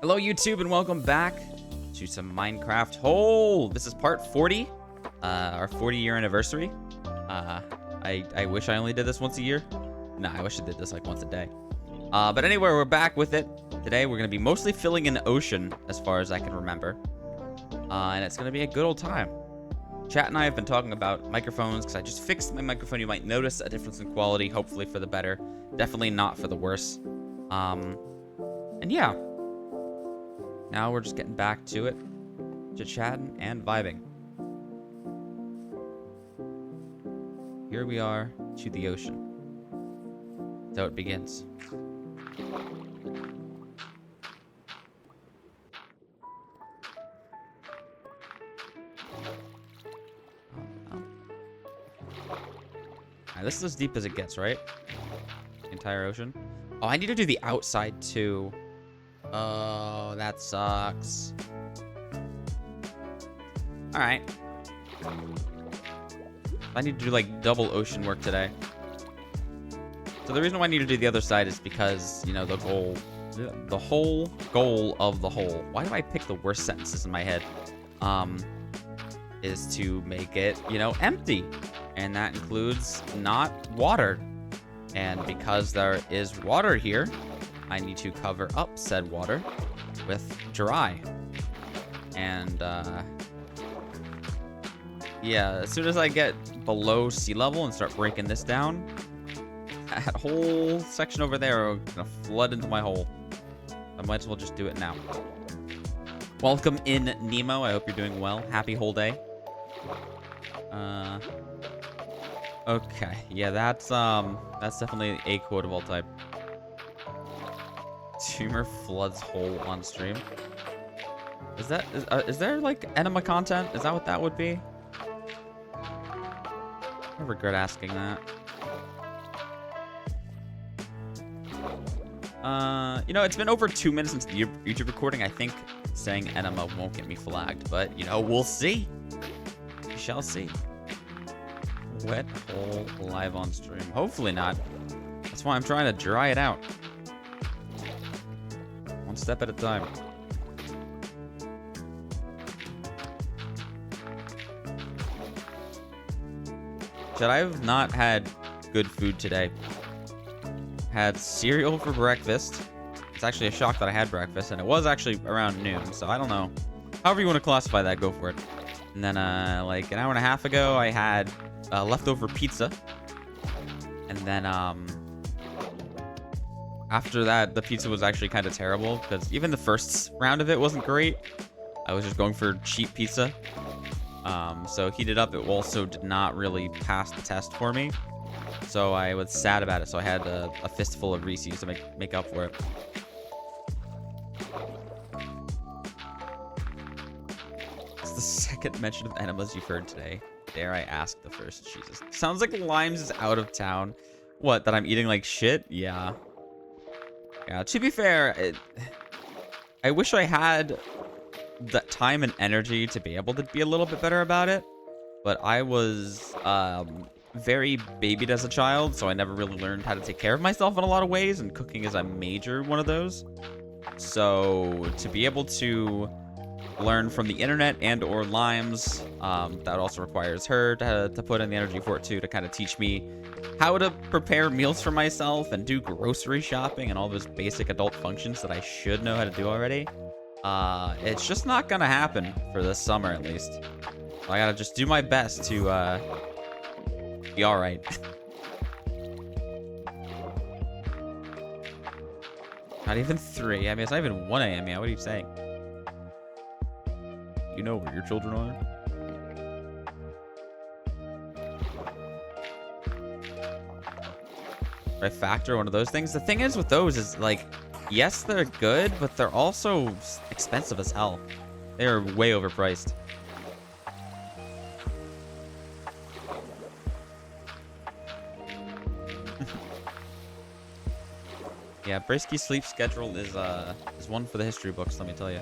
Hello YouTube and welcome back to some Minecraft. Oh, this is part 40, our 40-year anniversary. I wish I only did this once a year. Nah, I wish I did this like once a day. But anyway, we're back with it. Today we're gonna be mostly filling in the ocean as far as I can remember. And it's gonna be a good old time. Chat and I have been talking about microphones because I just fixed my microphone. You might notice a difference in quality, hopefully for the better. Definitely not for the worse. And yeah. Now we're just getting back to it, chit-chatting and vibing. Here we are to the ocean. So it begins. Alright, this is as deep as it gets, right? The entire ocean. Oh, I need to do the outside too. Oh, that sucks. Alright. I need to do like double ocean work today. So the reason why I need to do the other side is because, you know, the whole goal of the whole. Why do I pick the worst sentences in my head? Is to make it, you know, empty. And that includes not water. And because there is water here, I need to cover up said water with dry. And, yeah, as soon as I get below sea level and start breaking this down, that whole section over there are gonna flood into my hole. I might as well just do it now. Welcome in, Nemo. I hope you're doing well. Happy whole day. Okay. Yeah, that's definitely a quotable type. Tumor floods hole on stream. Is there like enema content? Is that what that would be? I regret asking that. You know, it's been over 2 minutes since the YouTube recording. I think saying enema won't get me flagged, but you know, we'll see. We shall see. Wet hole live on stream. Hopefully not. That's why I'm trying to dry it out. One step at a time. Should I have not had good food today? Had cereal for breakfast. It's actually a shock that I had breakfast, and it was actually around noon, so I don't know. However you want to classify that, go for it. And then, like an hour and a half ago, I had leftover pizza. And then, after that, the pizza was actually kind of terrible because even the first round of it wasn't great. I was just going for cheap pizza. So heated up, it also did not really pass the test for me. So I was sad about it. So I had a fistful of Reese's to make up for it. It's the second mention of enemas you've heard today. Dare I ask the first? Jesus. Sounds like Limes is out of town. What, that I'm eating like shit? Yeah. Yeah, to be fair, I wish I had the time and energy to be able to be a little bit better about it. But I was very babied as a child, so I never really learned how to take care of myself in a lot of ways, and cooking is a major one of those. So to be able to learn from the internet and or Limes, that also requires her to put in the energy for it too, to kind of teach me how to prepare meals for myself and do grocery shopping and all those basic adult functions that I should know how to do already. It's just not gonna happen for this summer, at least. I gotta just do my best to be all right. Not even 3. I mean, it's not even 1 a.m. yet. What are you saying? You know where your children are? I factor one of those things. The thing is with those is like, yes, they're good, but they're also expensive as hell. They're way overpriced. Yeah, Bracey's sleep schedule is one for the history books, let me tell you.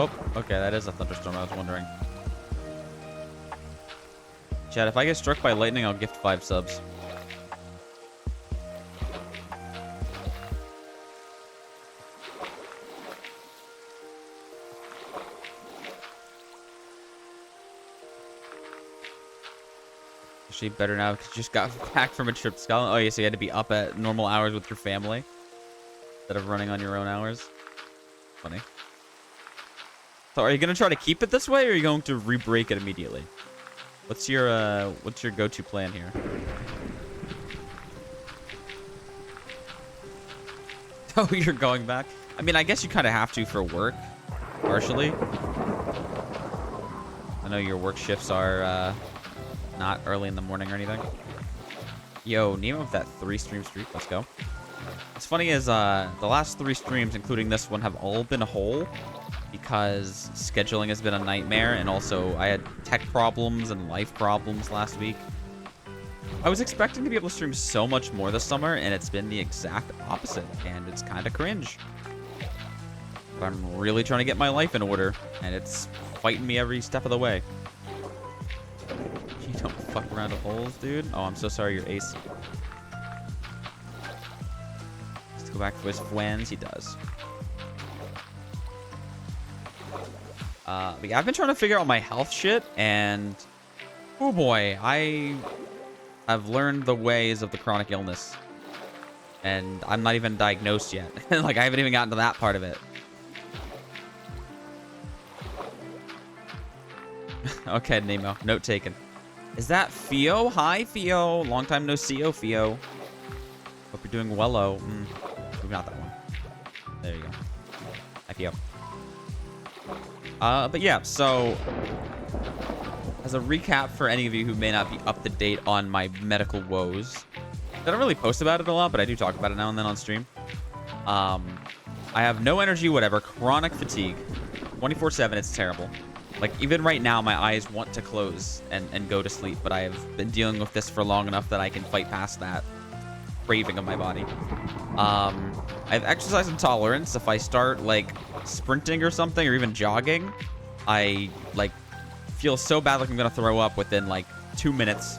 Oh, okay, that is a thunderstorm. I was wondering. Chad, if I get struck by lightning, I'll gift 5 subs. Actually, better now because you just got back from a trip to Scotland. Oh, yeah, so you had to be up at normal hours with your family instead of running on your own hours. Funny. So, are you gonna try to keep it this way, or are you going to re-break it immediately? What's your go-to plan here? Oh, you're going back? I mean, I guess you kind of have to for work, partially. I know your work shifts are not early in the morning or anything. Yo, Nemo with that 3-stream streak. Let's go. What's funny is the last 3 streams, including this one, have all been a whole because scheduling has been a nightmare, and also I had tech problems and life problems last week. I was expecting to be able to stream so much more this summer, and it's been the exact opposite, and it's kind of cringe. But I'm really trying to get my life in order, and it's fighting me every step of the way. You don't fuck around with holes, dude. Oh, I'm so sorry, you're ace. Let's go back to his friends. He does. But yeah, I've been trying to figure out my health shit, and oh boy, I've learned the ways of the chronic illness, and I'm not even diagnosed yet. Like, I haven't even gotten to that part of it. Okay, Nemo, note taken. Is that Theo? Hi, Theo. Long time no see-o, Theo. Hope you're doing well-o. Maybe not that one. There you go. Hi, Theo. But yeah, so as a recap for any of you who may not be up to date on my medical woes, I don't really post about it a lot, but I do talk about it now and then on stream. I have no energy, whatever, chronic fatigue, 24/7. It's terrible. Like, even right now, my eyes want to close and go to sleep, but I have been dealing with this for long enough that I can fight past that craving of my body. I have exercise intolerance. If I start, like, sprinting or something, or even jogging, I, like, feel so bad like I'm gonna throw up within, like, 2 minutes.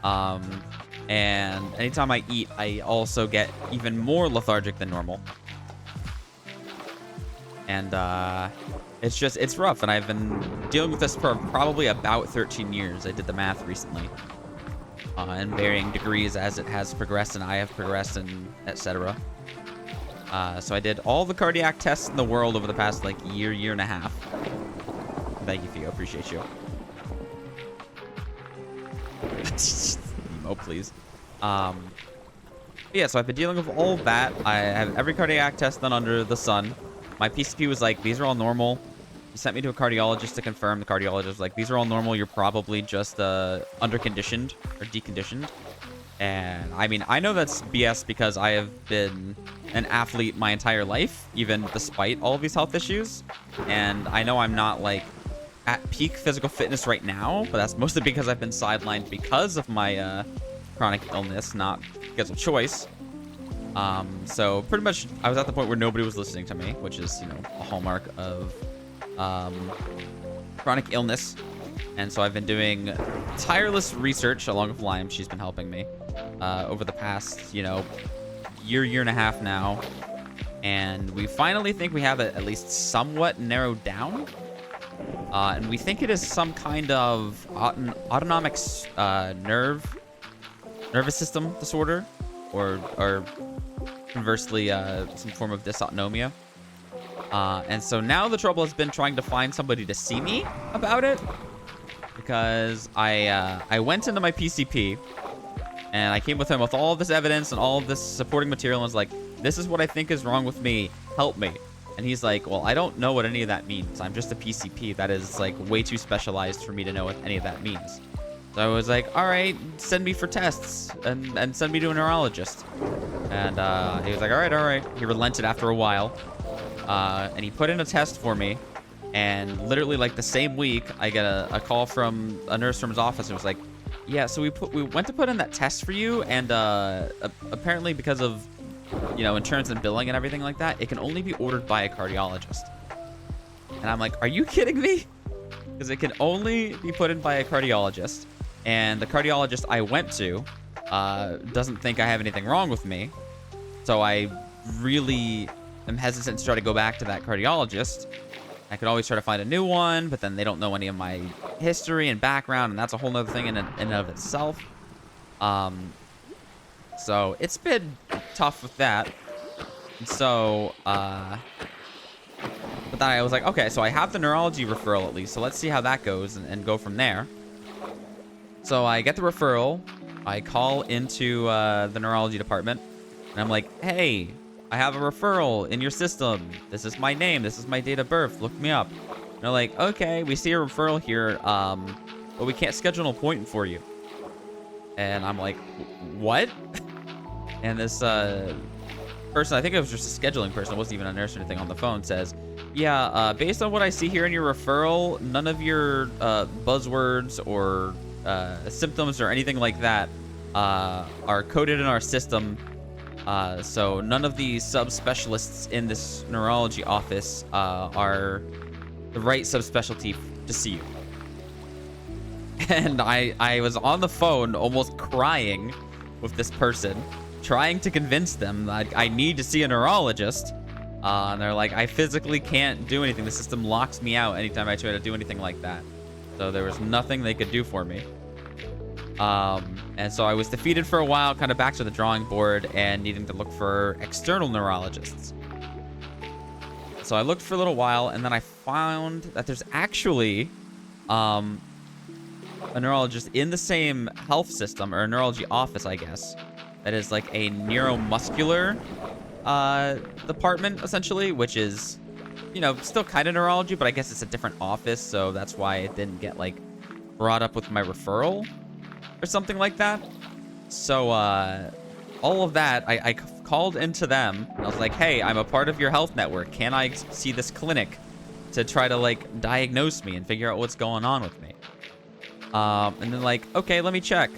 And anytime I eat, I also get even more lethargic than normal. And, it's rough, and I've been dealing with this for probably about 13 years. I did the math recently. In varying degrees as it has progressed and I have progressed, and etc. So I did all the cardiac tests in the world over the past, like, year and a half. Thank you, Theo. Appreciate you. Oh, please. Yeah, so I've been dealing with all of that. I have every cardiac test done under the sun. My PCP was like, these are all normal. He sent me to a cardiologist to confirm. The cardiologist was like, these are all normal. You're probably just underconditioned or deconditioned. And I mean, I know that's BS because I have been an athlete my entire life, even despite all of these health issues. And I know I'm not, like, at peak physical fitness right now, but that's mostly because I've been sidelined because of my chronic illness, not because of choice. So pretty much I was at the point where nobody was listening to me, which is, you know, a hallmark of chronic illness. And so I've been doing tireless research along with Lime. She's been helping me over the past, you know, year and a half now. And we finally think we have it at least somewhat narrowed down. And we think it is some kind of autonomic nervous system disorder, or conversely, some form of dysautonomia. And so now the trouble has been trying to find somebody to see me about it, because I went into my PCP and I came with him with all of this evidence and all of this supporting material and was like, this is what I think is wrong with me. Help me. And he's like, well, I don't know what any of that means. I'm just a PCP. That is, like, way too specialized for me to know what any of that means. So I was like, all right, send me for tests and send me to a neurologist. And he was like, all right. He relented after a while. And he put in a test for me. And literally, like, the same week, I get a call from a nurse from his office. And was like, yeah, so we went to put in that test for you. And apparently because of, you know, insurance and billing and everything like that, it can only be ordered by a cardiologist. And I'm like, are you kidding me? Because it can only be put in by a cardiologist. And the cardiologist I went to doesn't think I have anything wrong with me. So I really am hesitant to try to go back to that cardiologist. I could always try to find a new one, but then they don't know any of my history and background, and that's a whole nother thing in and of itself. So it's been tough with that. And so, but then I was like, okay, so I have the neurology referral at least, so let's see how that goes and go from there. So I get the referral, I call into the neurology department, and I'm like, hey, I have a referral in your system. This is my name. This is my date of birth. Look me up. And they're like, okay, we see a referral here, but we can't schedule an appointment for you. And I'm like, what? And this person, I think it was just a scheduling person, it wasn't even a nurse or anything, on the phone says, yeah, based on what I see here in your referral, none of your buzzwords or symptoms or anything like that are coded in our system. So none of the subspecialists in this neurology office are the right subspecialty to see you. And I was on the phone almost crying with this person, trying to convince them that I need to see a neurologist. And they're like, I physically can't do anything. The system locks me out anytime I try to do anything like that. So there was nothing they could do for me. And so I was defeated for a while, kind of back to the drawing board and needing to look for external neurologists. So I looked for a little while, and then I found that there's actually a neurologist in the same health system, or a neurology office, I guess, that is like a neuromuscular department, essentially, which is, you know, still kind of neurology, but I guess it's a different office, so that's why it didn't get, like, brought up with my referral or something like that. So all of that, I called into them. I was like, hey, I'm a part of your health network. Can I see this clinic to try to, like, diagnose me and figure out what's going on with me? And then, like, okay, let me check.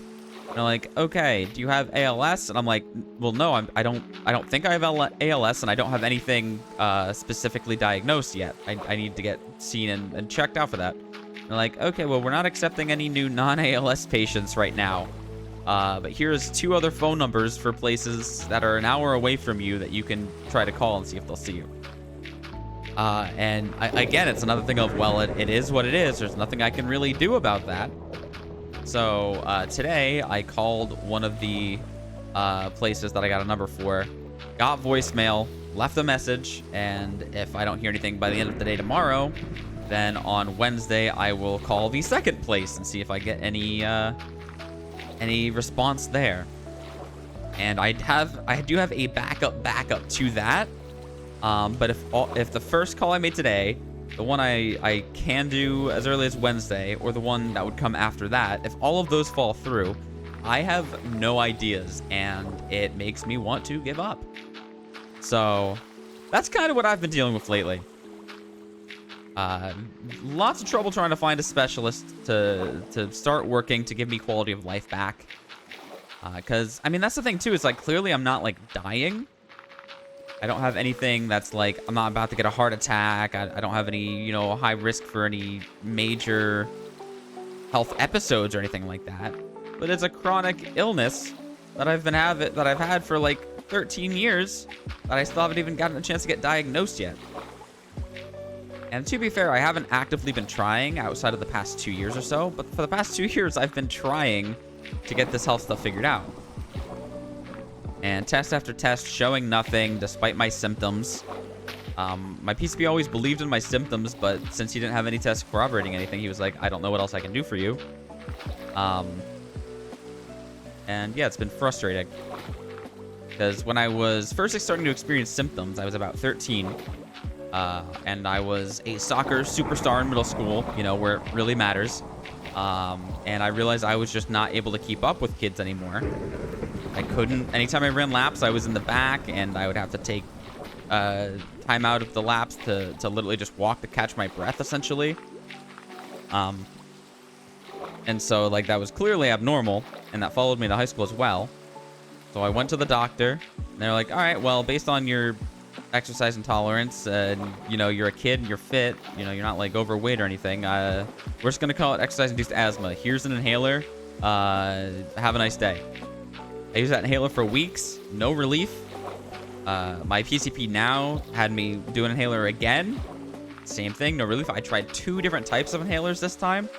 And they're like, okay, do you have ALS? And I'm like, well, no, I don't think I have ALS, and I don't have anything specifically diagnosed yet. I need to get seen and checked out for that. And they're like, okay, well, we're not accepting any new non-ALS patients right now. But here's 2 other phone numbers for places that are an hour away from you that you can try to call and see if they'll see you. And again, it's another thing of, well, it is what it is. There's nothing I can really do about that. So today I called one of the places that I got a number for, got voicemail, left a message, and if I don't hear anything by the end of the day tomorrow, then on Wednesday I will call the second place and see if I get any response there. And I do have a backup to that. But if the first call I made today, the one I can do as early as Wednesday, or the one that would come after that, if all of those fall through, I have no ideas, and it makes me want to give up. So that's kind of what I've been dealing with lately. Lots of trouble trying to find a specialist to start working to give me quality of life back. Because, I mean, that's the thing, too, is, like, clearly I'm not, like, dying. I don't have anything that's, like, I'm not about to get a heart attack. I don't have any, you know, high risk for any major health episodes or anything like that. But it's a chronic illness that I've had for, like, 13 years that I still haven't even gotten a chance to get diagnosed yet. And to be fair, I haven't actively been trying outside of the past 2 years or so, but for the past 2 years, I've been trying to get this health stuff figured out. And test after test showing nothing despite my symptoms. My PCP always believed in my symptoms, but since he didn't have any tests corroborating anything, he was like, I don't know what else I can do for you. And yeah, it's been frustrating. Because when I was first starting to experience symptoms, I was about 13. And I was a soccer superstar in middle school, you know, where it really matters. And I realized I was just not able to keep up with kids anymore. I couldn't. Anytime I ran laps, I was in the back, and I would have to take time out of the laps to literally just walk to catch my breath, essentially. And so, like, that was clearly abnormal, and that followed me to high school as well. So I went to the doctor, and they're like, all right, well, based on your exercise intolerance, and you know you're a kid and you're fit, you know you're not like overweight or anything, we're just gonna call it exercise-induced asthma. Here's an inhaler. Have a nice day. I used that inhaler for weeks, no relief. My PCP now had me do an inhaler again. Same thing, no relief. I tried 2 different types of inhalers this time.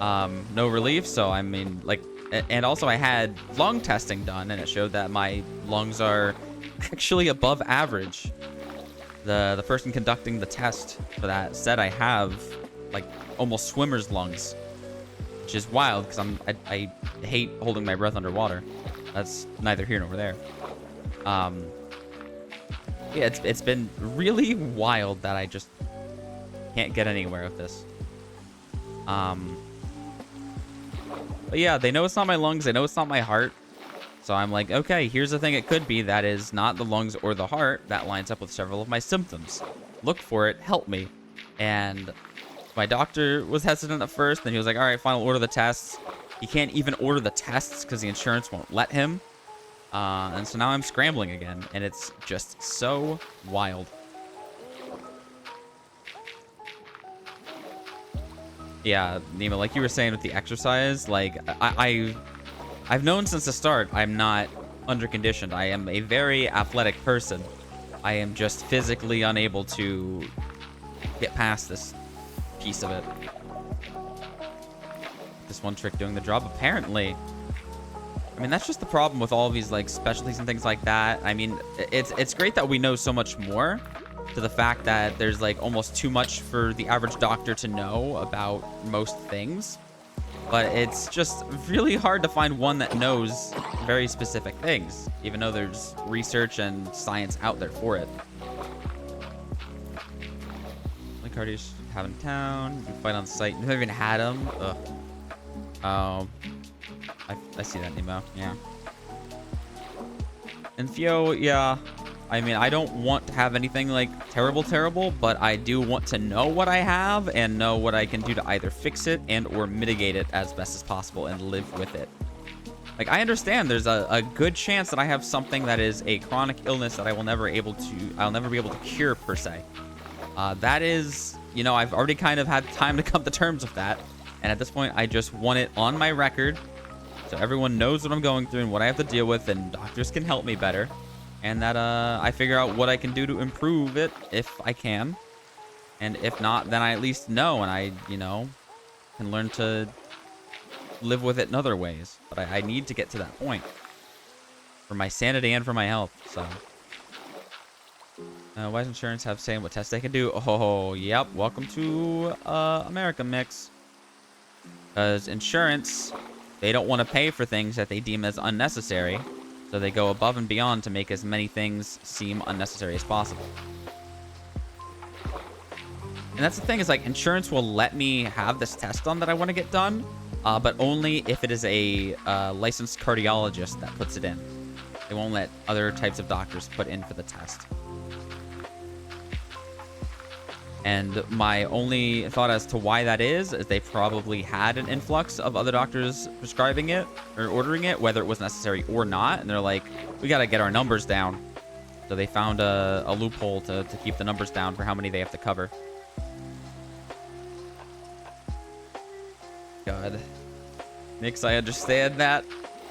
No relief. So I mean, like, and also I had lung testing done, and it showed that my lungs are actually above average. The person conducting the test for that said I have like almost swimmer's lungs, which is wild because I hate holding my breath underwater. That's neither here nor there. Yeah, it's been really wild that I just can't get anywhere with this. But yeah, they know it's not my lungs. They know it's not my heart. So I'm like, okay, here's the thing it could be. That is not the lungs or the heart. That lines up with several of my symptoms. Look for it. Help me. And my doctor was hesitant at first. Then he was like, all right, fine, I'll order the tests. He can't even order the tests because the insurance won't let him. And so now I'm scrambling again. And it's just so wild. Yeah, Nima, like you were saying with the exercise, like I've known since the start I'm not underconditioned. I am a very athletic person. I am just physically unable to get past this piece of it. This one trick doing the job, apparently. I mean, that's just the problem with all of these like specialties and things like that. I mean, it's great that we know so much more, to the fact that there's like almost too much for the average doctor to know about most things. But it's just really hard to find one that knows very specific things, even though there's research and science out there for it. Like cardio should have in town. You can fight on site. You've never even had them. Ugh. Oh. I see that, Nemo. Yeah. And Theo, yeah. I mean, I don't want to have anything like terrible, but I do want to know what I have and know what I can do to either fix it and or mitigate it as best as possible and live with it. Like, I understand there's a good chance that I have something that is a chronic illness that I'll never be able to cure per se. That is, you know, I've already kind of had time to come to terms with that. And at this point, I just want it on my record so everyone knows what I'm going through and what I have to deal with, and doctors can help me better. And that I figure out what I can do to improve it if I can. And if not, then I at least know, and I, you know, can learn to live with it in other ways. But I need to get to that point for my sanity and for my health. So, why does insurance have saying what tests they can do? Oh, yep. Welcome to America Mix. Because insurance, they don't want to pay for things that they deem as unnecessary. So they go above and beyond to make as many things seem unnecessary as possible. And that's the thing, is like insurance will let me have this test done that I want to get done, but only if it is a licensed cardiologist that puts it in. They won't let other types of doctors put in for the test. And my only thought as to why that is they probably had an influx of other doctors prescribing it or ordering it, whether it was necessary or not. And they're like, we got to get our numbers down. So they found a loophole to keep the numbers down for how many they have to cover. God. Nix, I understand that.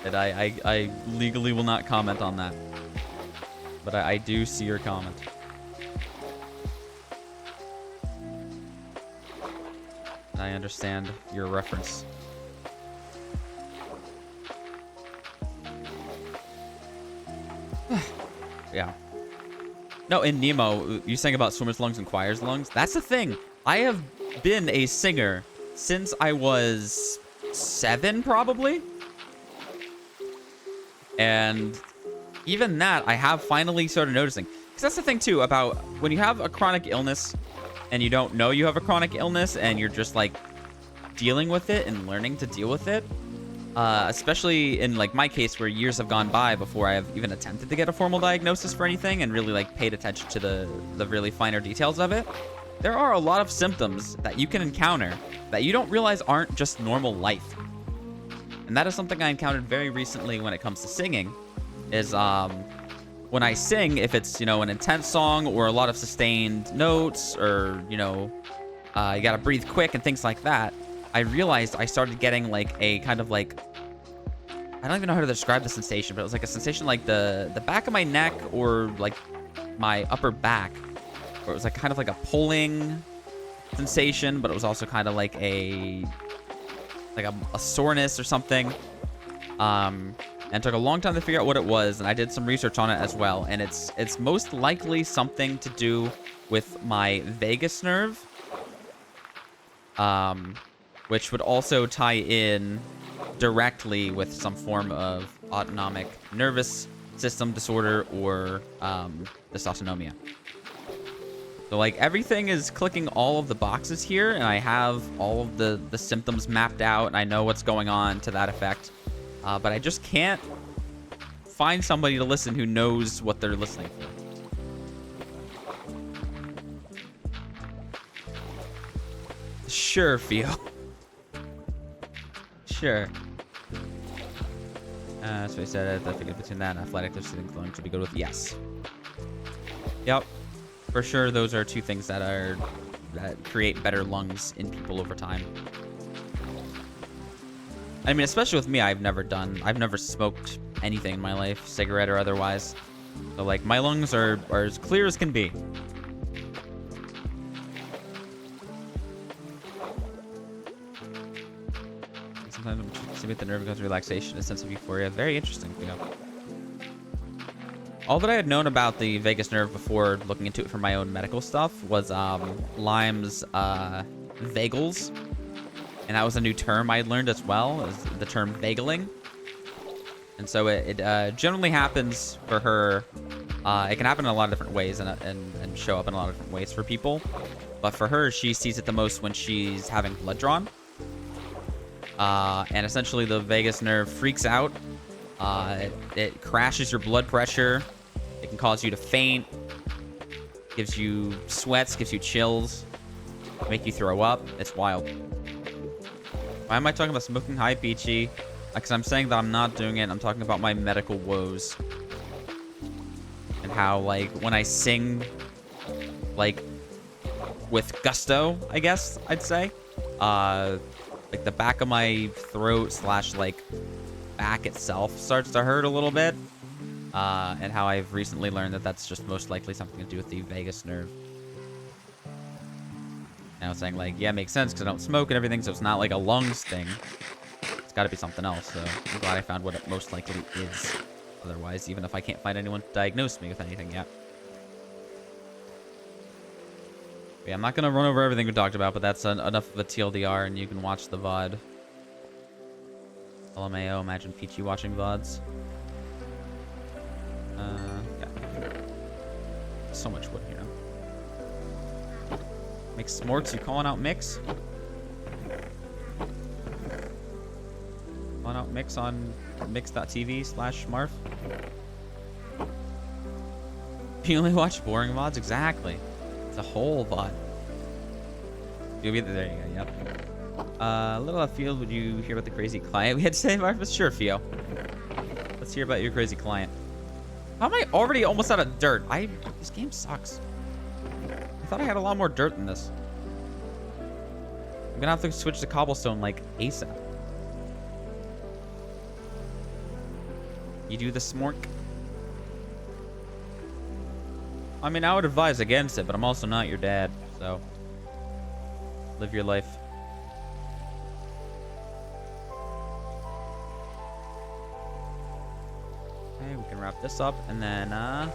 And I legally will not comment on that. But I do see your comment. I understand your reference. Yeah. No, in Nemo, you sang about swimmer's lungs and choir's lungs. That's the thing. I have been a singer since I was 7, probably. And even that, I have finally started noticing. Because that's the thing, too, about when you have a chronic illness and you don't know you have a chronic illness and you're just like dealing with it and learning to deal with it, especially in like my case where years have gone by before I have even attempted to get a formal diagnosis for anything and really like paid attention to the really finer details of it. There are a lot of symptoms that you can encounter that you don't realize aren't just normal life. And that is something I encountered very recently when it comes to singing, is when I sing, if it's, you know, an intense song or a lot of sustained notes or, you know, you gotta breathe quick and things like that, I realized I started getting like a kind of like, I don't even know how to describe the sensation, but it was like a sensation like the back of my neck or like my upper back, where it was like kind of like a pulling sensation, but it was also kind of like a soreness or something. And it took a long time to figure out what it was, and I did some research on it as well, and it's most likely something to do with my vagus nerve, which would also tie in directly with some form of autonomic nervous system disorder or dysautonomia. So like everything is clicking all of the boxes here, and I have all of the symptoms mapped out, and I know what's going on to that effect. But I just can't find somebody to listen who knows what they're listening for. Sure, Fio. Sure. So I said I think between that and athletic, there's something going to be good with yes. Yep. For sure, those are two things that create better lungs in people over time. I mean, especially with me, I've never smoked anything in my life, cigarette or otherwise. So like my lungs are as clear as can be. Sometimes simulate the nerve because relaxation, a sense of euphoria. Very interesting. You know. All that I had known about the vagus nerve before looking into it for my own medical stuff was Lyme's vagals. And that was a new term I had learned as well, is the term vagaling. And so it generally happens for her. It can happen in a lot of different ways and show up in a lot of different ways for people. But for her, she sees it the most when she's having blood drawn. And essentially the vagus nerve freaks out. It crashes your blood pressure. It can cause you to faint. Gives you sweats, gives you chills. Make you throw up. It's wild. Why am I talking about smoking high peachy? Because I'm saying that I'm not doing it. I'm talking about my medical woes. And how, like, when I sing, like, with gusto, I guess I'd say. Like, the back of my throat / like, back itself starts to hurt a little bit. And how I've recently learned that that's just most likely something to do with the vagus nerve. And I was saying, like, yeah, it makes sense because I don't smoke and everything, so it's not like a lungs thing. It's got to be something else, so I'm glad I found what it most likely is. Otherwise, even if I can't find anyone to diagnose me with anything yet. But yeah, I'm not going to run over everything we talked about, but that's enough of a TLDR, and you can watch the VOD. LMAO, imagine Peachy watching VODs. Yeah. So much wood here. Mix Smorts, you calling out Mix? Calling out Mix on mix.tv/Marf? You only watch boring VODs? Exactly. It's a whole VOD. You'll be there. You go. Yep. Little left field. Would you hear about the crazy client we had today, Marf? Sure, Fio. Let's hear about your crazy client. How am I already almost out of dirt? This game sucks. I thought I had a lot more dirt than this. I'm gonna have to switch to cobblestone like ASAP. You do the smork? I mean, I would advise against it, but I'm also not your dad, so live your life. Okay, we can wrap this up, and then I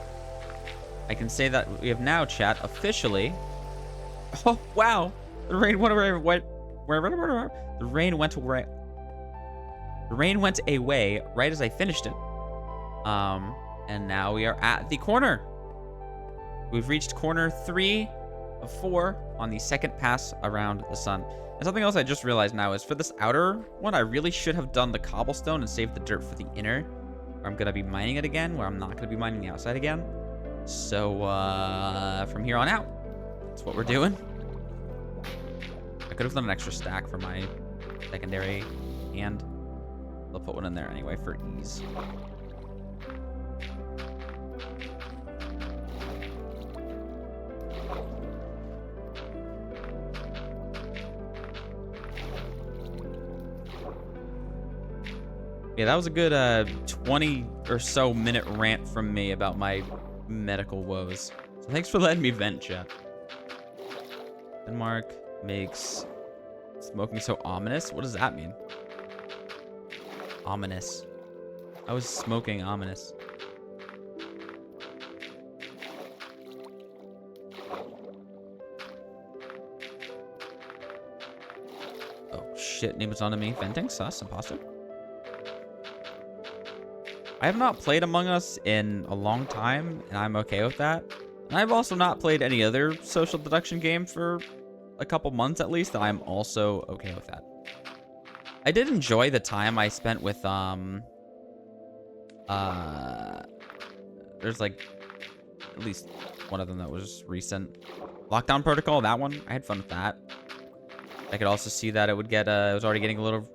can say that we have now, chat, officially. Oh wow! The rain went away. The rain went away. The rain went away right as I finished it. And now we are at the corner. We've reached corner 3 of 4 on the second pass around the sun. And something else I just realized now is for this outer one, I really should have done the cobblestone and saved the dirt for the inner. Or I'm gonna be mining it again, where I'm not gonna be mining the outside again. So from here on out, that's what we're doing. I could have done an extra stack for my secondary hand. I'll put one in there anyway for ease. Yeah, that was a good 20 or so minute rant from me about my medical woes. So thanks for letting me vent, chat. Denmark makes smoking so ominous. What does that mean? Ominous. I was smoking ominous. Oh shit, name was on to me. Venting, sus, imposter. I have not played Among Us in a long time, and I'm okay with that. And I've also not played any other social deduction game for a couple months at least, and I'm also okay with that. I did enjoy the time I spent with, there's like at least one of them that was recent. Lockdown Protocol, that one, I had fun with that. I could also see that it would get, it was already getting a little,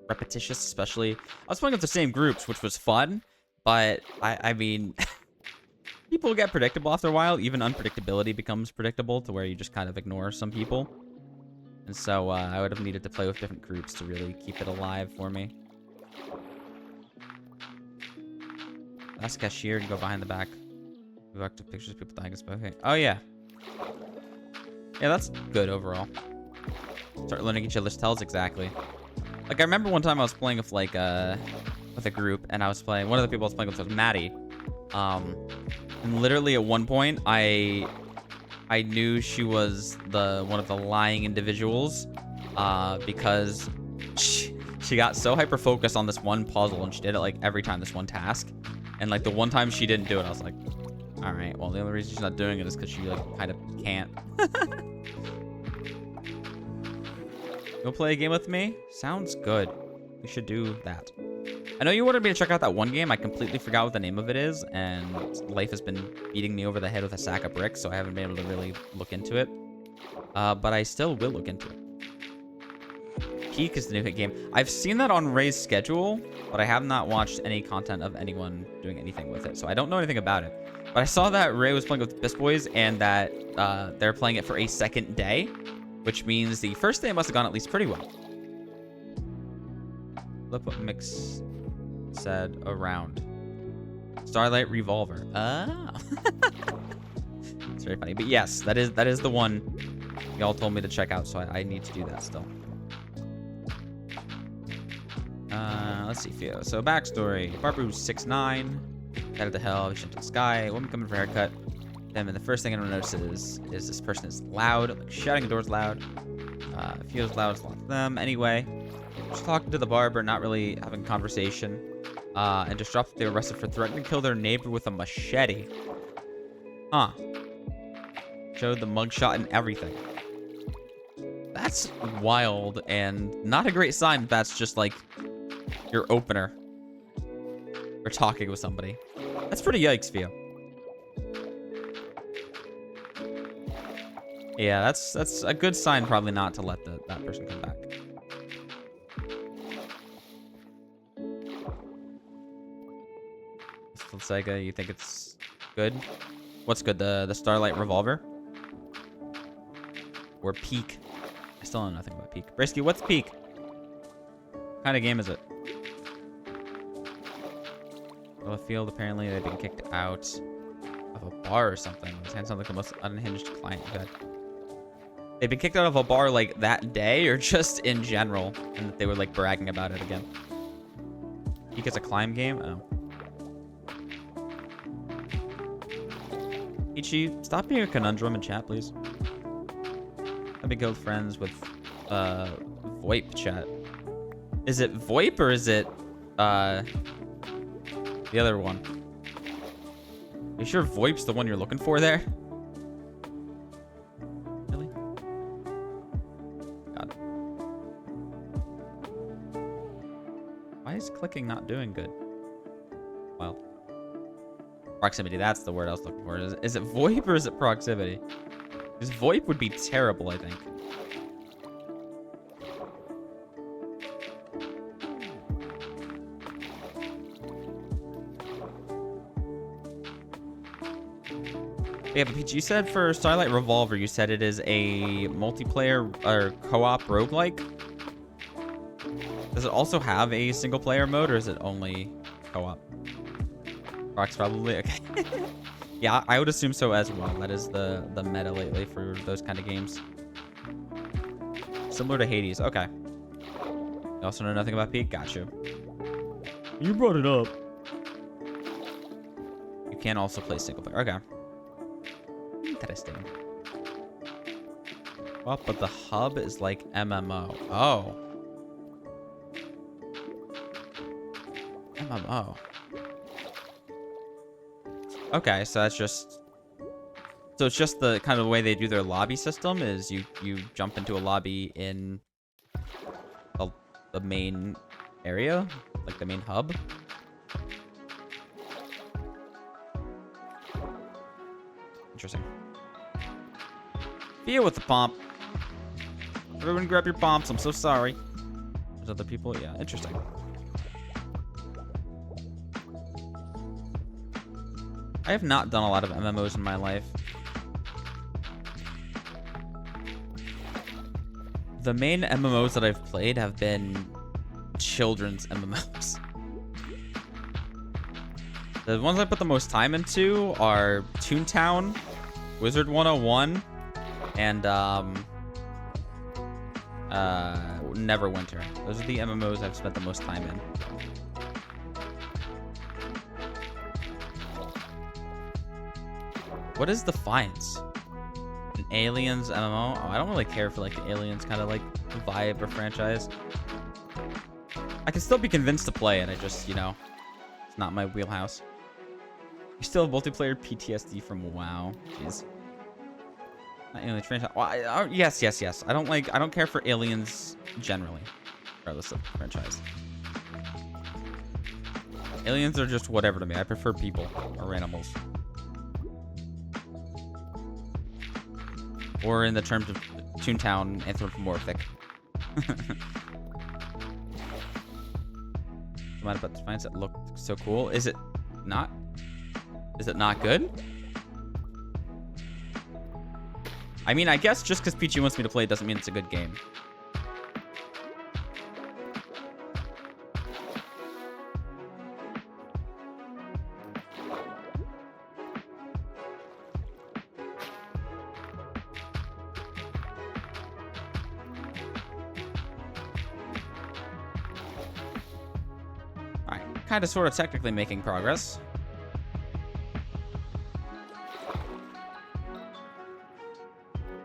repetitious, especially. I was playing with the same groups, which was fun, but I mean, people get predictable after a while. Even unpredictability becomes predictable to where you just kind of ignore some people. And so I would have needed to play with different groups to really keep it alive for me. Ask cashier and go behind the back. Go back to pictures of people dying of smoking. Oh yeah. Yeah, that's good overall. Start learning each other's tells, exactly. Like, I remember one time I was playing with, like, with a group, and I was playing, one of the people I was playing with was Maddie. And literally at one point, I knew she was one of the lying individuals, because she got so hyper-focused on this one puzzle, and she did it, like, every time, this one task. And, like, the one time she didn't do it, I was like, all right, well, the only reason she's not doing it is because she, like, kind of can't. Go play a game with me? Sounds good. We should do that. I know you wanted me to check out that one game. I completely forgot what the name of it is, and life has been beating me over the head with a sack of bricks, so I haven't been able to really look into it. But I still will look into it. Peak is the new hit game. I've seen that on Ray's schedule, but I have not watched any content of anyone doing anything with it, so I don't know anything about it. But I saw that Ray was playing with Best Boys, and that they're playing it for a second day, which means the first day must have gone at least pretty well. Look what Mix said around. Starlight Revolver. Oh. It's very funny. But yes, that is the one y'all told me to check out, so I need to do that still. Let's see, Theo. So backstory. Barbu's 6'9", headed to hell, vision to the sky, woman coming for a haircut. Them, and the first thing I'm gonna notice is this person is loud, like shouting the doors loud. Feels loud as a lot to them. Anyway, just talking to the barber, not really having conversation, and just dropped that they were arrested for threatening to kill their neighbor with a machete. Huh. Showed the mugshot and everything. That's wild and not a great sign if that's just like your opener for talking with somebody. That's pretty yikes for you. Yeah, that's a good sign probably not to let that person come back. Still Sega, you think it's good? What's good, the Starlight Revolver? Or Peak? I still know nothing about Peak. Brisky, what's Peak? What kind of game is it? Field, apparently they've been kicked out of a bar or something. It sounds like the most unhinged client you've had. They've been kicked out of a bar like that day or just in general, and that they were like bragging about it again. Peak is a climb game? Oh. Ichi, stop being a conundrum in chat, please. I've been good friends with VoIP chat. Is it VoIP or is it the other one? Are you sure VoIP's the one you're looking for there? Really? God. Why is clicking not doing good? Well. Proximity, that's the word I was looking for. Is it VoIP or is it proximity? Because VoIP would be terrible, I think. Yeah, but Peach, you said for Starlight Revolver, you said it is a multiplayer or co-op roguelike? Does it also have a single player mode, or is it only co-op? Rocks probably. Okay. Yeah, I would assume so as well. That is the meta lately for those kind of games. Similar to Hades. Okay. You also know nothing about Peak? Got you. You brought it up. You can also play single player. Okay. Interesting. Well, but the hub is like MMO. Oh. MMO. Okay, so that's just... So it's just the kind of the way they do their lobby system is you jump into a lobby in the main area, like the main hub. Interesting. Fia with the pomp. Everyone grab your pomps. I'm so sorry. There's other people. Yeah, interesting. I have not done a lot of MMOs in my life. The main MMOs that I've played have been children's MMOs. The ones I put the most time into are Toontown, Wizard 101, and Neverwinter. Those are the MMOs I've spent the most time in. What is Defiance? An Aliens MMO? Oh, I don't really care for like the Aliens kind of like vibe or franchise. I can still be convinced to play it. I just, you know, it's not my wheelhouse. You still have multiplayer PTSD from WoW. Jeez. Not Aliens franchise. Well, yes. I don't care for Aliens generally, regardless of franchise. Aliens are just whatever to me. I prefer people or animals. Or in the terms of Toontown, anthropomorphic. Mind about Defiance that looked so cool. Is it not? Is it not good? I mean, I guess just because Peachy wants me to play it doesn't mean it's a good game. Kind of sort of technically making progress.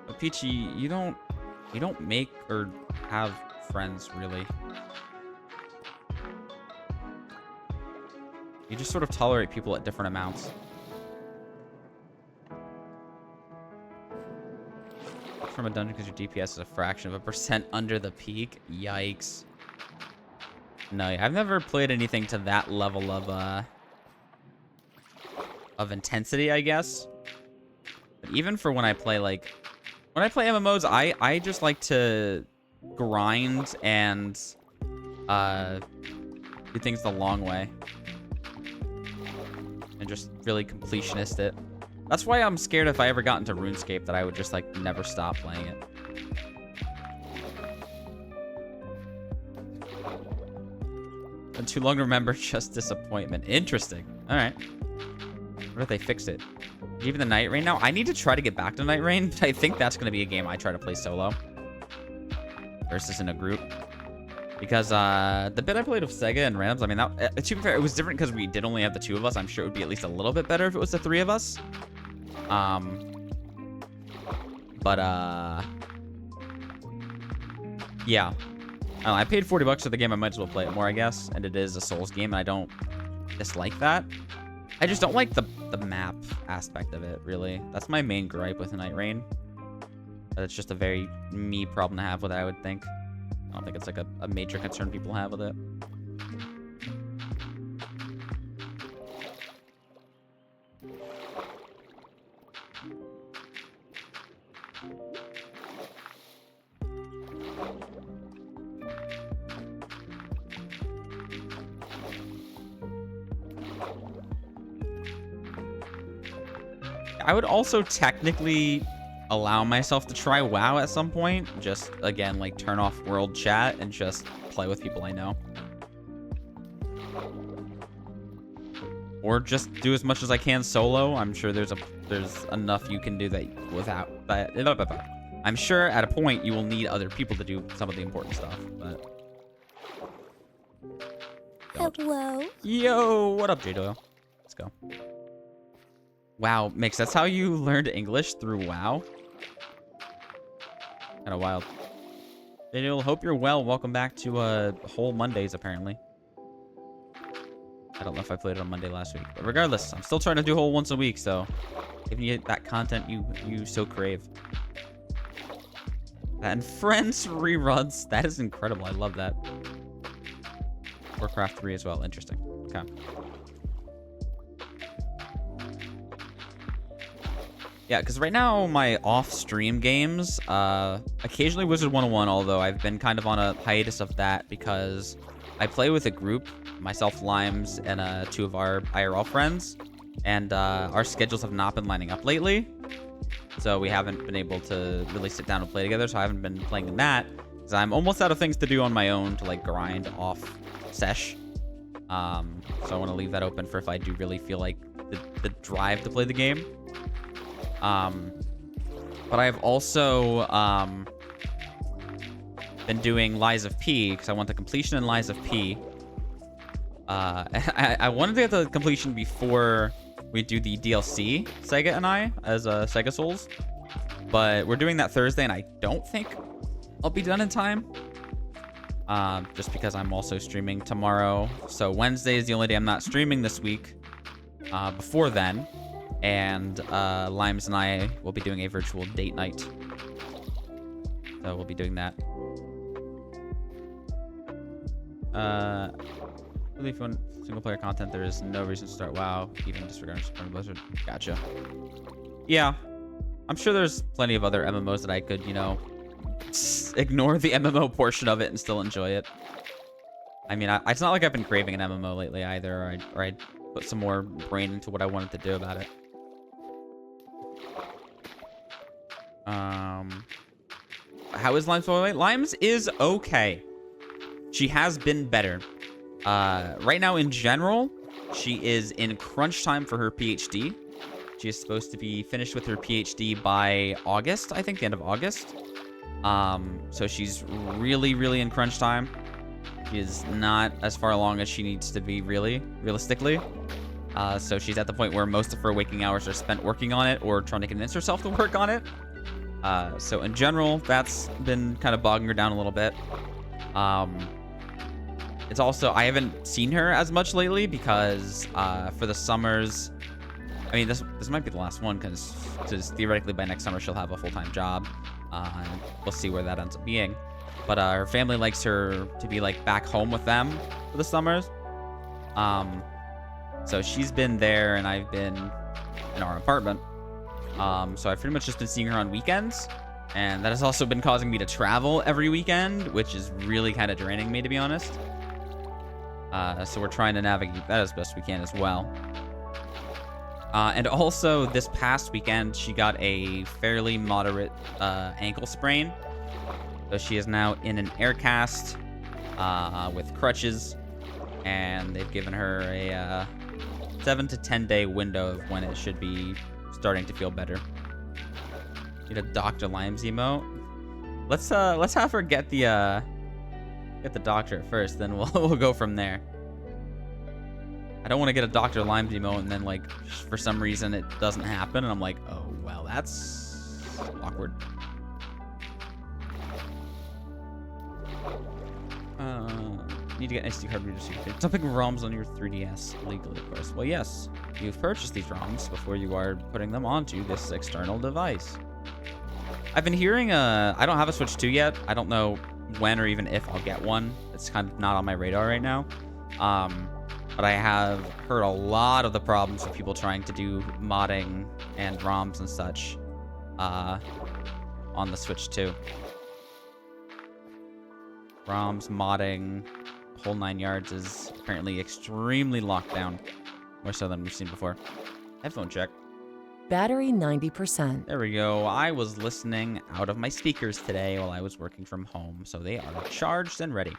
But Peachy, you don't make or have friends really. You just sort of tolerate people at different amounts. From a dungeon because your DPS is a fraction of a % under the peak. Yikes. No, I've never played anything to that level of intensity, I guess. But even for when I play MMOs, I just like to grind and do things the long way. And just really completionist it. That's why I'm scared if I ever got into RuneScape that I would just like never stop playing it. And too long to remember, just disappointment. Interesting. All right. What if they fixed it? Even the Night Rain now? I need to try to get back to Night Rain, but I think that's going to be a game I try to play solo. Versus in a group. Because the bit I played with Sega and Randoms, I mean, that, to be fair, it was different because we did only have the 2 of us. I'm sure it would be at least a little bit better if it was the 3 of us. Yeah. I paid $40 for the game. I might as well play it more, I guess. And it is a Souls game, and I don't dislike that. I just don't like the map aspect of it, really. That's my main gripe with Night Rain. It's just a very me problem to have with it, I would think. I don't think it's like a major concern people have with it. I would also technically allow myself to try WoW at some point. Just, again, like, turn off world chat and just play with people I know. Or just do as much as I can solo. I'm sure there's enough you can do that without... I'm sure at a point you will need other people to do some of the important stuff, but... Hello. Yo, what up, J Doyle? Let's go. Wow, Mix, that's how you learned English, through WoW? Kinda wild. J Doyle, hope you're well. Welcome back to Whole Mondays, apparently. I don't know if I played it on Monday last week, but regardless, I'm still trying to do Whole once a week, so giving you that content you so crave. And Friends reruns, that is incredible. I love that. Warcraft 3 as well. Interesting. Okay. Yeah, because right now my off-stream games, occasionally Wizard 101, although I've been kind of on a hiatus of that because I play with a group, myself, Limes, and 2 of our IRL friends, and our schedules have not been lining up lately, so we haven't been able to really sit down and play together, so I haven't been playing in that, because I'm almost out of things to do on my own to, like, grind off sesh. So I want to leave that open for if I do really feel like the drive to play the game. But I've also been doing Lies of P because I want the completion in Lies of P. I wanted to get the completion before we do the DLC, Sega and I, as Sega Souls. But we're doing that Thursday, and I don't think I'll be done in time. Just because I'm also streaming tomorrow. So Wednesday is the only day I'm not streaming this week. Before then. And Limes and I will be doing a virtual date night. So we'll be doing that. Really fun single player content. There is no reason to start WoW, even disregarding Supreme Blizzard. Gotcha. Yeah. I'm sure there's plenty of other MMOs that I could, you know, ignore the MMO portion of it and still enjoy it. I mean, it's not like I've been craving an MMO lately either, or I'd put some more brain into what I wanted to do about it. How is Limes? Limes is okay. She has been better. Right now, in general, she is in crunch time for her PhD. She is supposed to be finished with her PhD by August, I think, the end of August. So she's really, really in crunch time. She is not as far along as she needs to be, realistically. So she's at the point where most of her waking hours are spent working on it or trying to convince herself to work on it. So in general, that's been kind of bogging her down a little bit. It's also, I haven't seen her as much lately because for the summers, I mean, this might be the last one because theoretically by next summer she'll have a full-time job. We'll see where that ends up being. But her family likes her to be like back home with them for the summers. So she's been there and I've been in our apartment. So I've pretty much just been seeing her on weekends. And that has also been causing me to travel every weekend, which is really kind of draining me, to be honest. So we're trying to navigate that as best we can as well. And also, this past weekend, she got a fairly moderate ankle sprain. So she is now in an air cast with crutches. And they've given her a 7 to 10 day window of when it should be starting to feel better. Need a Dr. Limes emote. Let's have her get the doctor first, then we'll go from there. I don't want to get a Dr. Limes emote and then like for some reason it doesn't happen and I'm like, oh well, that's awkward. Need to get an SD card reader so you can dumping ROMs on your 3DS legally, of course. Well, yes, you've purchased these ROMs before you are putting them onto this external device. I've been hearing, I don't have a Switch 2 yet. I don't know when or even if I'll get one. It's kind of not on my radar right now. But I have heard a lot of the problems with people trying to do modding and ROMs and such on the Switch 2. ROMs, modding, whole 9 yards is apparently extremely locked down. More so than we've seen before. Headphone check. Battery 90%. There we go. I was listening out of my speakers today while I was working from home, so they are charged and ready.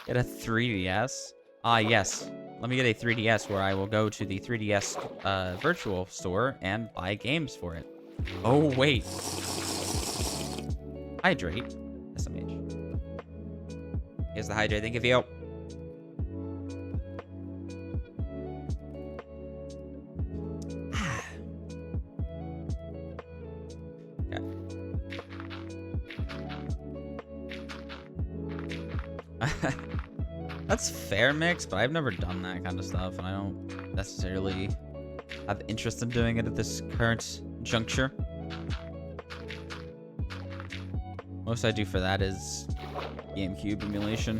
Get a 3DS. Ah, yes. Let me get a 3DS where I will go to the 3DS virtual store and buy games for it. Oh, wait. Hydrate. SMH. Here's the hydrate. Thank you. That's fair mix, but I've never done that kind of stuff, and I don't necessarily have interest in doing it at this current juncture. Most I do for that is GameCube emulation.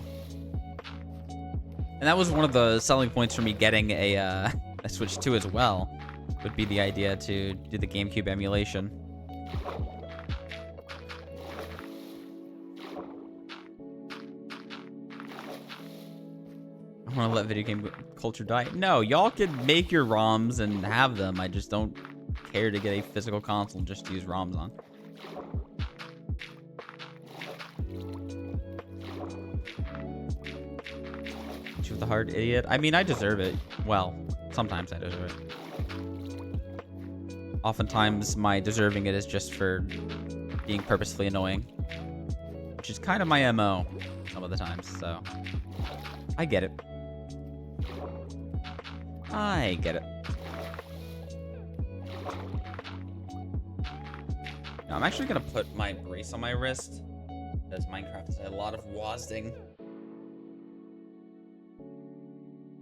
And that was one of the selling points for me getting a Switch 2 as well, would be the idea to do the GameCube emulation. I want to let video game culture die. No, y'all can make your ROMs and have them. I just don't care to get a physical console just to use ROMs on. Hit you with the heart, idiot. I mean, I deserve it. Well, sometimes I deserve it. Oftentimes, my deserving it is just for being purposefully annoying, which is kind of my MO some of the times, so I get it. I get it. Now, I'm actually going to put my brace on my wrist, because Minecraft has a lot of WASDing.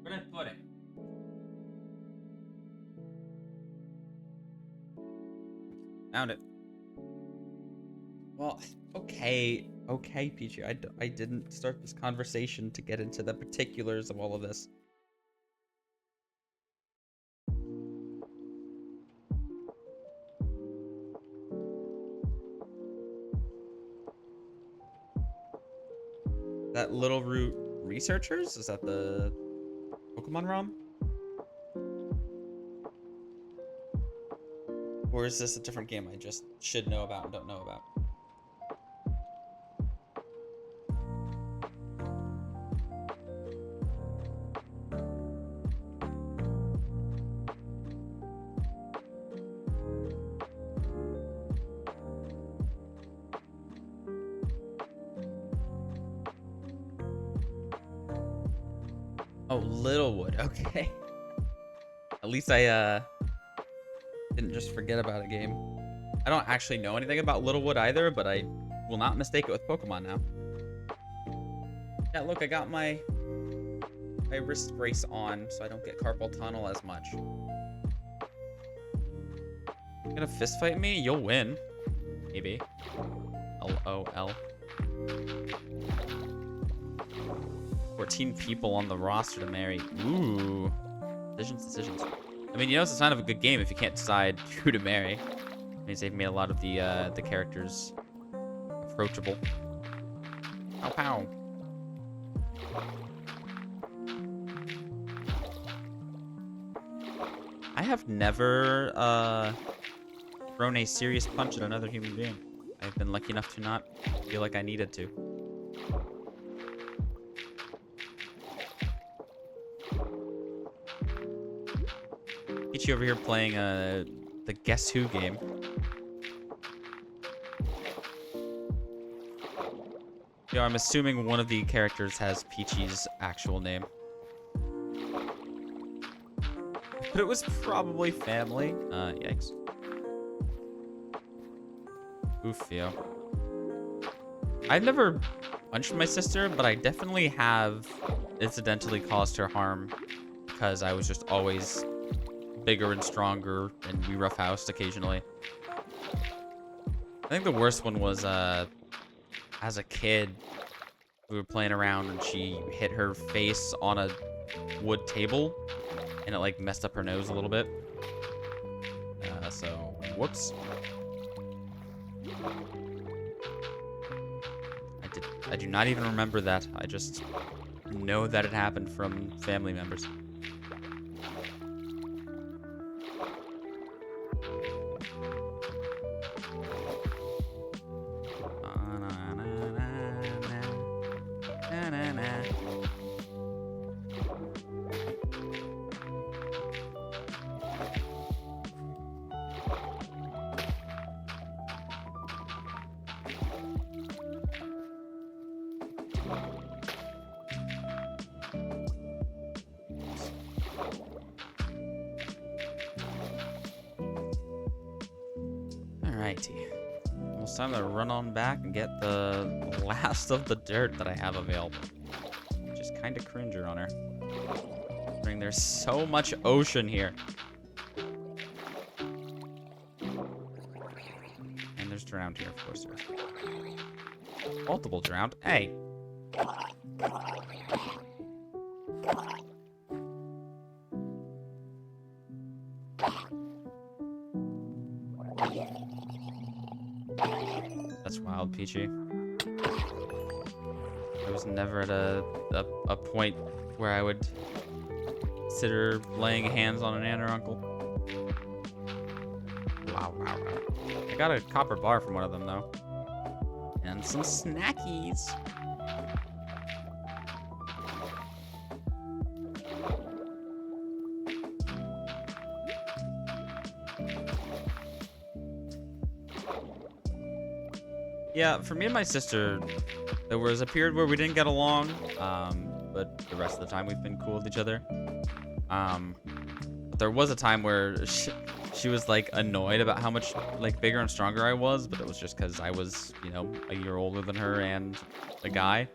Where did I put it? Found it. Well, okay, Peachy. I didn't start this conversation to get into the particulars of all of this. That Little Root Researchers? Is that the Pokemon ROM? Or is this a different game I just should know about and don't know about? Oh, Littlewood. Okay. At least I didn't just forget about a game. I don't actually know anything about Littlewood either, but I will not mistake it with Pokemon now. Yeah, look, I got my wrist brace on so I don't get carpal tunnel as much. You gonna fist fight me? You'll win. Maybe. LOL. 14 people on the roster to marry. Ooh. Decisions. I mean, you know, it's a sign of a good game if you can't decide who to marry. It means they've made a lot of the characters approachable. Pow pow. I have never thrown a serious punch at another human being. I've been lucky enough to not feel like I needed to. Peachy over here playing the Guess Who game. Yo, I'm assuming one of the characters has Peachy's actual name. But it was probably family. Yikes. Oof, yo. I've never punched my sister, but I definitely have incidentally caused her harm because I was just always bigger and stronger, and we roughhoused occasionally. I think the worst one was as a kid, we were playing around and she hit her face on a wood table and it like messed up her nose a little bit. So whoops. I do not even remember that. I just know that it happened from family members. Alrighty. It's time to run on back and get the last of the dirt that I have available. Which is kind of cringer on her. There's so much ocean here. And there's drowned here, of course. Multiple drowned. Hey. That's wild, Peachy. I was never at a point where I would consider laying hands on an aunt or uncle. Wow. I got a copper bar from one of them, though. And some snackies. Yeah, for me and my sister, there was a period where we didn't get along, but the rest of the time we've been cool with each other. There was a time where she was like annoyed about how much like bigger and stronger I was, but it was just because I was, you know, a year older than her and a guy.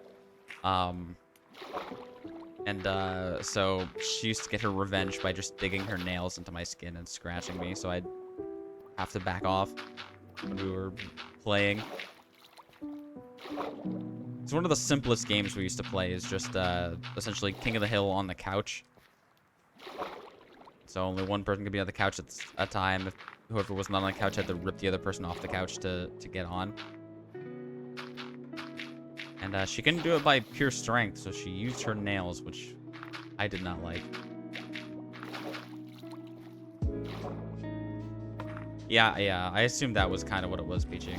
So she used to get her revenge by just digging her nails into my skin and scratching me, so I'd have to back off when we were playing. It's one of the simplest games we used to play, is just essentially King of the Hill on the couch. So only one person could be on the couch at a time. If whoever was not on the couch had to rip the other person off the couch to get on. And she couldn't do it by pure strength, so she used her nails, which I did not like. Yeah, I assumed that was kind of what it was, Peachy.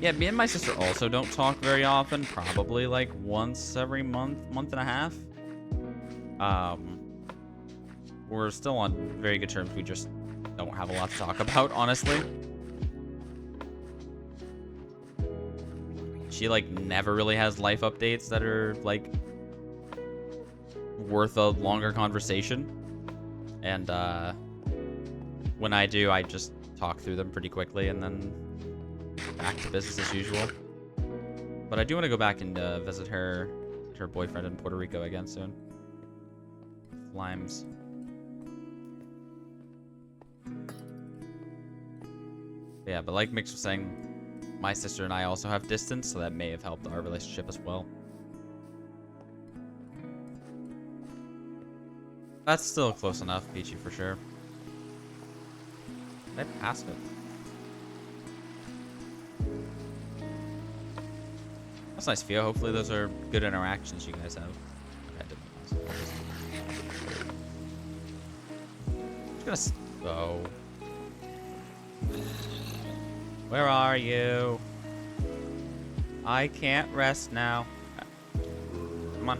Yeah, me and my sister also don't talk very often. Probably like once every month and a half. We're still on very good terms. We just don't have a lot to talk about, honestly. She like never really has life updates that are like worth a longer conversation. And when I do, I just talk through them pretty quickly and then back to business as usual. But I do want to go back and visit her boyfriend in Puerto Rico again soon. Limes. Yeah, but like Mix was saying, my sister and I also have distance, so that may have helped our relationship as well. That's still close enough, Peachy, for sure. Did I pass it? That's nice, Fio. Hopefully those are good interactions you guys have. Okay, I'm just gonna... Oh. Where are you? I can't rest now. Come on.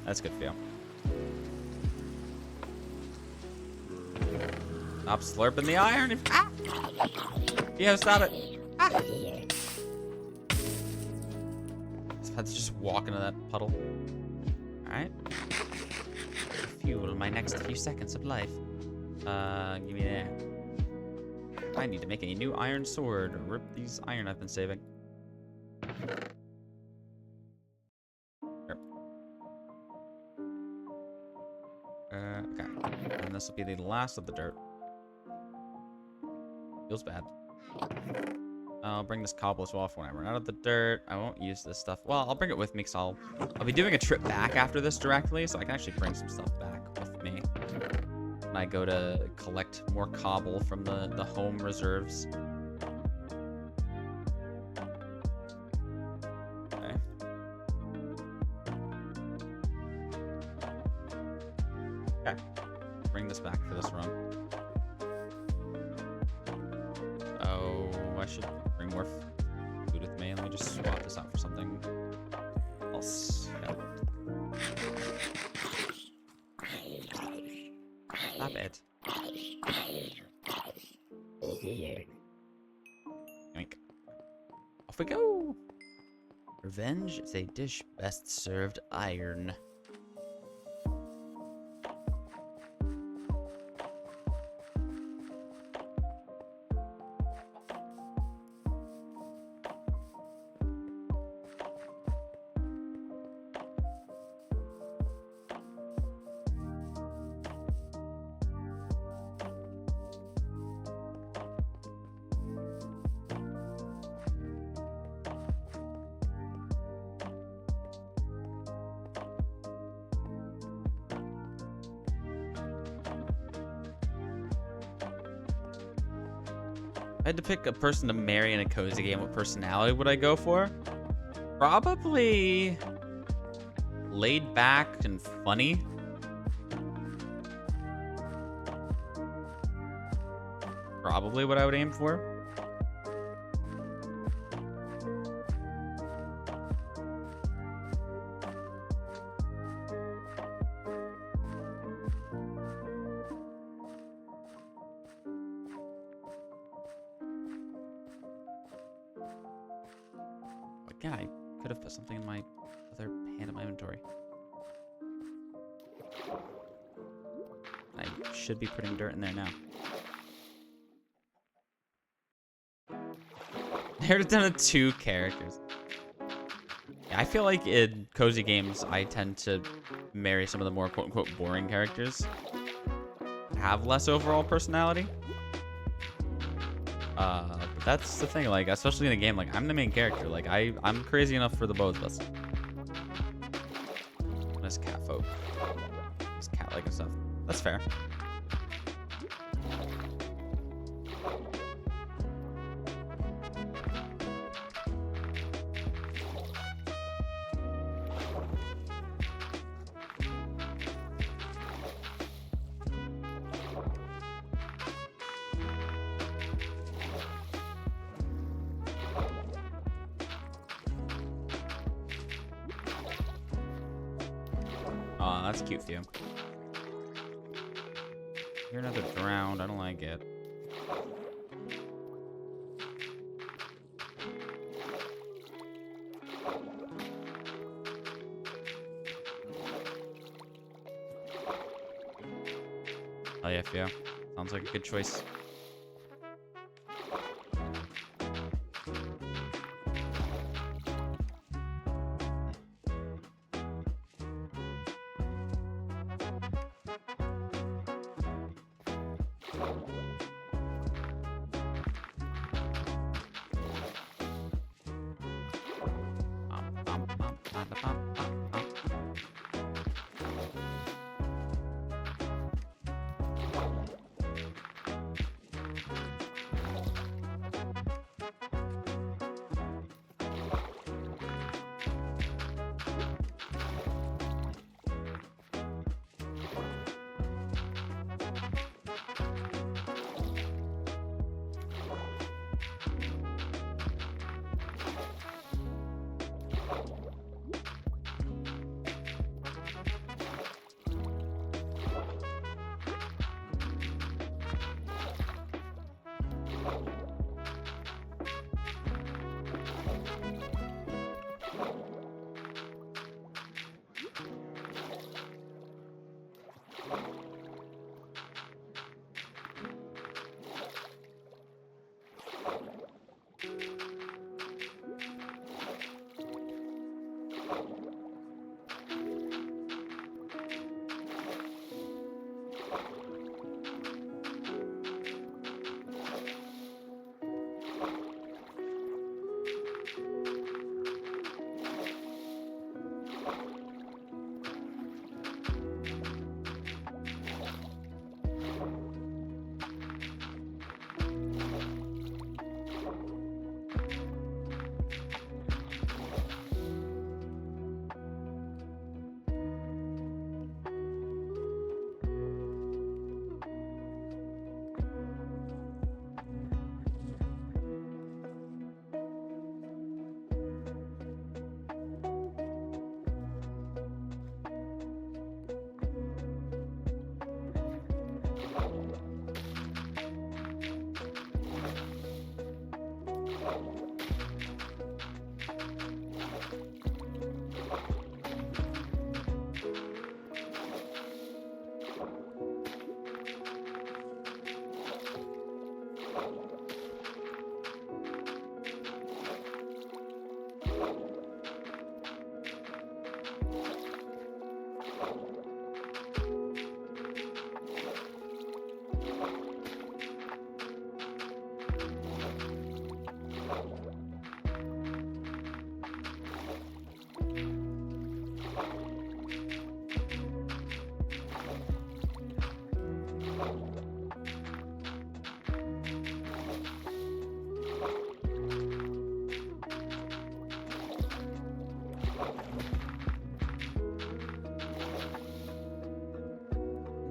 That's good, Fio. Stop slurping the iron. Ah! Fio, stop it. Ah! Let's just walk into that puddle. Alright. Fuel my next few seconds of life. Give me that. I need to make a new iron sword or rip these iron I've been saving. Okay. And this will be the last of the dirt. Feels bad. I'll bring this cobblers off when I run out of the dirt. I won't use this stuff. Well, I'll bring it with me because I'll be doing a trip back after this directly, so I can actually bring some stuff back with me. when I go to collect more cobble from the home reserves. Okay. Okay. Bring this back for this run. Oh, I should bring more food with me. Let me just swap this out for something else. Yeah. Stop it. Yoink. Off we go. Revenge is a dish best served iron. I had to pick a person to marry in a cozy game, what personality would I go for? Probably laid back and funny. Probably what I would aim for. Yeah, I could have put something in my other hand in my inventory. I should be putting dirt in there now. They're down to 2 characters. Yeah, I feel like in cozy games, I tend to marry some of the more quote-unquote boring characters. Have less overall personality. But that's the thing, like, especially in a game, like, I'm the main character. Like, I'm crazy enough for the both of us. Nice cat folk. It's cat-like and stuff. That's fair. Aw, that's cute for you. You're another drowned. I don't like it. Oh yeah, Fio. Sounds like a good choice.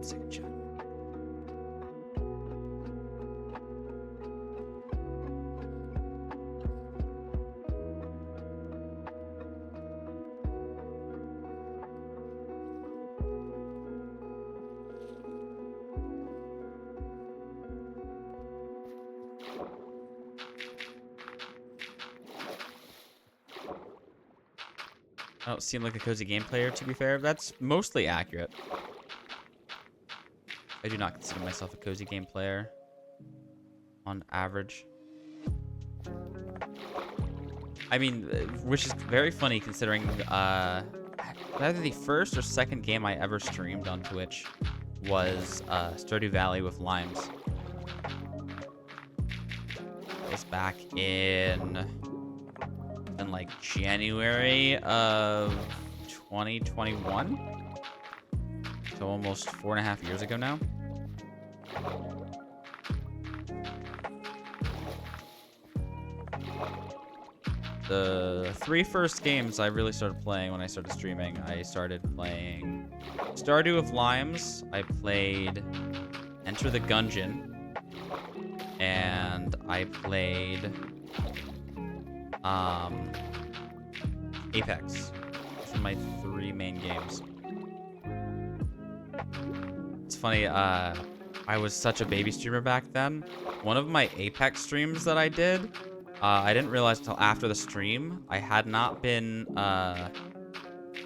Second chat. I don't seem like a cozy game player, to be fair. That's mostly accurate. I do not consider myself a cozy game player on average. I mean, which is very funny considering either the first or second game I ever streamed on Twitch was Stardew Valley with Limes. It was back in like January of 2021. So almost 4.5 years ago now. The 3 first games I really started playing when I started streaming, I started playing Stardew of Limes, I played Enter the Gungeon, and I played Apex. Those are my 3 main games. It's funny, I was such a baby streamer back then. One of my Apex streams that I did, I didn't realize until after the stream, I had not been, I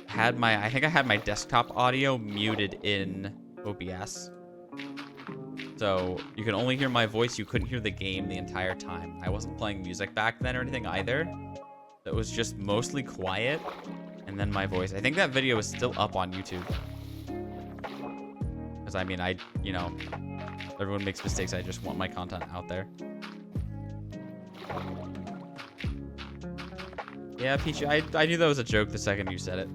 think I had my desktop audio muted in OBS. So you could only hear my voice, you couldn't hear the game the entire time. I wasn't playing music back then or anything either. It was just mostly quiet, and then my voice. I think that video is still up on YouTube. Because, I mean, you know, everyone makes mistakes. I just want my content out there. Yeah, Peachy, I knew that was a joke the second you said it.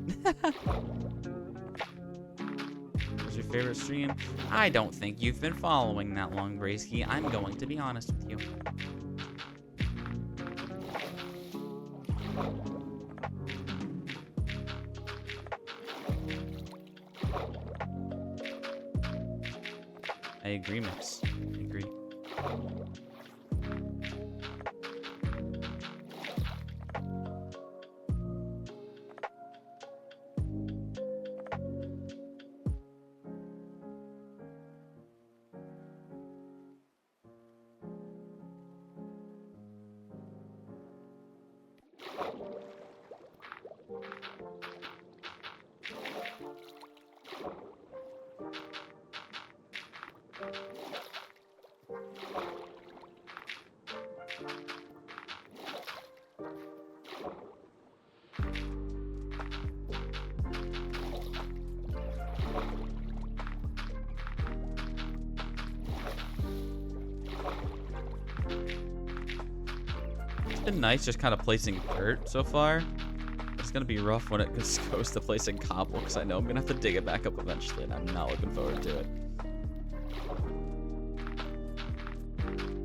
What's your favorite stream? I don't think you've been following that long, Braysky. I'm going to be honest with you. I agree, Mix. I agree. Been nice just kind of placing dirt so far. It's gonna be rough when it goes to placing cobble, because I know I'm gonna have to dig it back up eventually, and I'm not looking forward to it.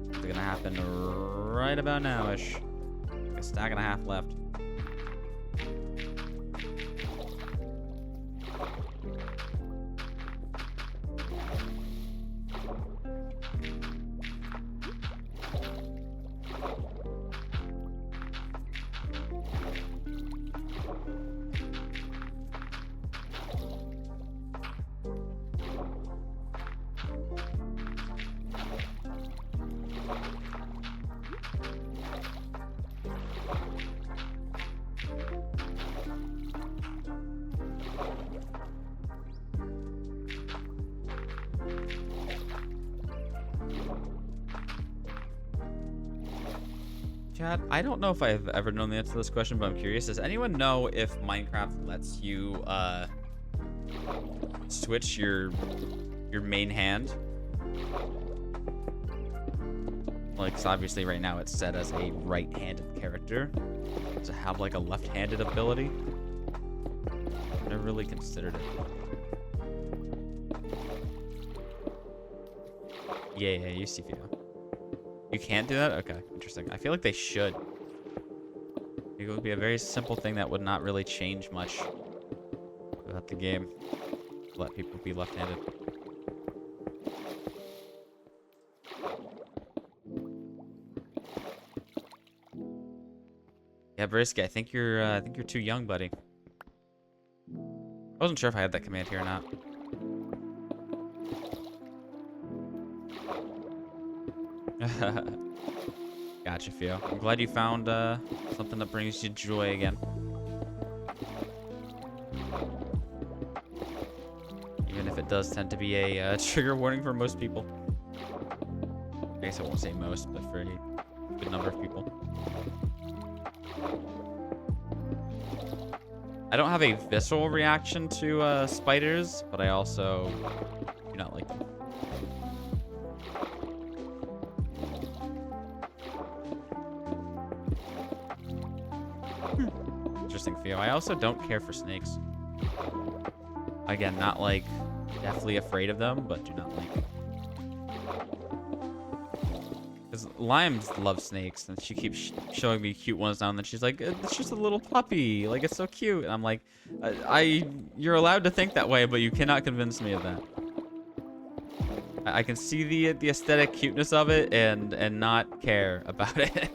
It's gonna happen right about now-ish. A stack and a half left. Chat, I don't know if I've ever known the answer to this question, but I'm curious. Does anyone know if Minecraft lets you switch your main hand Like, 'cause obviously right now it's set as a right-handed character. To have like a left-handed ability. Never really considered it. Yeah, you see Fido. You can't do that? Okay, interesting. I feel like they should. It would be a very simple thing that would not really change much about the game. Let people be left-handed. Yeah, Brisky, I think you're too young, buddy. I wasn't sure if I had that command here or not. Gotcha, Fio. I'm glad you found something that brings you joy again. Even if it does tend to be a trigger warning for most people. I guess I won't say most, but for a good number of people. I don't have a visceral reaction to spiders, but I also do not like them. Interesting, Theo. I also don't care for snakes. Again, not like deathly afraid of them, but do not like. Because Limes loves snakes, and she keeps showing me cute ones now, and then she's like, "It's just a little puppy. Like, it's so cute." And I'm like, "You're allowed to think that way, but you cannot convince me of that." I can see the aesthetic cuteness of it, and not care about it.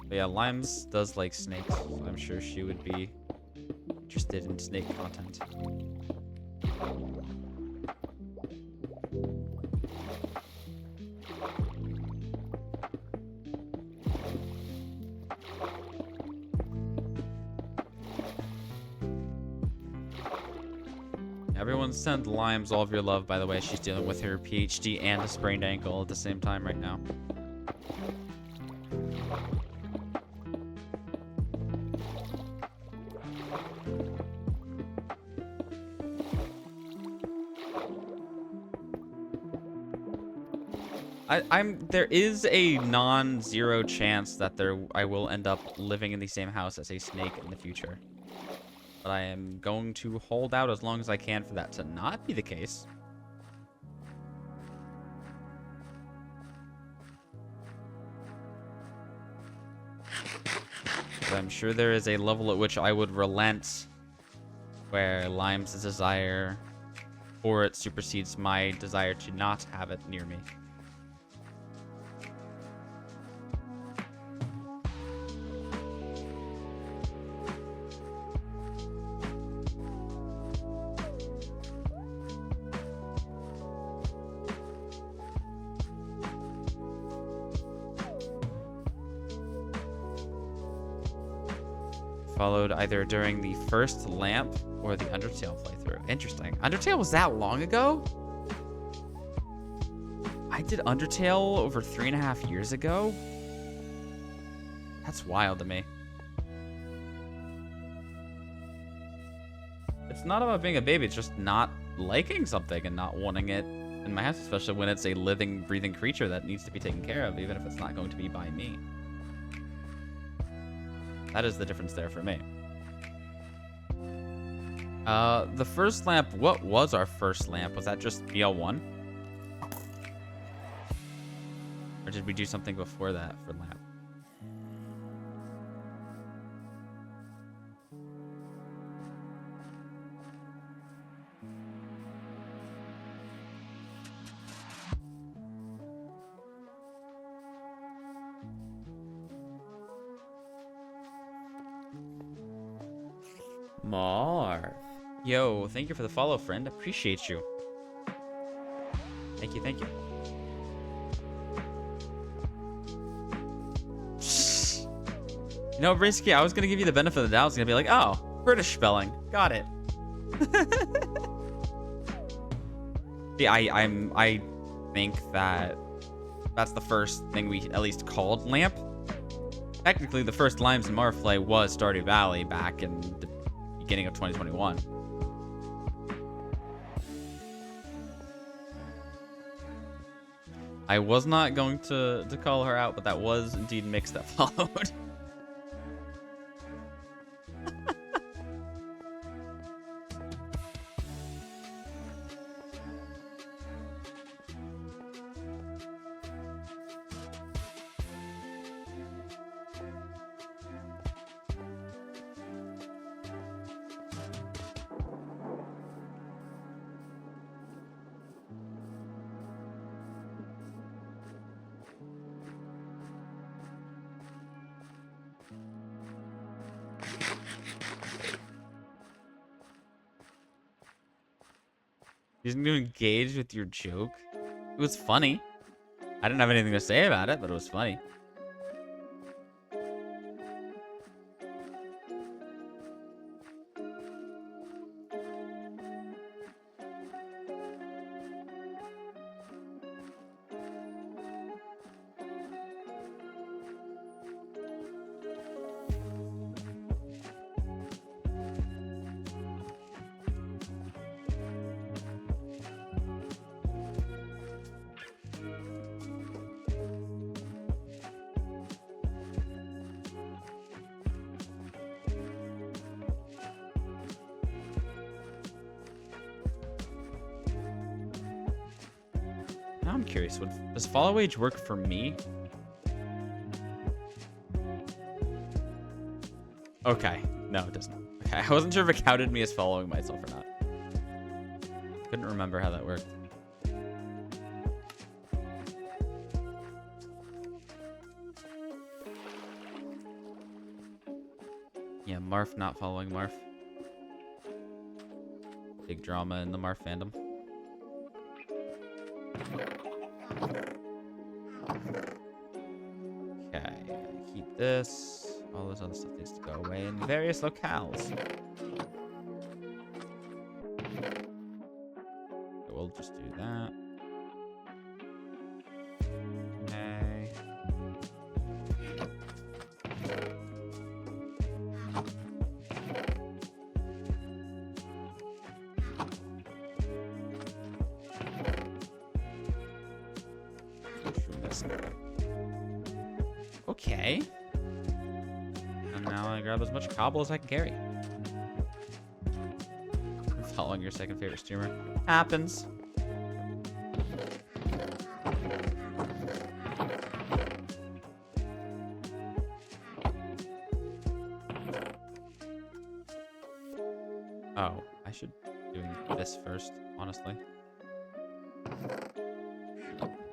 But yeah, Limes does like snakes, so I'm sure she would be interested in snake content. Everyone send Limes all of your love, by the way. She's dealing with her PhD and a sprained ankle at the same time right now. There is a non-zero chance that I will end up living in the same house as a snake in the future. But I am going to hold out as long as I can for that to not be the case. But I'm sure there is a level at which I would relent where Lime's desire for it supersedes my desire to not have it near me. Followed either during the first Lamp or the Undertale playthrough. Interesting. Undertale was that long ago? I did Undertale over 3.5 years ago? That's wild to me. It's not about being a baby, it's just not liking something and not wanting it in my house, especially when it's a living, breathing creature that needs to be taken care of, even if it's not going to be by me. That is the difference there for me. The first Lamp, what was our first Lamp? Was that just BL1? Or did we do something before that for Lamp? Marv. Yo, thank you for the follow, friend. Appreciate you. Thank you, thank you. You know, Brisky, I was gonna give you the benefit of the doubt. I was gonna be like, oh, British spelling. Got it. See, I think that that's the first thing we at least called Lamp. Technically, the first Limes and Marflay was Stardew Valley back in the beginning of 2021. I was not going to call her out, but that was indeed Mix that followed. He's going to engage with your joke. It was funny. I didn't have anything to say about it, but it was funny. Now I'm curious, does follow age work for me? Okay, no, it doesn't. Okay, I wasn't sure if it counted me as following myself or not. Couldn't remember how that worked. Yeah, Marf not following Marf. Big drama in the Marf fandom. Okay, keep this. All this other stuff needs to go away in various locales. We'll just do that. Okay. Okay. And now I grab as much cobble as I can carry. I'm following your second favorite streamer. Happens. Oh, I should be doing this first, honestly.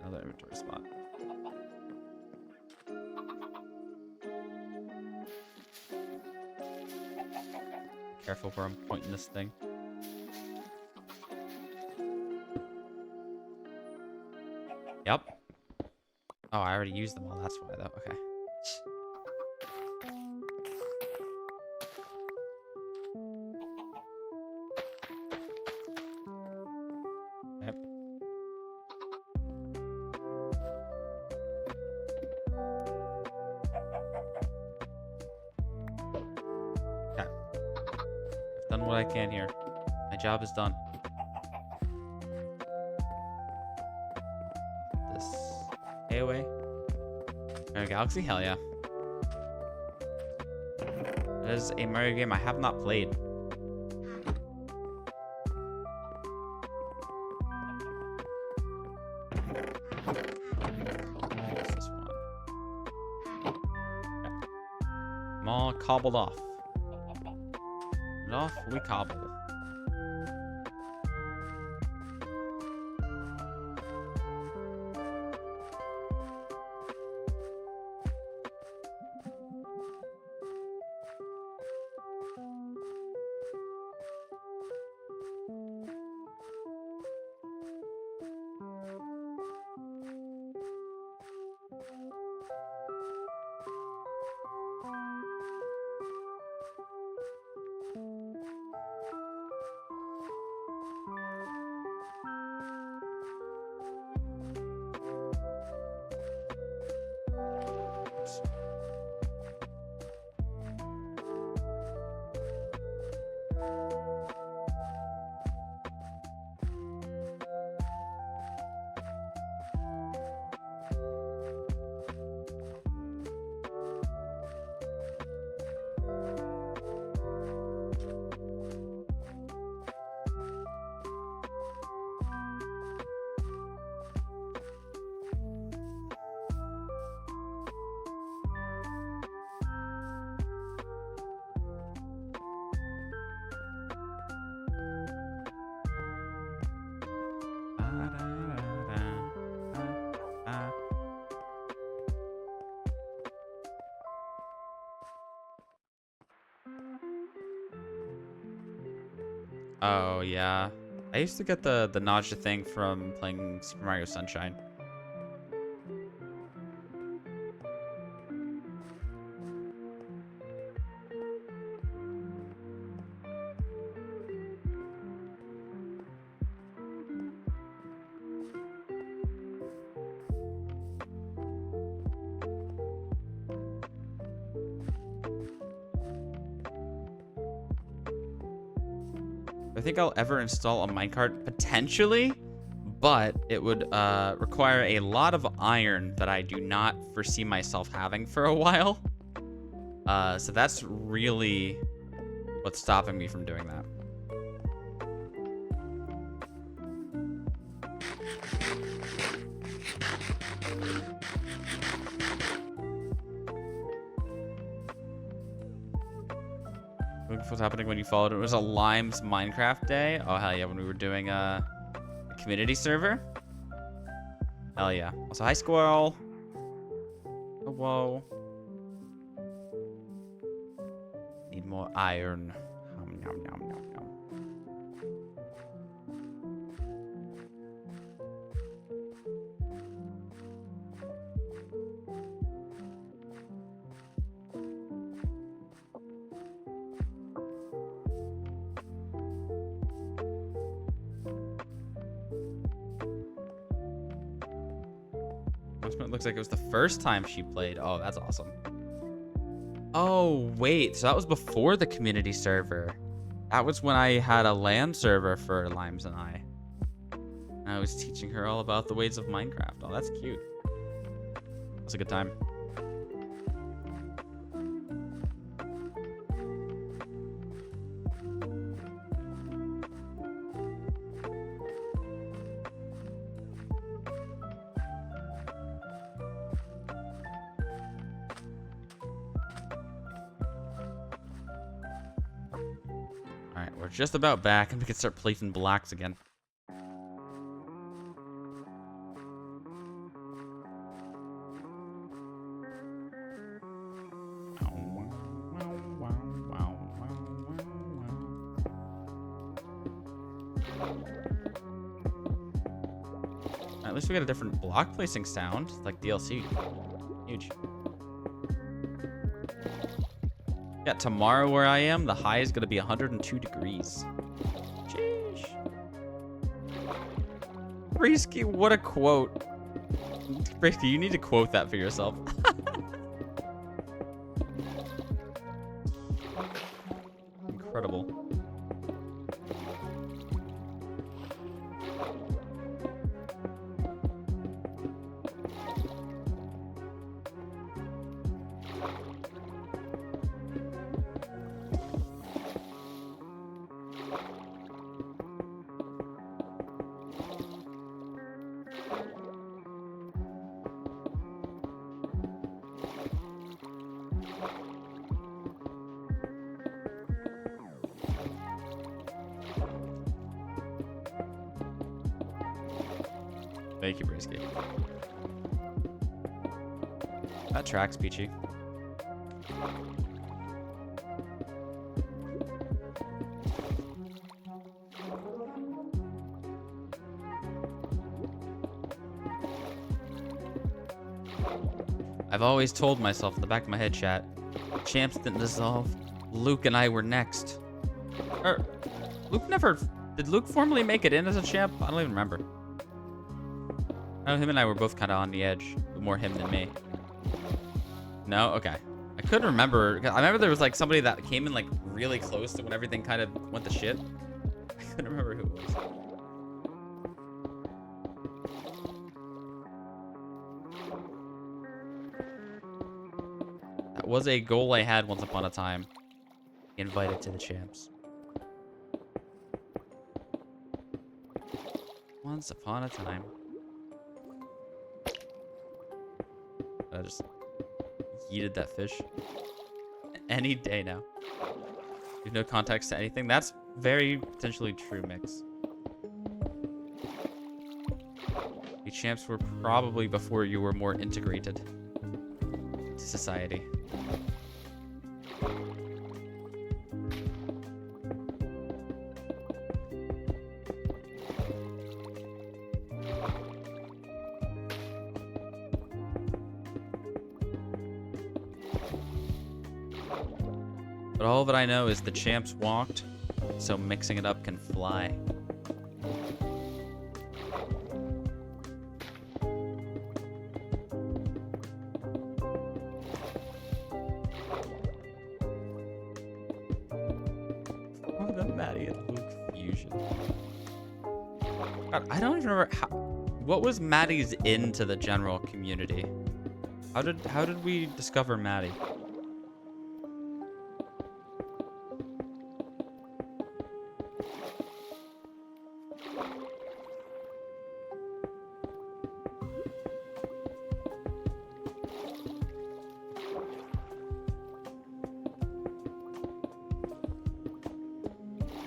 Another inventory spot. Careful where I'm pointing this thing. Yep. Oh, I already used them all. That's why, though. Okay. Yep. Okay. I've done what I can here. My job is done. This AOA? Mario Galaxy? Hell yeah. That is a Mario game I have not played. What's this one? Okay. I'm all cobbled off. And off we cobble. Oh, yeah. I used to get the nausea thing from playing Super Mario Sunshine. I think I'll ever install a minecart, potentially, but it would require a lot of iron that I do not foresee myself having for a while. So that's really what's stopping me from doing that. What's happening when you followed? It was a Limes Minecraft day. Oh hell yeah! When we were doing a community server. Hell yeah! Also, hi squirrel. Oh, whoa. Need more iron. Nom, nom, nom, nom, nom. It looks like it was the first time she played. Oh, that's awesome. Oh, wait. So that was before the community server. That was when I had a LAN server for Limes and I. And I was teaching her all about the ways of Minecraft. Oh, that's cute. That's a good time. Alright, we're just about back and we can start placing blocks again. At least we got a different block placing sound, like DLC. Huge. Yeah, tomorrow where I am, the high is going to be 102 degrees. Sheesh. Brisky, what a quote. Brisky, you need to quote that for yourself. Incredible. Thank you, Brisky. That tracks, Peachy. I've always told myself in the back of my head, chat, champs didn't dissolve. Luke and I were next. Luke never... Did Luke formally make it in as a champ? I don't even remember. I know him and I were both kind of on the edge. More him than me. No? Okay. I couldn't remember. I remember there was like somebody that came in like really close to when everything kind of went to shit. I couldn't remember who it was. That was a goal I had once upon a time. Invited to the champs. Once upon a time. I just yeeted that fish. Any day now. There's no context to anything. That's very potentially true, Mix. The champs were probably before you were more integrated to society. But all that I know is the champs walked, so mixing it up can fly. Oh, the Maddie and Luke fusion. God, I don't even remember what was Maddie's into the general community. How did we discover Maddie?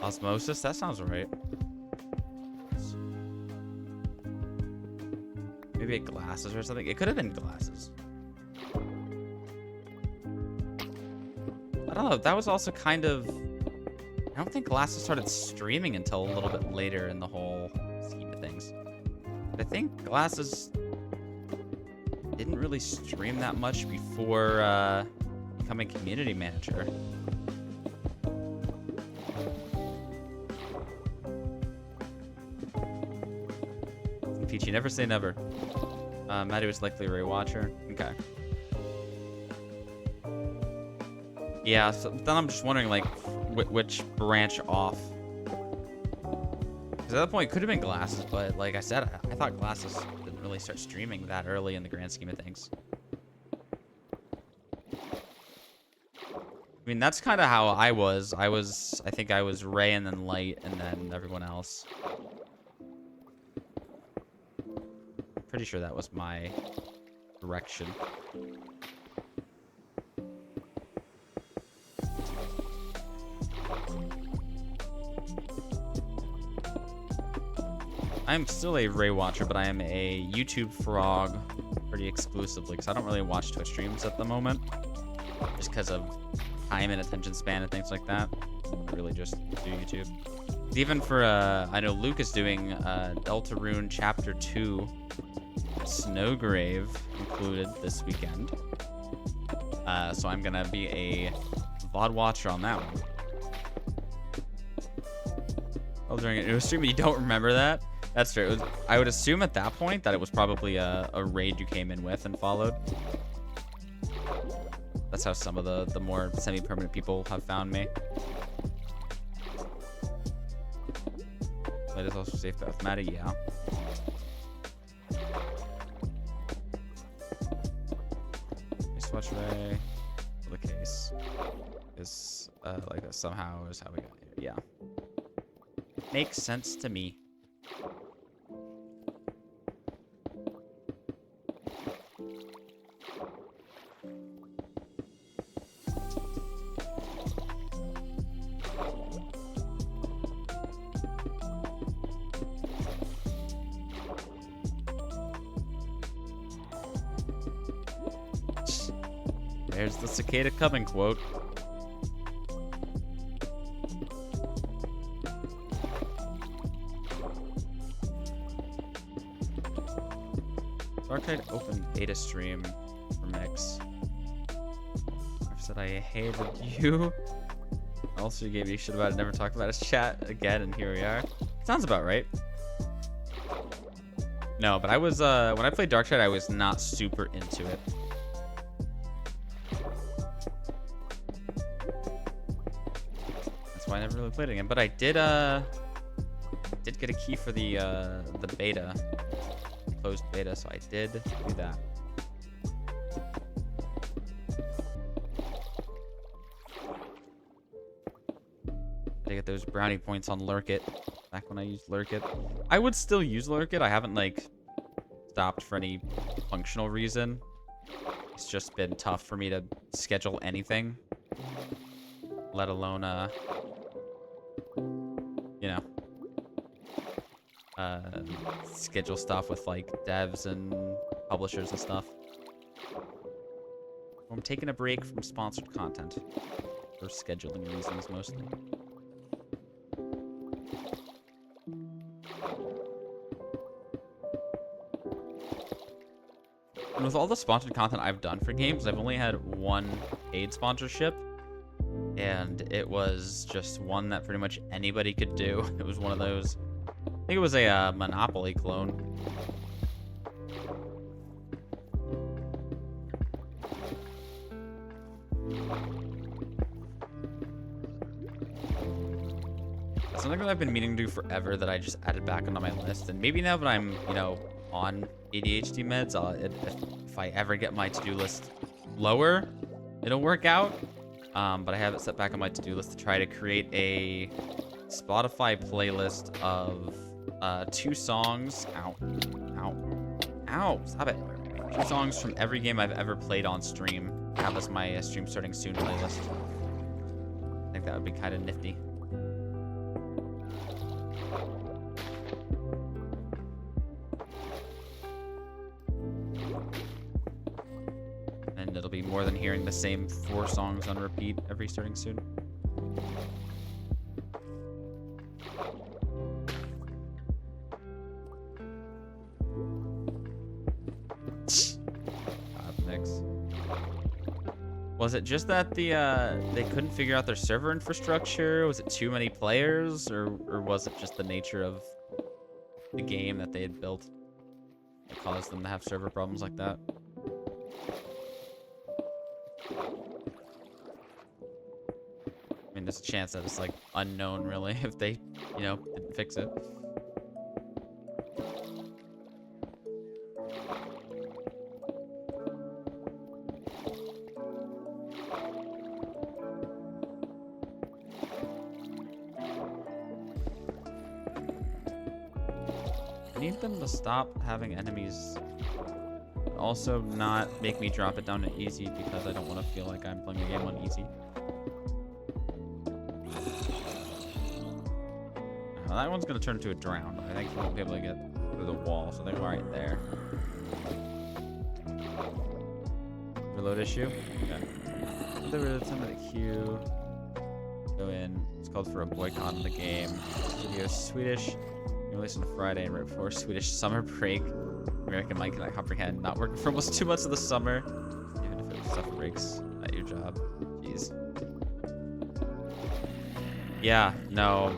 Osmosis? That sounds right. Maybe glasses or something. It could have been glasses. I don't know. That was also kind of... I don't think glasses started streaming until a little bit later in the whole scheme of things. But I think glasses didn't really stream that much before becoming community manager. Peachy, never say never. Maddie was likely a rewatcher. Okay. Yeah, so then I'm just wondering, like, which branch off. Because at that point, it could have been glasses, but like I said, I thought glasses didn't really start streaming that early in the grand scheme of things. I mean, that's kind of how I was. I think I was Ray and then Light and then everyone else. Pretty sure that was my direction. I'm still a Ray watcher, but I am a YouTube frog pretty exclusively because I don't really watch Twitch streams at the moment. Just because of time and attention span and things like that. I really just do YouTube. Even for, I know Luke is doing Deltarune Chapter 2 Snowgrave included this weekend. So I'm gonna be a VOD watcher on that one. Oh, during a stream, you don't remember that? That's true. I would assume at that point that it was probably a raid you came in with and followed. That's how some of the more semi-permanent people have found me. Light is also safe bet with Maddie, yeah. Watch Ray for the case is like that somehow is how we got here. Yeah, makes sense to me. There's the cicada coming quote. Darktide open beta stream for Mix. I said I hated you. Also, you gave me shit about it. Never talked about his chat again, and here we are. Sounds about right. No, but I was when I played Darktide, I was not super into it. I never really played it again, but I did get a key for the beta, closed beta, so I did do that. I get those brownie points on Lurk It. Back when I used Lurk It, I would still use Lurk It. I haven't like stopped for any functional reason. It's just been tough for me to schedule anything, let alone you know, schedule stuff with like devs and publishers and stuff. I'm taking a break from sponsored content for scheduling reasons mostly. And with all the sponsored content I've done for games, I've only had one paid sponsorship. and it was just one that pretty much anybody could do. It was one of those. I think it was a Monopoly clone. Something that I've been meaning to do forever that I just added back onto my list, and maybe now that I'm, you know, on ADHD meds, if I ever get my to-do list lower, it'll work out. But I have it set back on my to-do list to try to create a Spotify playlist of 2 songs. Ow. Ow. Ow. Stop it. 2 songs from every game I've ever played on stream. Have as my stream starting soon playlist. I think that would be kind of nifty. And it'll be more than hearing the same 4 songs on repeat every starting soon. God, Nix. Was it just that they couldn't figure out their server infrastructure? Was it too many players, or was it just the nature of the game that they had built that caused them to have server problems like that? I mean, there's a chance that it's like unknown, really, if they, you know, didn't fix it. I need them to stop having enemies. Also, not make me drop it down to easy because I don't want to feel like I'm playing a game on easy. Well, that one's gonna turn into a drown. I think he won't be able to get through the wall, so they're right there. Reload issue? Okay. Get rid of some of the queue. Go in. It's called for a boycott of the game. Video is Swedish. Released on Friday and right before Swedish summer break. American Mike cannot comprehend. Not working for almost 2 months of the summer. Even if it stuff breaks at your job. Jeez. Yeah, no.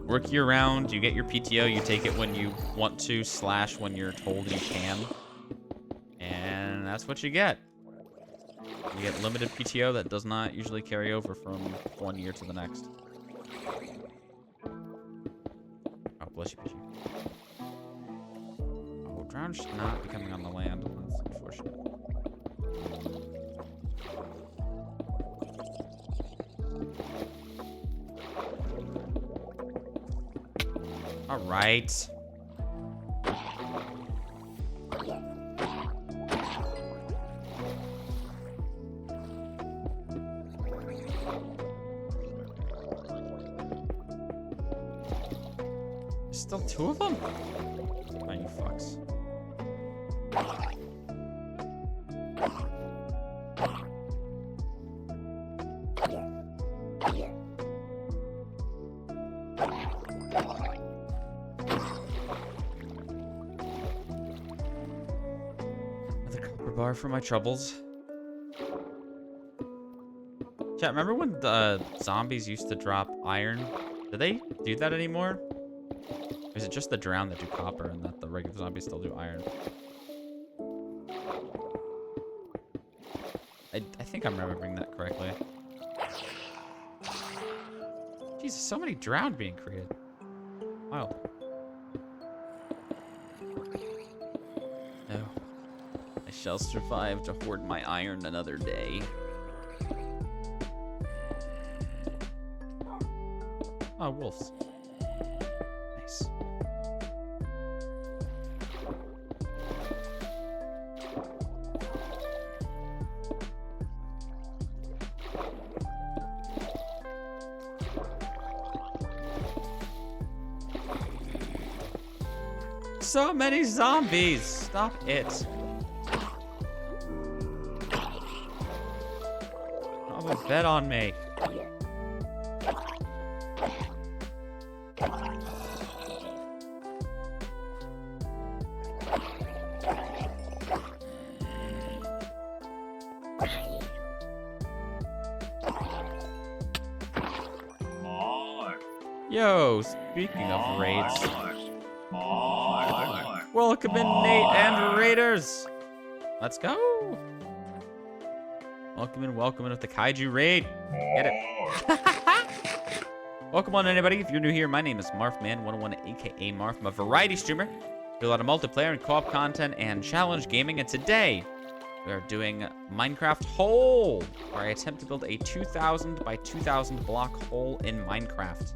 Work year round, you get your PTO, you take it when you want to / when you're told you can. And that's what you get. You get limited PTO that does not usually carry over from 1 year to the next. Oh, bless you, Fishy. Oh, drown should not be coming on the land. That's unfortunate. All right. There's still 2 of them? Oh, you fucks. Bar for my troubles. Chat, remember when the zombies used to drop iron? Do they do that anymore? Or is it just the drown that do copper and that the regular zombies still do iron? I think I'm remembering that correctly. Jesus, so many drown being created. Wow. No. I shall survive to hoard my iron another day. Oh, wolves. Nice. So many zombies! Stop it. Oh, bet on me. Yo, speaking of raids. Welcome in, Nate and Raiders. Let's go. Welcome in with the Kaiju Raid. Get it. Welcome on, anybody. If you're new here, my name is Marfman101, aka Marf. I'm a variety streamer. Do a lot of multiplayer and co-op content and challenge gaming. And today, we are doing Minecraft Hole, where I attempt to build a 2000 by 2000 block hole in Minecraft.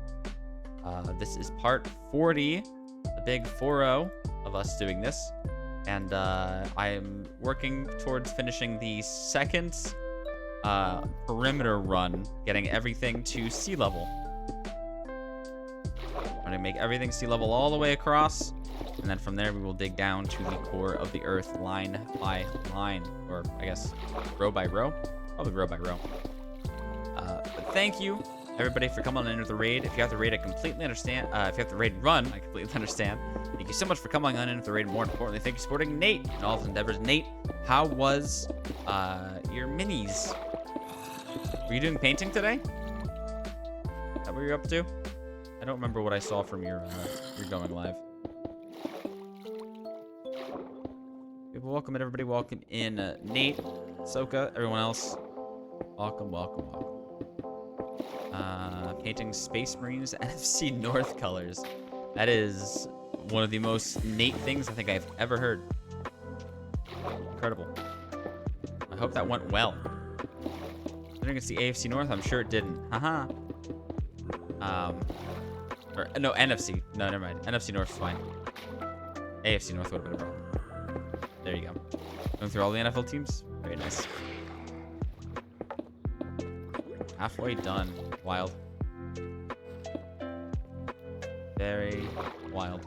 This is part 40, the big 4-0 of us doing this. And I am working towards finishing the second perimeter run, getting everything to sea level. I'm gonna make everything sea level all the way across, and then from there we will dig down to the core of the earth line by line, or I guess row by row, probably row by row. But thank you everybody for coming on into the raid. If you have the raid, I completely understand. If you have the raid run, I completely understand. Thank you so much for coming on into the raid. More importantly, thank you for supporting Nate and all his endeavors. Nate, how was your minis? Were you doing painting today? Is that what you're up to? I don't remember what I saw from your going live. People, welcome in, everybody. Welcome in, Nate, Soka, everyone else. Welcome, welcome, welcome. Painting Space Marines NFC North colors. That is one of the most Nate things I think I've ever heard. Incredible. I hope that went well. Considering it's the AFC North, I'm sure it didn't. Haha. Or no, NFC. No, never mind. NFC North is fine. AFC North would have been a problem. There you go. Going through all the NFL teams. Very nice. Halfway done. Wild. Very wild.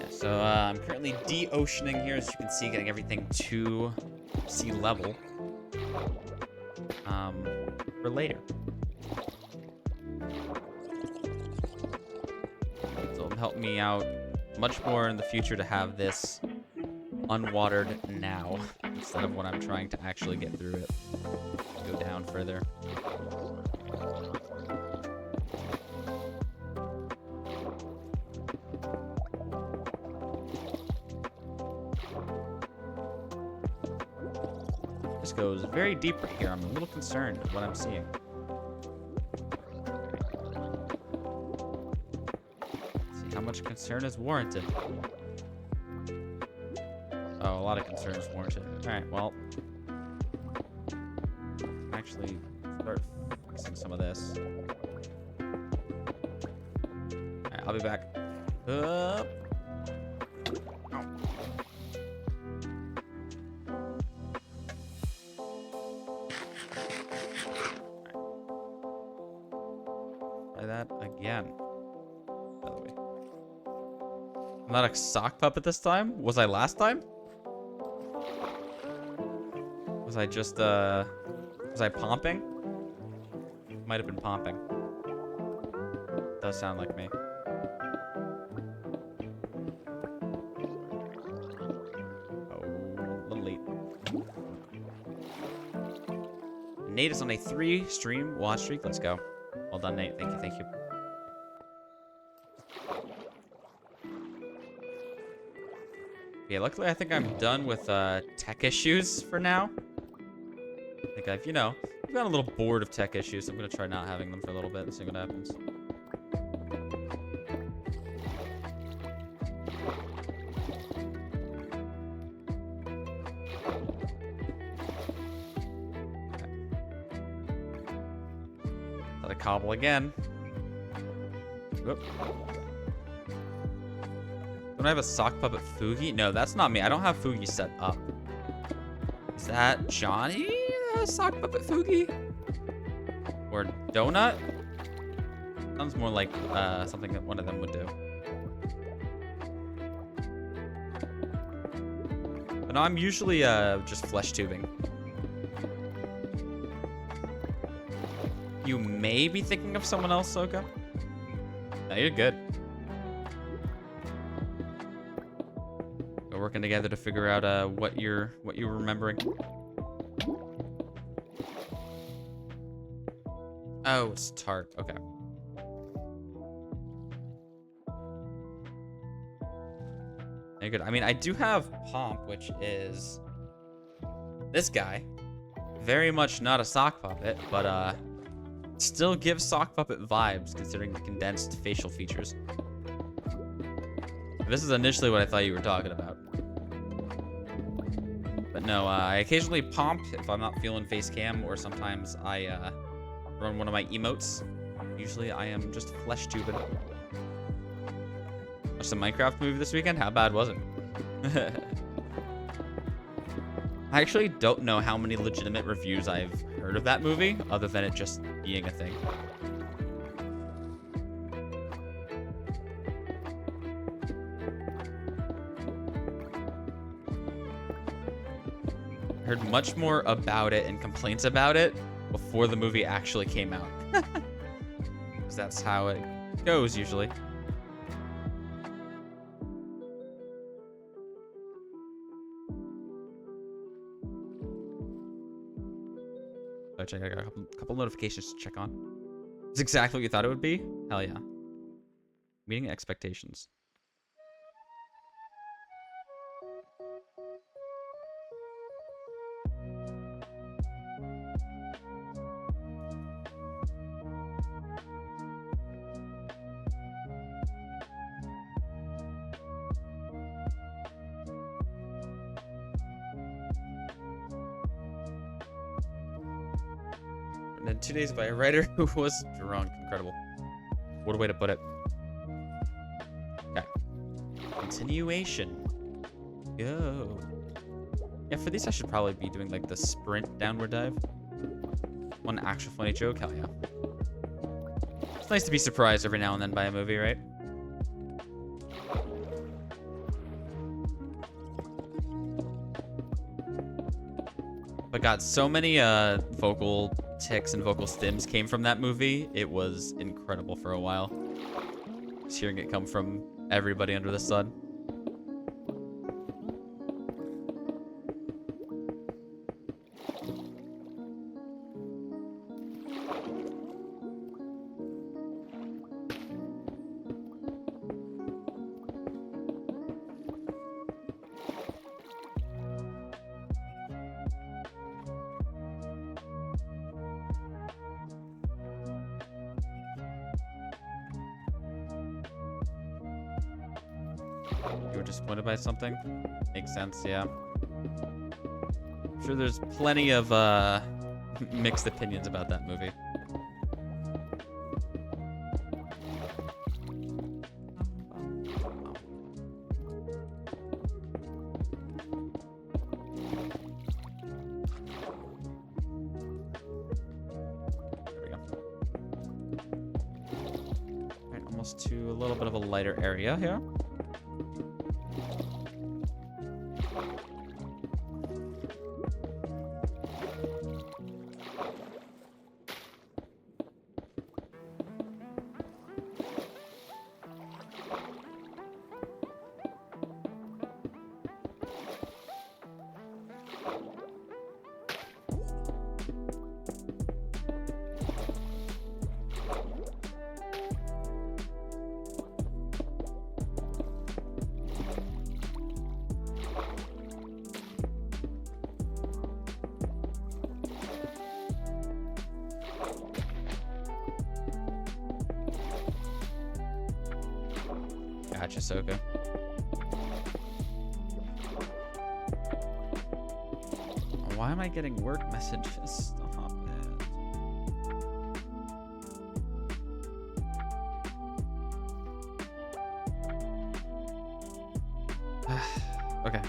So I'm currently de-oceaning here, as you can see, getting everything to sea level for later. So it'll help me out much more in the future to have this unwatered now, instead of when I'm trying to actually get through it. Go down further. Goes very deep right here. I'm a little concerned with what I'm seeing. Let's see how much concern is warranted. Oh, a lot of concern is warranted. Alright, well. Actually, start fixing some of this. Alright, I'll be back. That again. By the way, I'm not a sock puppet this time. Was I last time? Was I just was I pomping? Might have been pomping. Does sound like me. Oh, a little late. Nate is on a 3-stream watch streak. Let's go. Well done, Nate. Thank you, thank you. Yeah, luckily I think I'm done with tech issues for now. I think I've gotten a little bored of tech issues. So I'm gonna try not having them for a little bit and see what happens. Cobble again. Whoop. Don't I have a sock puppet Fugi? No, that's not me. I don't have Fugi set up. Is that Johnny? Sock puppet Fugi? Or Donut? Sounds more like something that one of them would do. But no, I'm usually just flesh tubing. You may be thinking of someone else, Soka. No, you're good. We're working together to figure out what you're remembering. Oh, it's tart. Okay. Very good. I mean, I do have Pomp, which is this guy. Very much not a sock puppet, but still gives sock puppet vibes considering the condensed facial features. This is initially what I thought you were talking about. But no, I occasionally Pomp if I'm not feeling face cam, or sometimes I run one of my emotes. Usually I am just flesh tubing. Watched the Minecraft movie this weekend? How bad was it? I actually don't know how many legitimate reviews I've heard of that movie, other than it just being a thing. I heard much more about it and complaints about it before the movie actually came out. Because that's how it goes usually. I got a couple notifications to check on. It's exactly what you thought it would be? Hell yeah. Meeting expectations. And then 2 days by a writer who was drunk. Incredible. What a way to put it. Okay. Continuation. Go. Yeah, for these I should probably be doing like the sprint downward dive. One actual funny joke. Hell yeah. It's nice to be surprised every now and then by a movie, right? But God, so many vocal tics and vocal stims came from that movie. It was incredible for a while. Just hearing it come from everybody under the sun. You were disappointed by something? Makes sense, yeah. I'm sure there's plenty of mixed opinions about that movie. There we go. Alright, almost to a little bit of a lighter area here. Gotcha, Soka. Why am I getting work messages? Stop it. Okay.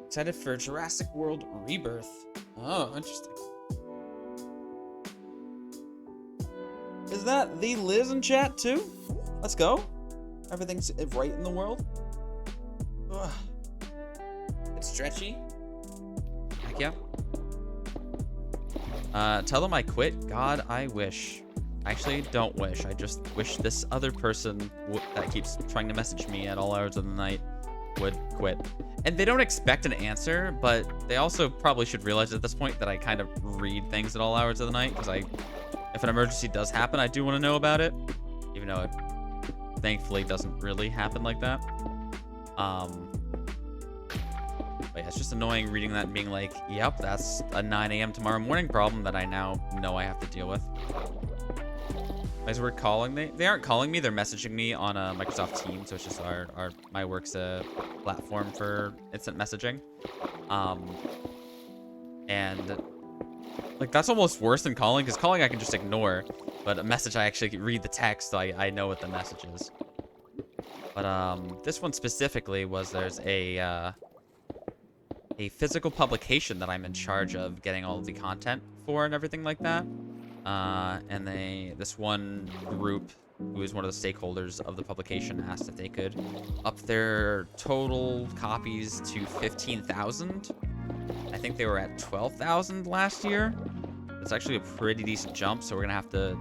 Excited for Jurassic World Rebirth. Oh, interesting. Is that the Liz in chat too? Let's go. Everything's right in the world. Ugh. It's stretchy. Heck yeah. Tell them I quit. God, I wish. I actually don't wish. I just wish this other person that keeps trying to message me at all hours of the night would quit. And they don't expect an answer, but they also probably should realize at this point that I kind of read things at all hours of the night, because if an emergency does happen, I do want to know about it, even though it thankfully doesn't really happen like that. But yeah, it's just annoying reading that and being like, yep, that's a 9 a.m. tomorrow morning problem that I now know I have to deal with. As we're calling, they aren't calling me, they're messaging me on Microsoft Teams, so it's just my work's platform for instant messaging. And like that's almost worse than calling, because calling I can just ignore, but a message I actually read the text, so I know what the message is. But this one specifically was there's a physical publication that I'm in charge of getting all of the content for and everything like that. And this one group who is one of the stakeholders of the publication asked if they could up their total copies to 15,000. I think they were at 12,000 last year. It's actually a pretty decent jump, so we're gonna have to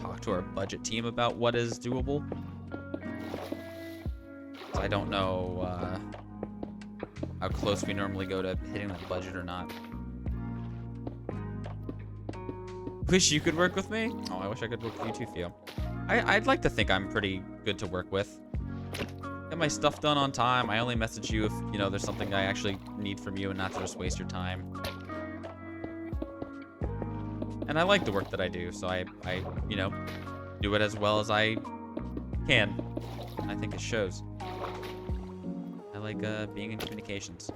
talk to our budget team about what is doable. So I don't know how close we normally go to hitting that budget or not. Wish you could work with me? Oh, I wish I could work with you too, Theo. I'd like to think I'm pretty good to work with. Get my stuff done on time. I only message you if, you know, there's something I actually need from you and not to just waste your time. And I like the work that I do, so I you know, do it as well as I can. And I think it shows. I like being in communications.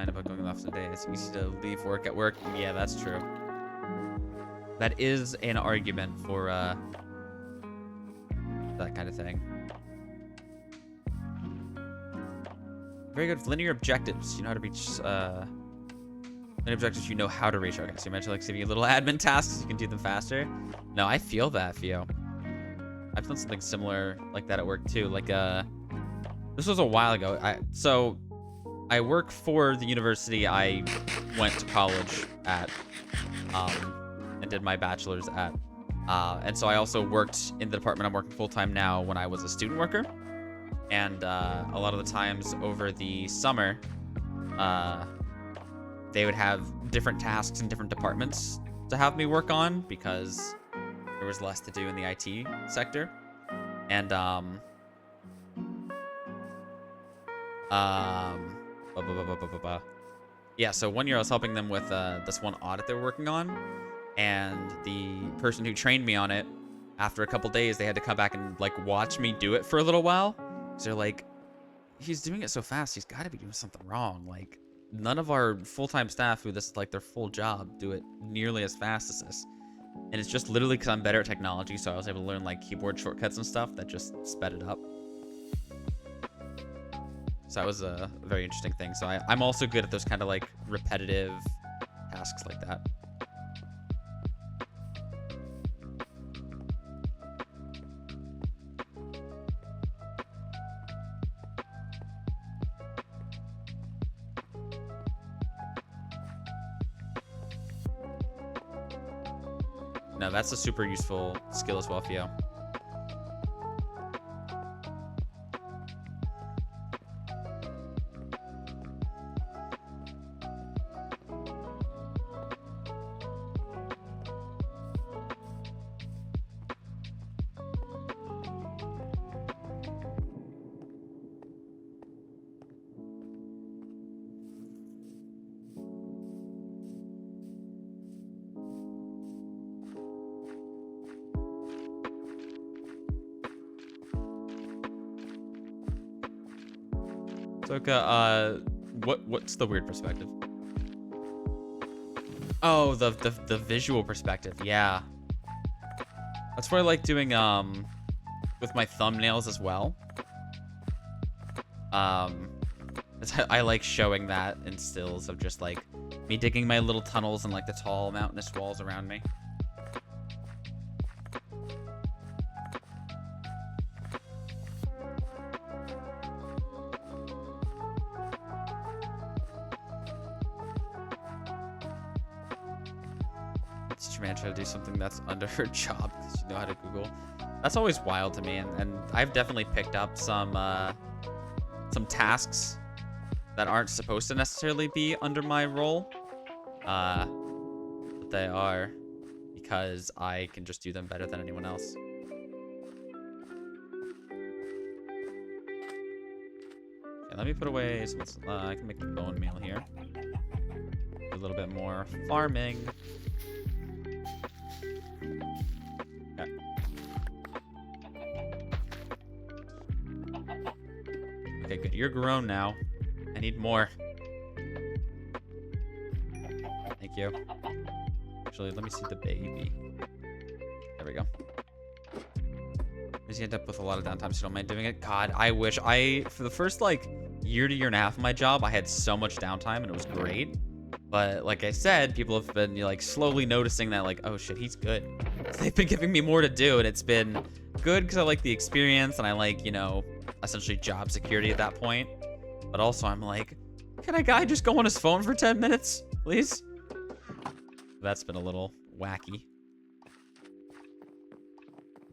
About going off today. It's easy to leave work at work. Yeah, that's true. That is an argument for that kind of thing. Very good. Linear objectives. You know how to reach linear objectives. You know how to reach. Okay, so you mentioned like giving you little admin tasks so you can do them faster. No, I feel that, Theo. I've done something similar like that at work too. Like this was a while ago. I work for the university I went to college at, and did my bachelor's at. And so I also worked in the department I'm working full-time now when I was a student worker. And a lot of the times over the summer, they would have different tasks in different departments to have me work on because there was less to do in the IT sector. And yeah, so one year I was helping them with this one audit they were working on, and the person who trained me on it, after a couple days, they had to come back and like watch me do it for a little while. So they're like, he's doing it so fast, he's got to be doing something wrong. Like, none of our full-time staff who this is like their full job do it nearly as fast as this. And it's just literally because I'm better at technology, so I was able to learn like keyboard shortcuts and stuff that just sped it up. So that was a very interesting thing. So I'm also good at those kind of like repetitive tasks like that. No, that's a super useful skill as well, Theo. Soka, what's the weird perspective? Oh, the visual perspective, yeah. That's why I like doing with my thumbnails as well. I like showing that in stills of just like me digging my little tunnels and like the tall mountainous walls around me. Teacher man try to do something that's under her job because you know how to Google. That's always wild to me, and I've definitely picked up some tasks that aren't supposed to necessarily be under my role, but they are because I can just do them better than anyone else. Okay, let me put away some. I can make the bone meal here. A little bit more farming. Okay. Okay, good. You're grown now. I need more. Thank you. Actually, let me see the baby. There we go. You end up with a lot of downtime, so don't mind doing it. God, I wish for the first like year to year and a half of my job, I had so much downtime and it was great. But like I said, people have been like slowly noticing that like, oh shit, he's good. So they've been giving me more to do, and it's been good because I like the experience and I like, you know, essentially job security at that point. But also I'm like, can a guy just go on his phone for 10 minutes, please? That's been a little wacky.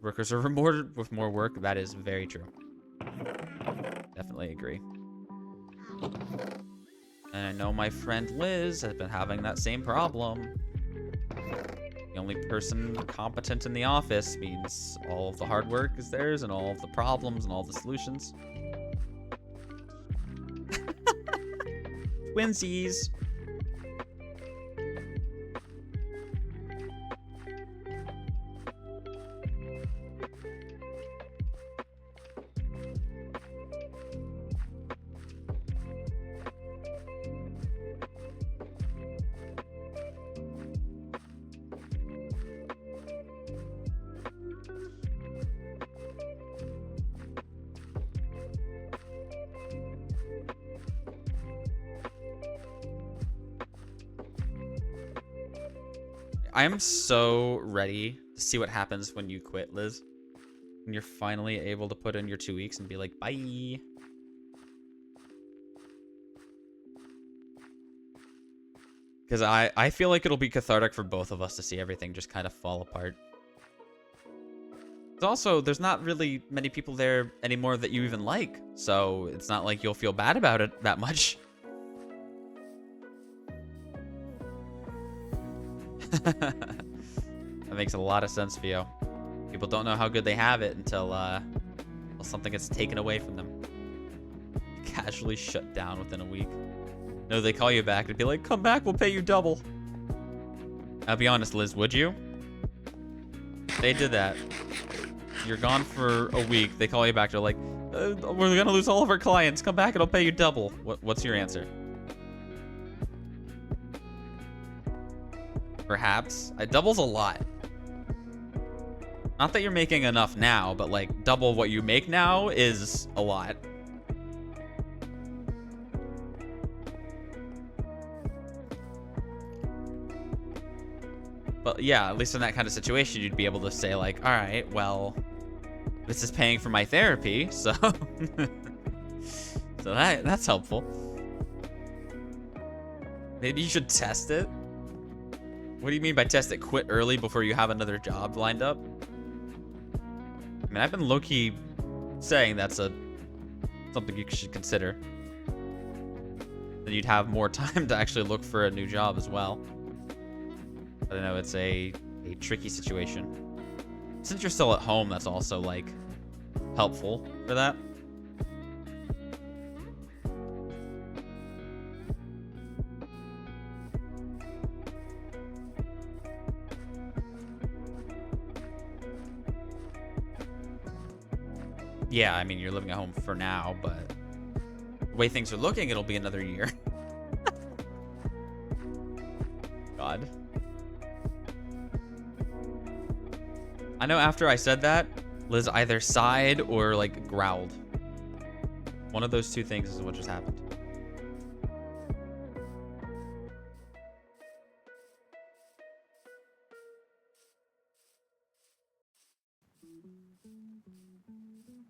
Workers are rewarded with more work. That is very true. Definitely agree. And I know my friend Liz has been having that same problem. The only person competent in the office means all of the hard work is theirs and all of the problems and all the solutions. Twinsies. I am so ready to see what happens when you quit, Liz. When you're finally able to put in your 2 weeks and be like, bye. Because I feel like it'll be cathartic for both of us to see everything just kind of fall apart. Also, there's not really many people there anymore that you even like. So it's not like you'll feel bad about it that much. That makes a lot of sense, Theo. People don't know how good they have it until something gets taken away from them. Casually shut down within a week. No, they call you back and be like, come back, we'll pay you double. I'll be honest, Liz, would you? They did that. You're gone for a week. They call you back. They're like, we're gonna lose all of our clients. Come back and I'll pay you double. What's your answer? Perhaps. Double's a lot. Not that you're making enough now, but like double what you make now is a lot. But yeah, at least in that kind of situation, you'd be able to say like, all right, well, this is paying for my therapy, so so that's helpful. Maybe you should test it. What do you mean by test it? Quit early before you have another job lined up? I mean, I've been low-key saying that's something you should consider. Then you'd have more time to actually look for a new job as well. But I know it's a tricky situation. Since you're still at home, that's also like helpful for that. Yeah, I mean, you're living at home for now, but the way things are looking, it'll be another year. God. I know after I said that, Liz either sighed or like growled. One of those two things is what just happened.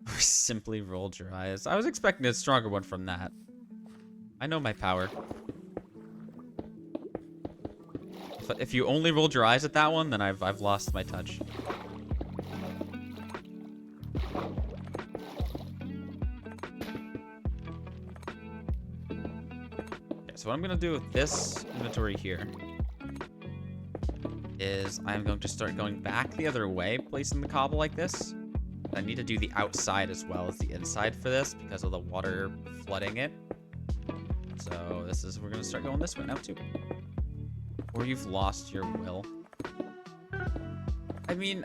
Or simply rolled your eyes. I was expecting a stronger one from that. I know my power. If you only rolled your eyes at that one, then I've lost my touch. Okay, so what I'm gonna do with this inventory here is I'm going to start going back the other way, placing the cobble like this. I need to do the outside as well as the inside for this because of the water flooding it. So we're gonna start going this way now too. Or you've lost your will. I mean,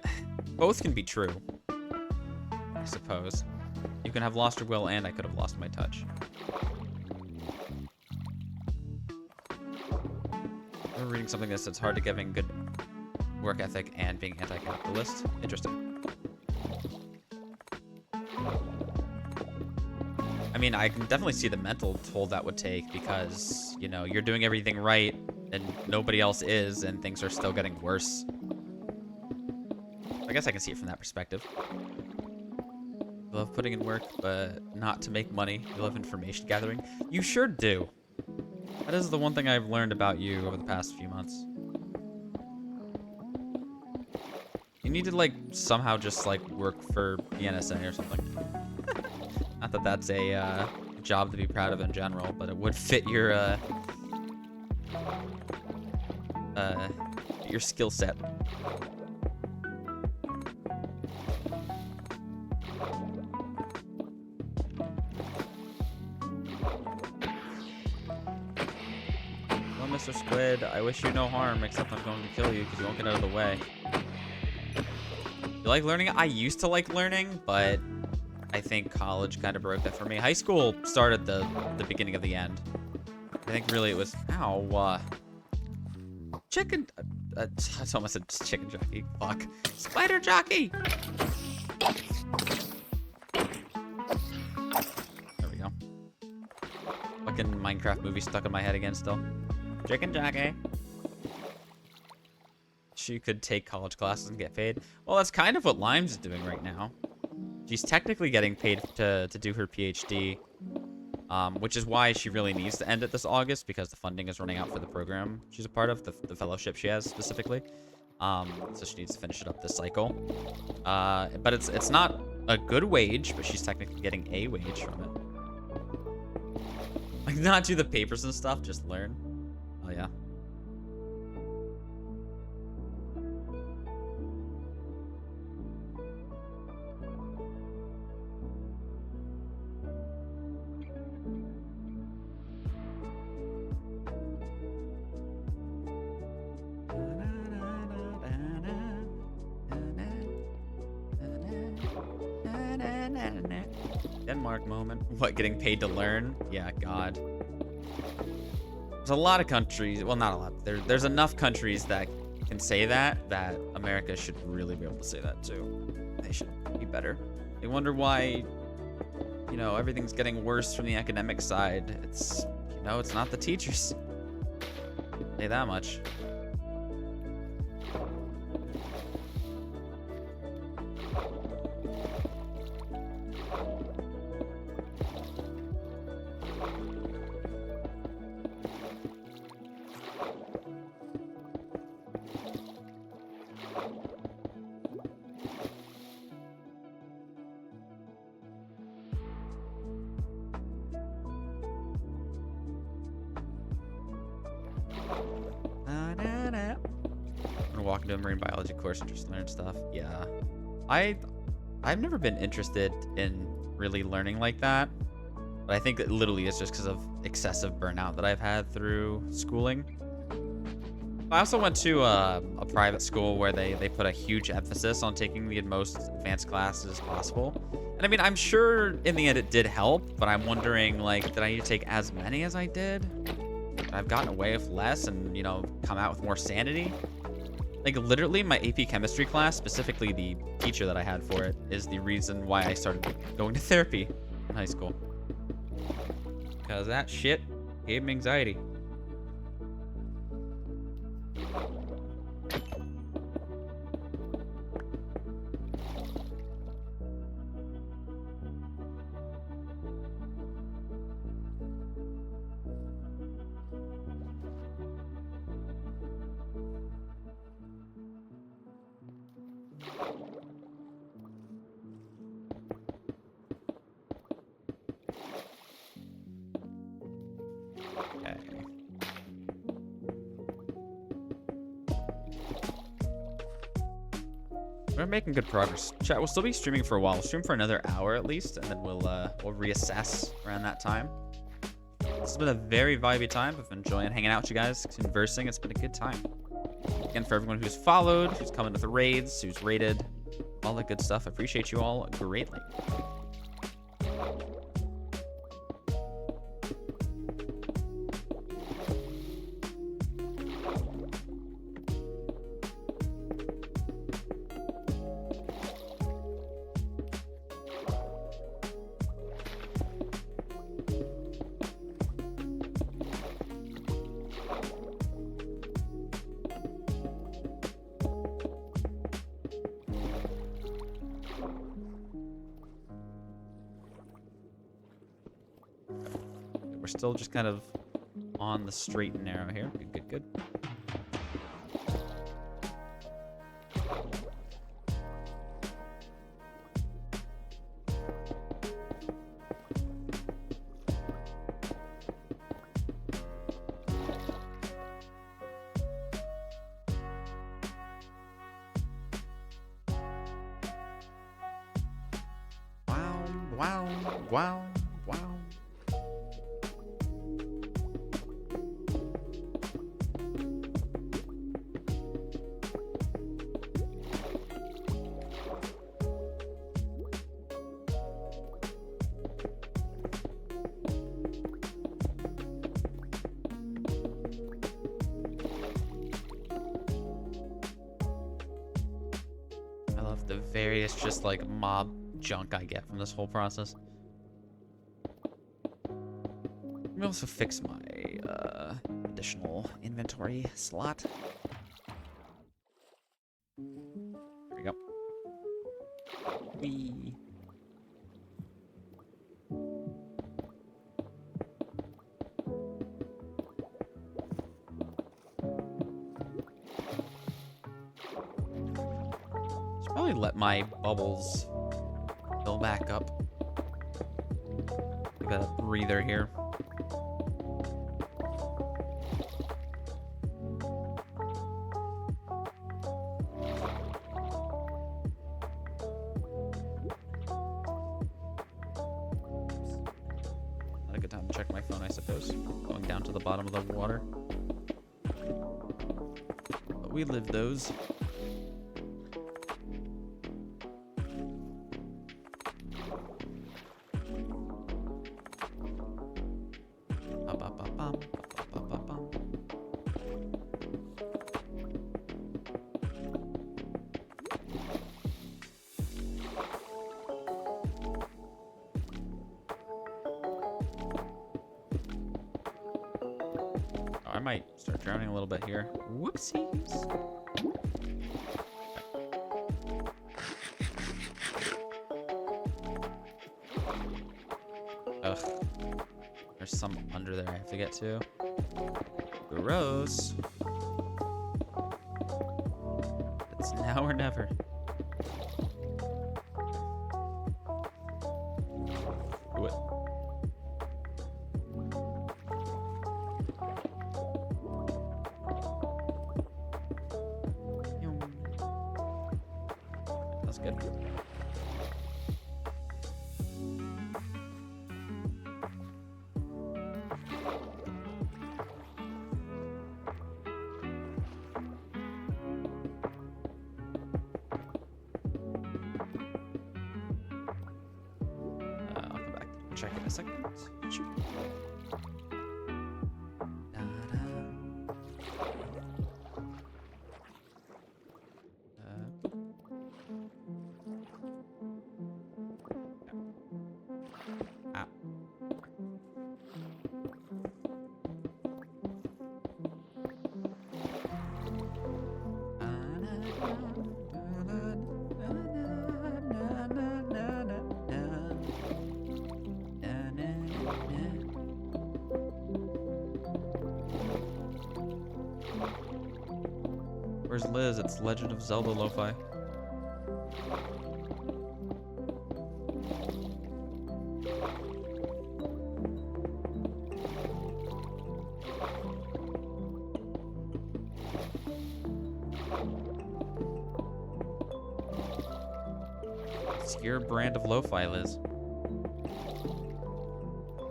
both can be true, I suppose. You can have lost your will and I could have lost my touch. We're reading something that says it's hard to giving good work ethic and being anti-capitalist. Interesting. I mean, I can definitely see the mental toll that would take because, you know, you're doing everything right and nobody else is, and things are still getting worse. I guess I can see it from that perspective. You love putting in work, but not to make money. You love information gathering. You sure do. That is the one thing I've learned about you over the past few months. You need to, like, somehow just, like, work for the NSA or something. Not that that's a job to be proud of in general, but it would fit your skill set. Well, Mr. Squid, I wish you no harm, except I'm going to kill you because you won't get out of the way. You like learning? I used to like learning, but I think college kind of broke that for me. High school started the beginning of the end. I think really it was, ow, chicken, I almost said chicken jockey, fuck. Spider jockey! There we go. Fucking Minecraft movie stuck in my head again still. Chicken jockey. She could take college classes and get paid. Well, that's kind of what Limes is doing right now. She's technically getting paid to do her PhD, which is why she really needs to end it this August because the funding is running out for the program she's a part of, the fellowship she has specifically. So she needs to finish it up this cycle. But it's not a good wage, but she's technically getting a wage from it. Like, not do the papers and stuff, just learn. Oh, yeah. Denmark moment. What, getting paid to learn? Yeah, God. There's a lot of countries, well, not a lot. There's enough countries that can say that America should really be able to say that too. They should be better. They wonder why, you know, everything's getting worse from the academic side. It's, you know, it's not the teachers. I'll say that much. Walk into a marine biology course and just learn stuff. Yeah, I've never been interested in really learning like that, but I think it literally is just because of excessive burnout that I've had through schooling. I also went to a private school where they put a huge emphasis on taking the most advanced classes possible, and I mean, I'm sure in the end it did help, but I'm wondering, like, did I need to take as many as I did? I've gotten away with less and, you know, come out with more sanity. Like, literally, my AP Chemistry class, specifically the teacher that I had for it, is the reason why I started going to therapy in high school. Because that shit gave me anxiety. Okay. We're making good progress. Chat, we'll still be streaming for a while. We'll stream for another hour at least, and then we'll reassess around that time. This has been a very vibey time. I've been enjoying hanging out with you guys, conversing. It's been a good time. Again, for everyone who's followed, who's coming with the raids, who's rated, all that good stuff. I appreciate you all greatly. We're still just kind of on the straight and narrow here. Good, good, good. Wow, wow, wow, wow. I love the various just like mob junk I get from this whole process. Let me also fix my additional inventory slot. There we go. Whee. Should probably let my bubbles fill back up. I got a breather here. Not a good time to check my phone, I suppose. Going down to the bottom of the water. But we live those. I might start drowning a little bit here. Whoopsies. Ugh. There's some under there I have to get to. Gross. It's now or never. Do it. That's good. I'll come back and check in a second. Shoot. Where's Liz? It's Legend of Zelda Lo-Fi. Obscure brand of lo-fi, Liz.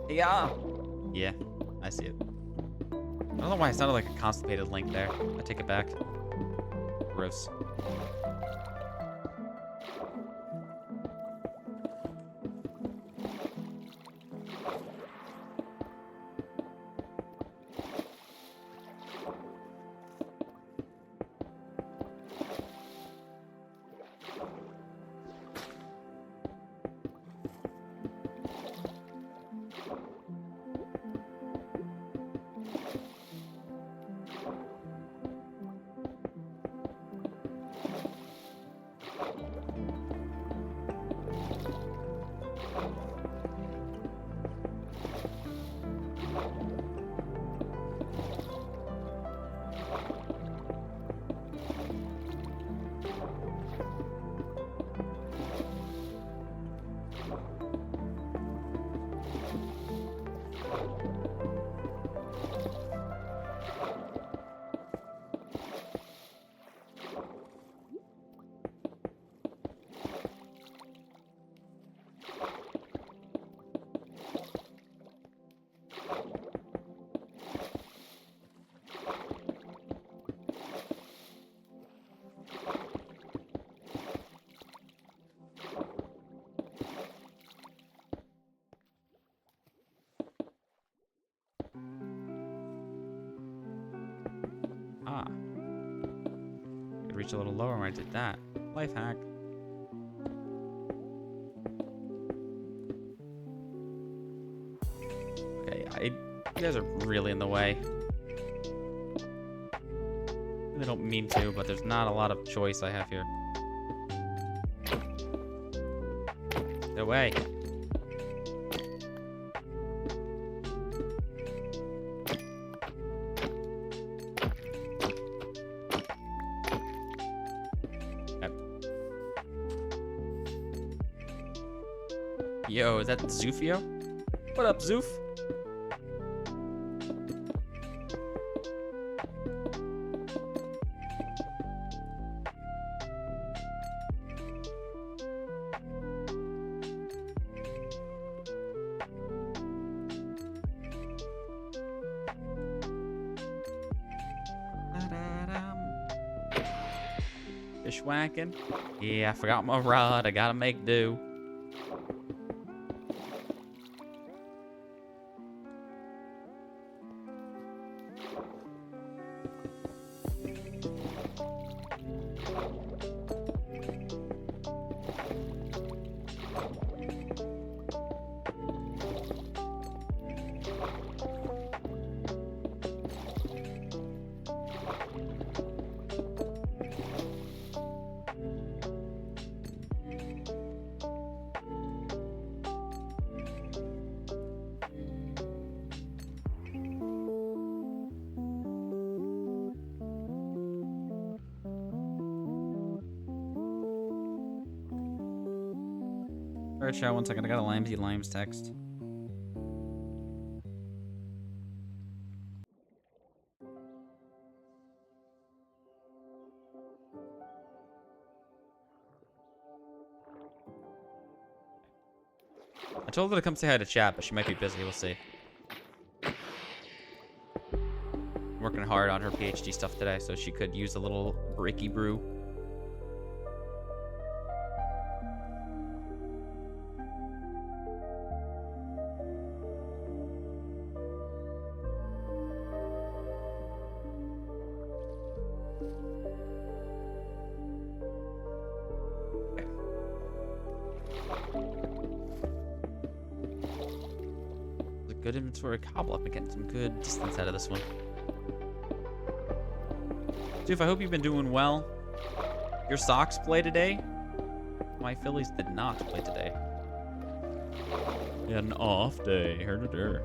Yeah. Yeah, I see it. I don't know why it sounded like a constipated Link there. I take it back. Gross. Ah. Could reach a little lower when I did that. Life hack. Okay, you guys are really in the way. They don't mean to, but there's not a lot of choice I have here. Get away. Yo, is that Zufio? What up, Zoof? Fishwhacking? Yeah, I forgot my rod. I gotta make do. Alright, chat, 1 second. I got a Limesy Limes text. I told her to come say hi to chat, but she might be busy. We'll see. Working hard on her PhD stuff today, so she could use a little breaky brew. Good inventory cobble up again. Some good distance out of this one. Dude, I hope you've been doing well. Your Sox play today? My Phillies did not play today. Had an off day. Heard it there.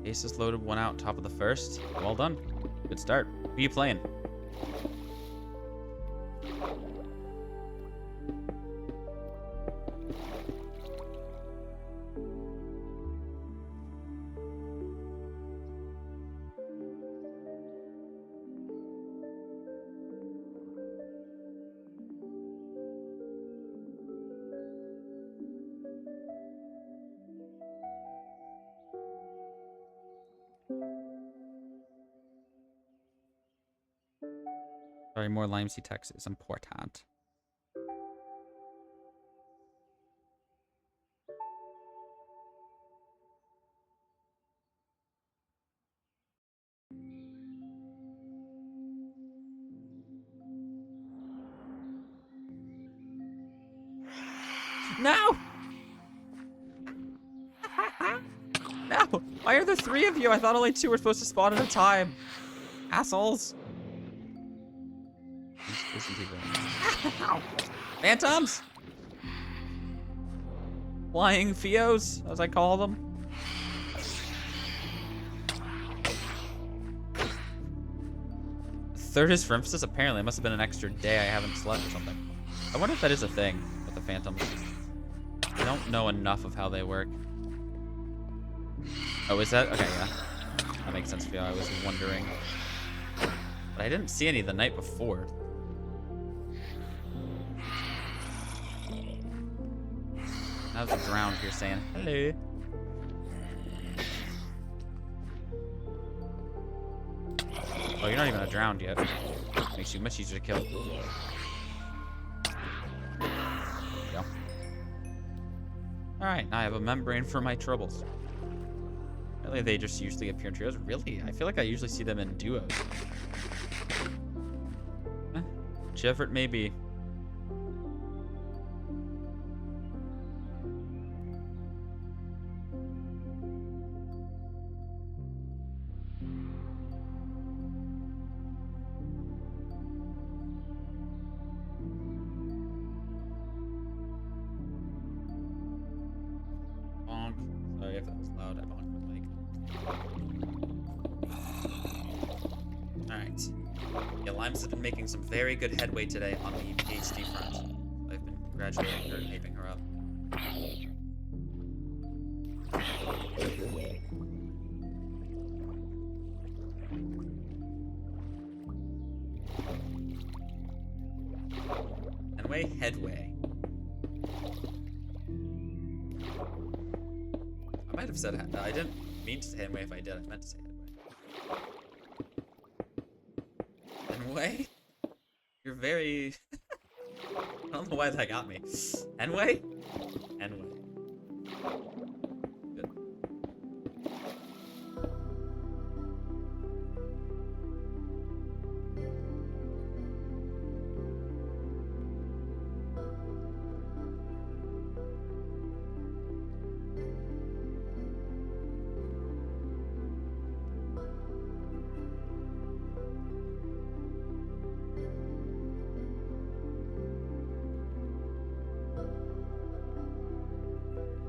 Aces loaded, one out, top of the first. Well done. Good start. Who are you playing? Sorry, more Limesy text is important. No! No! Why are there 3 of you? I thought only 2 were supposed to spawn at a time. Assholes. Phantoms? Flying Fios, as I call them. Third is for emphasis? Apparently, it must have been an extra day I haven't slept or something. I wonder if that is a thing with the Phantoms. I don't know enough of how they work. Oh, is that? Okay, yeah. That makes sense for you. I was wondering. But I didn't see any the night before. Now there's a drowned here saying, hello. Oh, you're not even a drowned yet. Makes you much easier to kill. There you go. Alright, now I have a membrane for my troubles. Really, they just usually appear in trios? Really? I feel like I usually see them in duos. Whichever it may be. Bonk. Sorry if that was loud. I bonked my mic. Alright. Yeah, Limes has been making some very good headway today on the PhD front. I've been congratulating her and hyping her up. Headway. I might have said I didn't mean to say headway. If I did, I meant to say headway. Headway? You're very... I don't know why that got me. Headway? Headway. Good.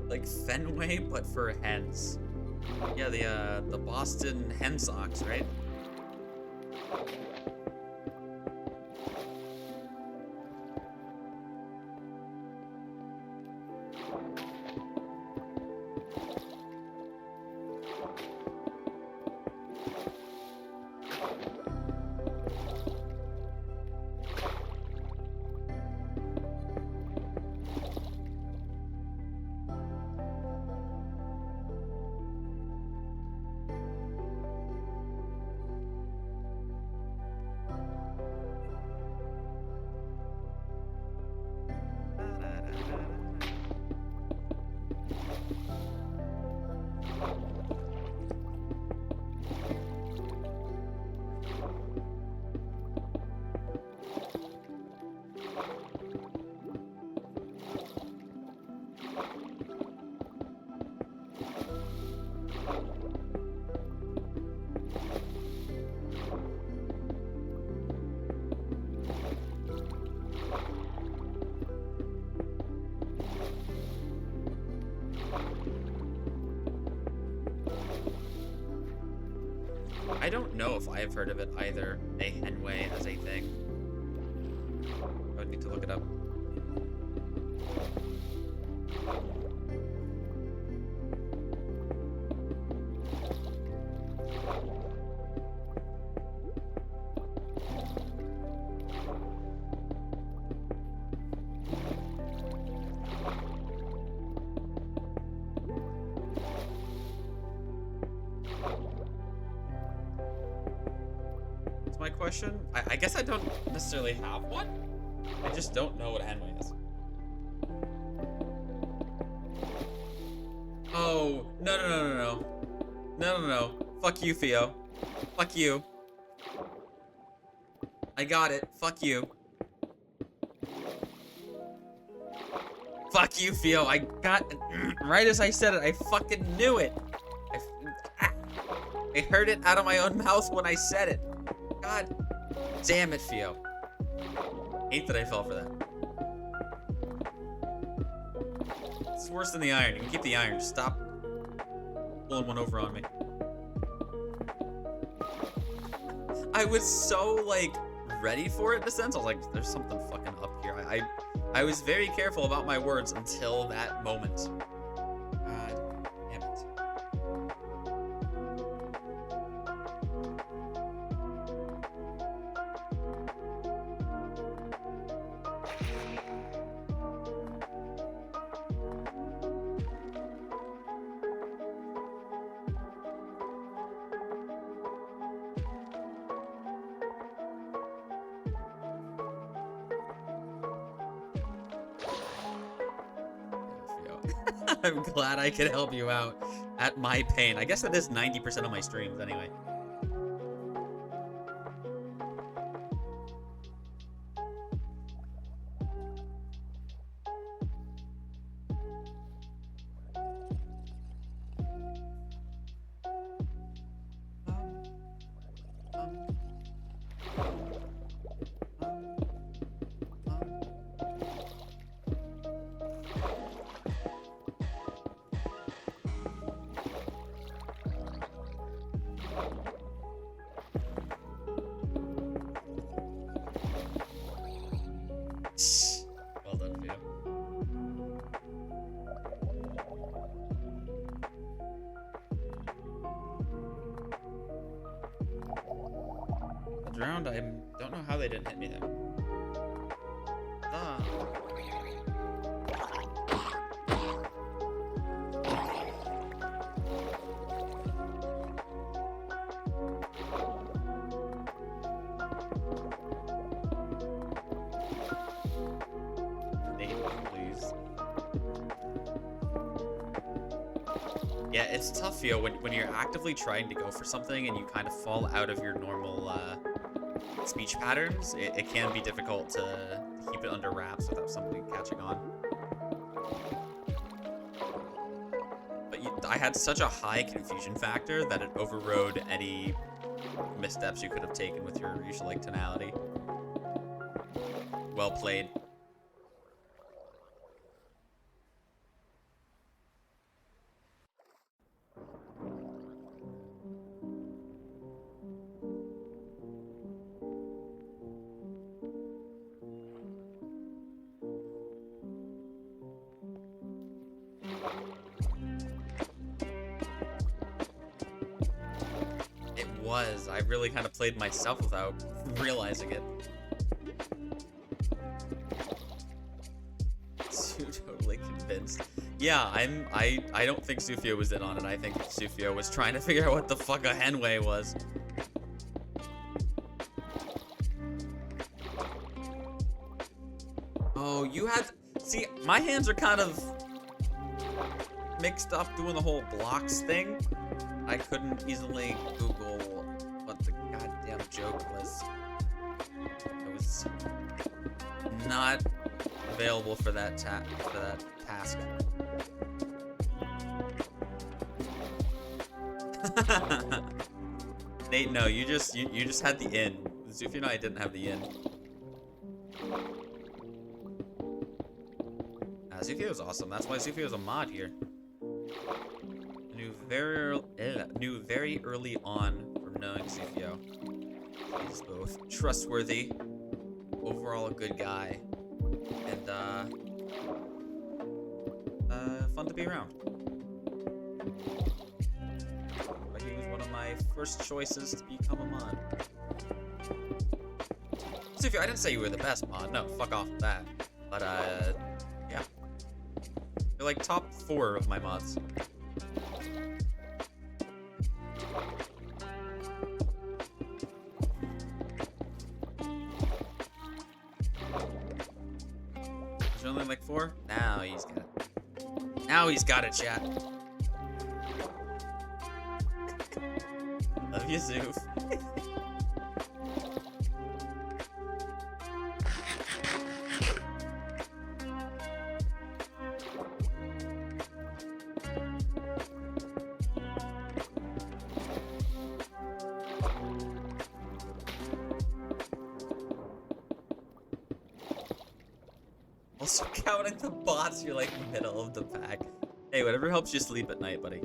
Like Fenway, but for hens. Yeah, the Boston Hen Sox, right? don't know if I have heard of it either. A henway as a thing. I would need to look it up. My question? I guess I don't necessarily have one. I just don't know what a henway is. Oh, no. No. Fuck you, Theo. Fuck you. I got it. Fuck you. Fuck you, Theo. I got... Right as I said it, I fucking knew it. I heard it out of my own mouth when I said it. God damn it, Theo. Hate that I fell for that. It's worse than the iron. You can keep the iron. Just stop pulling one over on me. I was so, like, ready for it in a sense. I was like, there's something fucking up here. I was very careful about my words until that moment. God damn it. I'm glad I could help you out at my pain. I guess that is 90% of my streams anyway. Well done, Theo. The drowned, I don't know how they didn't hit me there. Ah. Yeah, it's tough, Theo, when you're actively trying to go for something and you kind of fall out of your normal speech patterns. It can be difficult to keep it under wraps without somebody catching on. But I had such a high confusion factor that it overrode any missteps you could have taken with your usual like tonality. Well played. I really kind of played myself without realizing it. Too totally convinced. Yeah, I don't think Sufio was in on it. I think Sufio was trying to figure out what the fuck a henway was. Oh, you had... See, my hands are kind of mixed up doing the whole blocks thing. I couldn't easily Google what the goddamn joke was. I was not available for that task. Nate, no, you just had the in. Zufi and I didn't have the in. Zufi was awesome. That's why Zufi was a mod here. Knew very early on from knowing Sufio. He's both trustworthy, overall a good guy, and fun to be around. But he was one of my first choices to become a mod. Sufio, I didn't say you were the best mod. No, fuck off with that. But yeah. You're like top 4 of my mods. There's only like 4? Now he's got it. Now he's got it, chat. Love you, Zoof. Also counting the bots, you're like middle of the pack. Hey, whatever helps you sleep at night, buddy.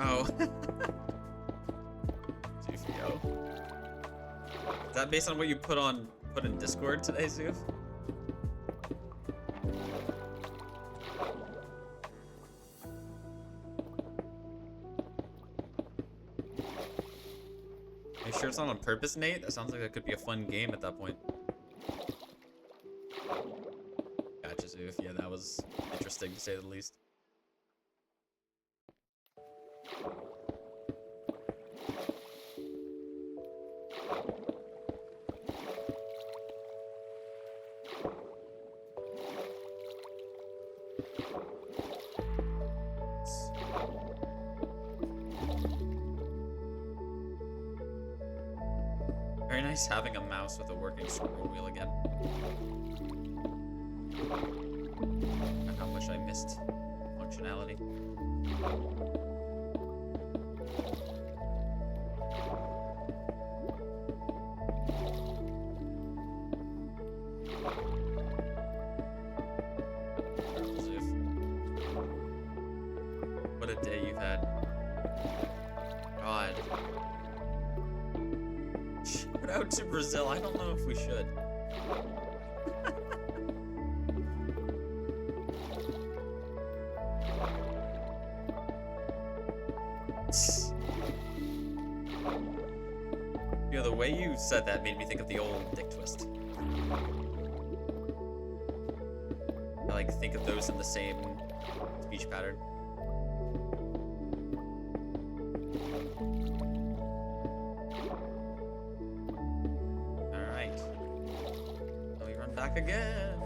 Oh. Zufio. Is that based on what you put in Discord today, Zoof? Are you sure it's not on purpose, Nate? That sounds like that could be a fun game at that point. Gotcha, Zoof. Yeah, that was interesting to say the least. Very nice having a mouse with a working scroll wheel again. And how much I missed functionality. What a day you've had. God. Shout out to Brazil. I don't know if we should. You know, the way you said that made me think of the old dick twist. I like think of those in the same speech pattern. Alright. Let me run back again.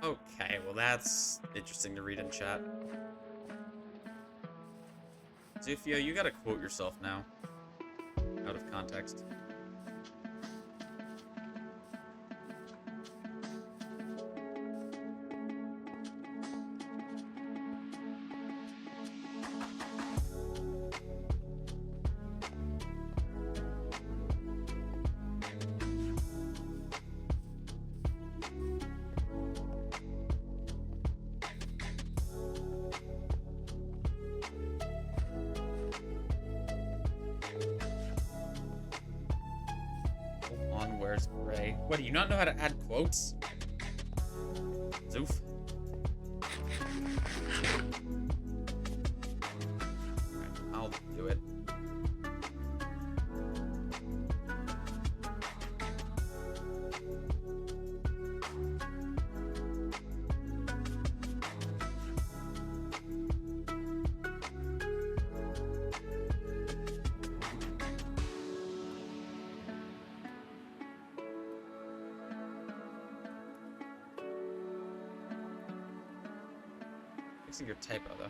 Okay, well that's interesting to read in chat. Zufio, you gotta quote yourself now. Out of context. On where's Gray? What, do you not know how to add quotes? Zoof. I'll do it. Fixing your typo though.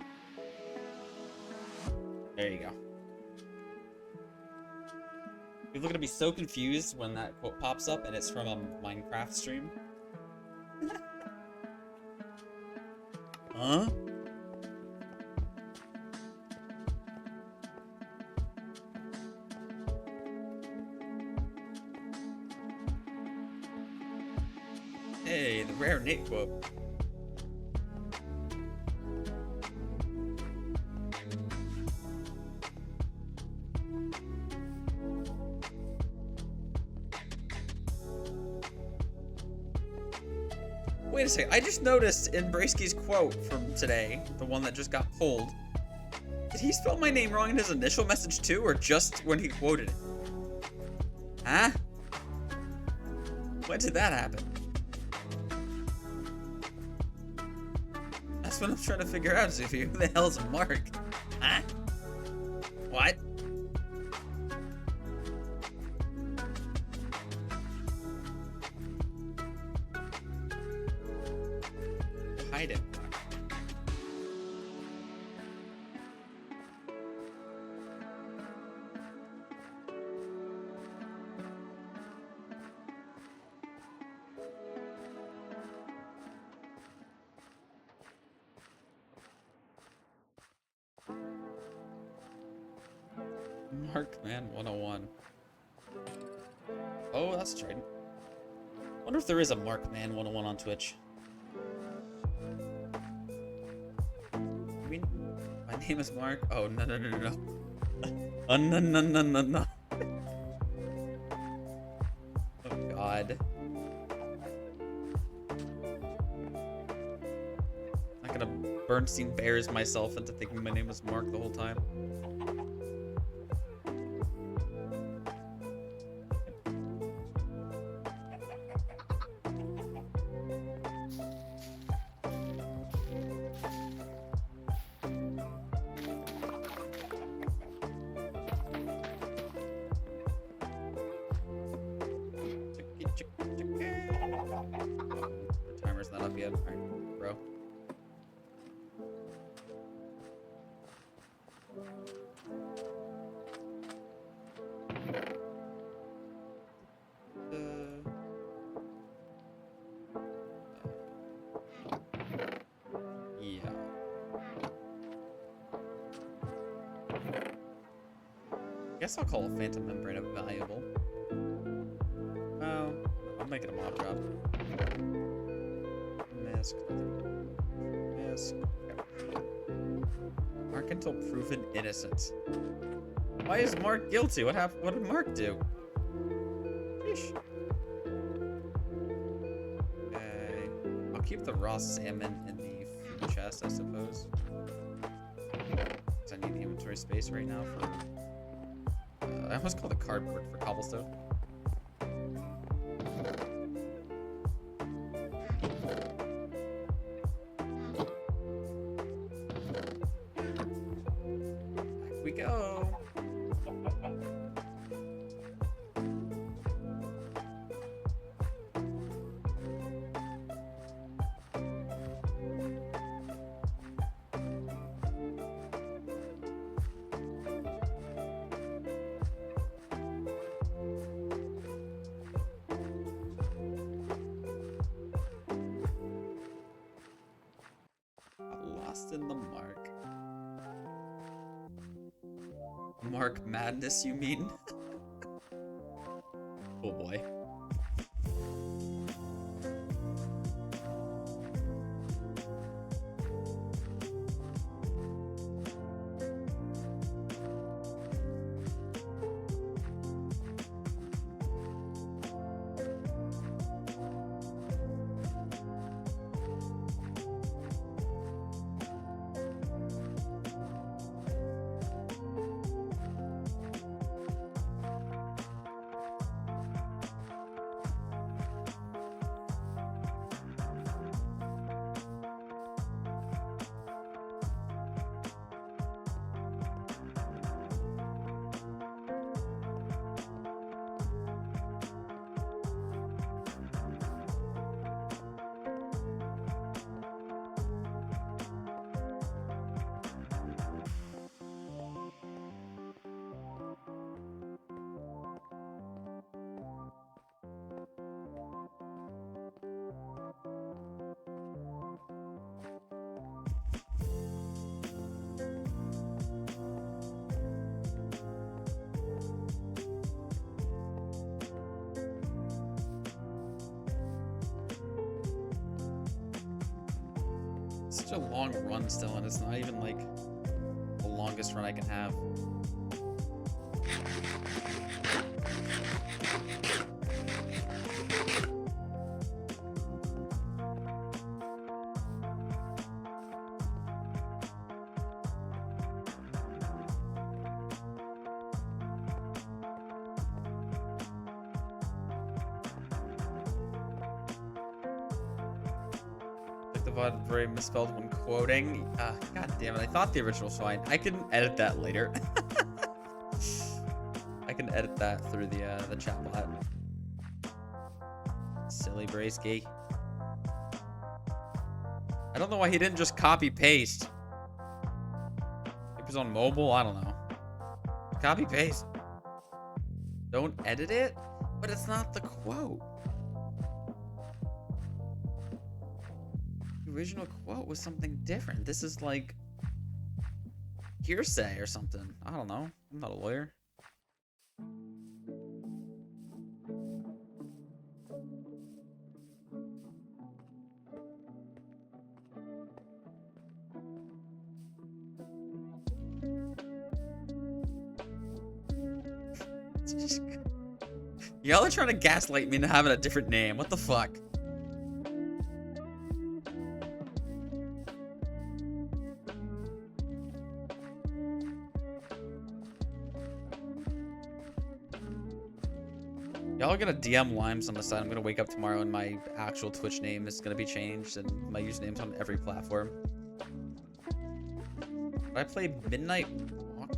There you go. People are gonna be so confused when that quote pops up and it's from a Minecraft stream. Huh? Hey, the rare Nate quote. Wait a second, I just noticed in Bracky's quote from today, the one that just got pulled, did he spell my name wrong in his initial message too, or just when he quoted it? Huh? When did that happen? That's what I'm trying to figure out, Zufi. Who the hell's Mark? Huh? What? Hide it. Markman 101. Oh, that's true. Wonder if there is a Markman 101 on Twitch. I mean, my name is Mark. Oh, no. Oh, no. Oh, God. I'm not gonna Bernstein Bears myself into thinking my name is Mark the whole time. The timer's not up yet. Alright, bro. Yeah. I guess I'll call a Phantom Membrane a valuable. Well, I'll make it a mob drop. Mask. Mask. Okay. Mark until proven innocent. Why is Mark guilty? What happened? What did Mark do? Sheesh. Okay. I'll keep the raw salmon in the food chest, I suppose. Because I need inventory space right now for... I almost called it cardboard for cobblestone. Back we go. Just in the mark. Mark Madness, you mean? Oh boy. Such a long run still, and it's not even like the longest run I can have. Very misspelled when quoting. God damn it! I thought the original was fine. I can edit that later. I can edit that through the chat bot. Silly Bracey. I don't know why he didn't just copy paste. If it was on mobile, I don't know. Copy paste. Don't edit it, but it's not the quote. Original quote was something different. This is like hearsay or something. I don't know. I'm not a lawyer. Y'all are trying to gaslight me into having a different name. What the fuck? Y'all are gonna DM Limes on the side. I'm gonna wake up tomorrow and my actual Twitch name is gonna be changed and my username's on every platform. Did I play Midnight Walk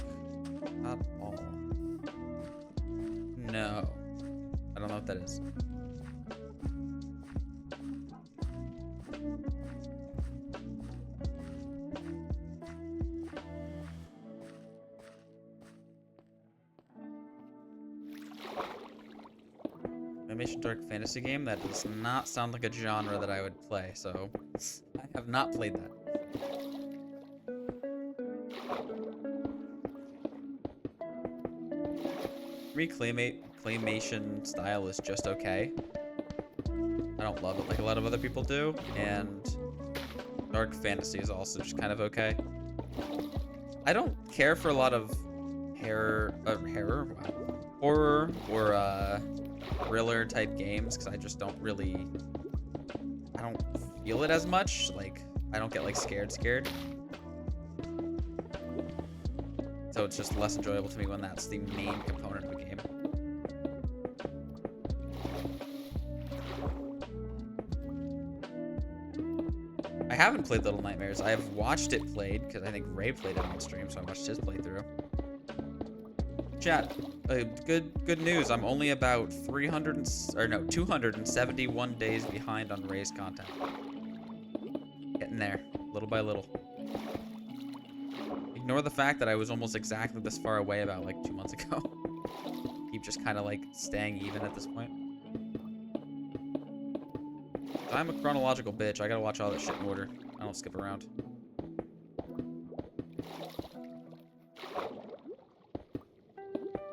at all? No. I don't know what that is. Animation dark fantasy game? That does not sound like a genre that I would play, so I have not played that. For me, claymation style is just okay. I don't love it like a lot of other people do, and dark fantasy is also just kind of okay. I don't care for a lot of horror or thriller type games because I just don't really, I don't feel it as much. Like I don't get like scared. So it's just less enjoyable to me when that's the main component of a game. I haven't played Little Nightmares. I have watched it played because I think Ray played it on stream, so I watched his playthrough. Chat, good news. I'm only about 271 days behind on Ray's content. Getting there, little by little. Ignore the fact that I was almost exactly this far away about like 2 months ago. Keep just kind of like staying even at this point. I'm a chronological bitch. I gotta watch all that shit in order. I don't skip around.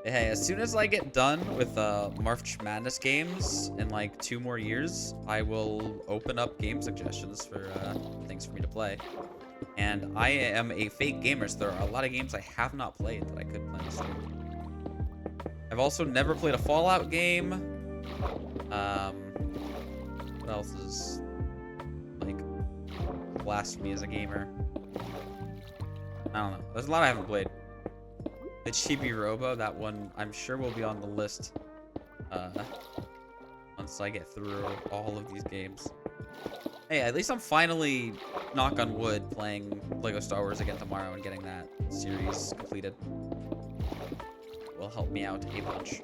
Hey, as soon as I get done with March Madness games in like 2 more years, I will open up game suggestions for things for me to play. And I am a fake gamer, so there are a lot of games I have not played that I could play on stream. I've also never played a Fallout game. What else is like blasphemy as a gamer? I don't know. There's a lot I haven't played. The Chibi Robo, that one I'm sure will be on the list once I get through all of these games. Hey, at least I'm finally, knock on wood, playing Lego Star Wars again tomorrow and getting that series completed. Will help me out a bunch.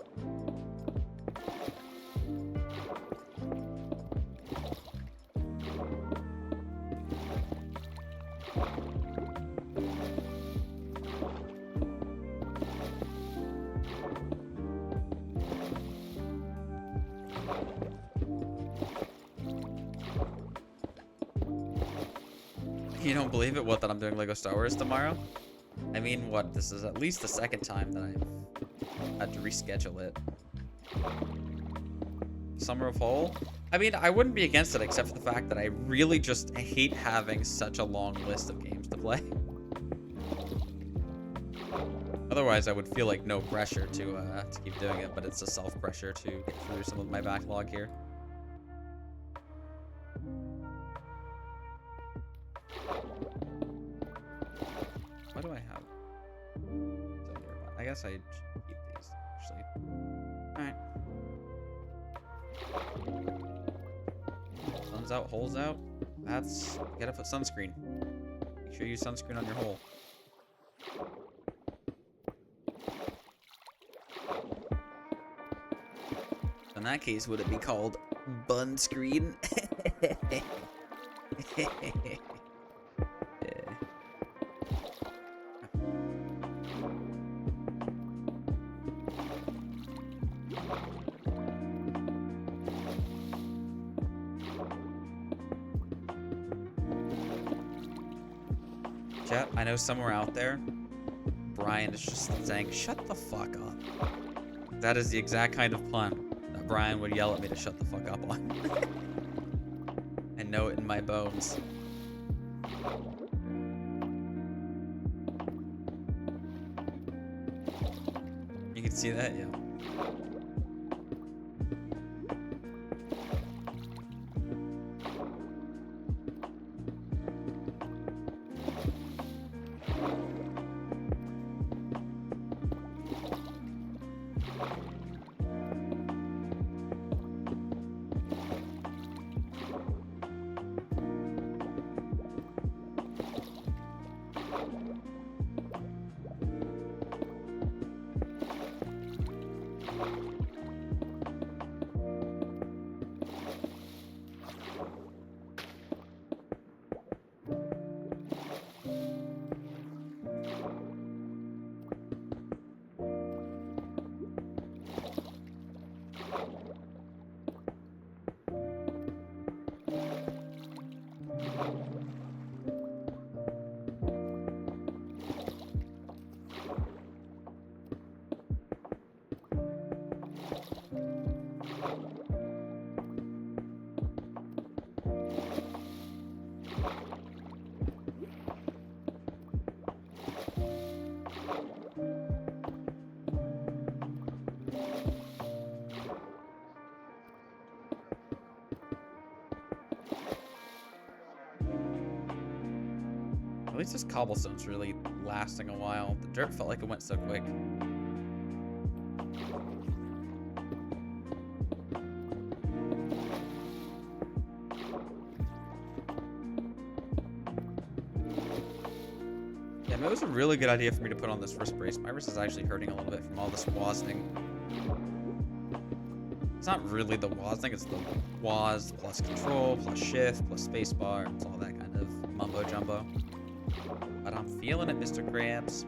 You don't believe it? What, that I'm doing Lego Star Wars tomorrow? I mean, what? This is at least the second time that I've had to reschedule it. Summer of Hole? I mean, I wouldn't be against it except for the fact that I really just hate having such a long list of games to play. Otherwise, I would feel like no pressure to keep doing it, but it's a self-pressure to get through some of my backlog here. What do I have? I guess I should keep these, actually. Alright. Sun's out, hole's out. That's... You gotta put sunscreen. Make sure you use sunscreen on your hole. In that case, would it be called bun screen? Chat, I know somewhere out there, Brian is just saying, shut the fuck up. That is the exact kind of pun that Brian would yell at me to shut the fuck up on. I know it in my bones. You can see that, yeah. At least this cobblestone's really lasting a while. The dirt felt like it went so quick. Yeah, it was a really good idea for me to put on this wrist brace. My wrist is actually hurting a little bit from all this WASDing. It's not really the WASDing, it's the WAS plus control, plus shift, plus spacebar. It's all that kind of mumbo jumbo. But I'm feeling it, Mr. Krabs.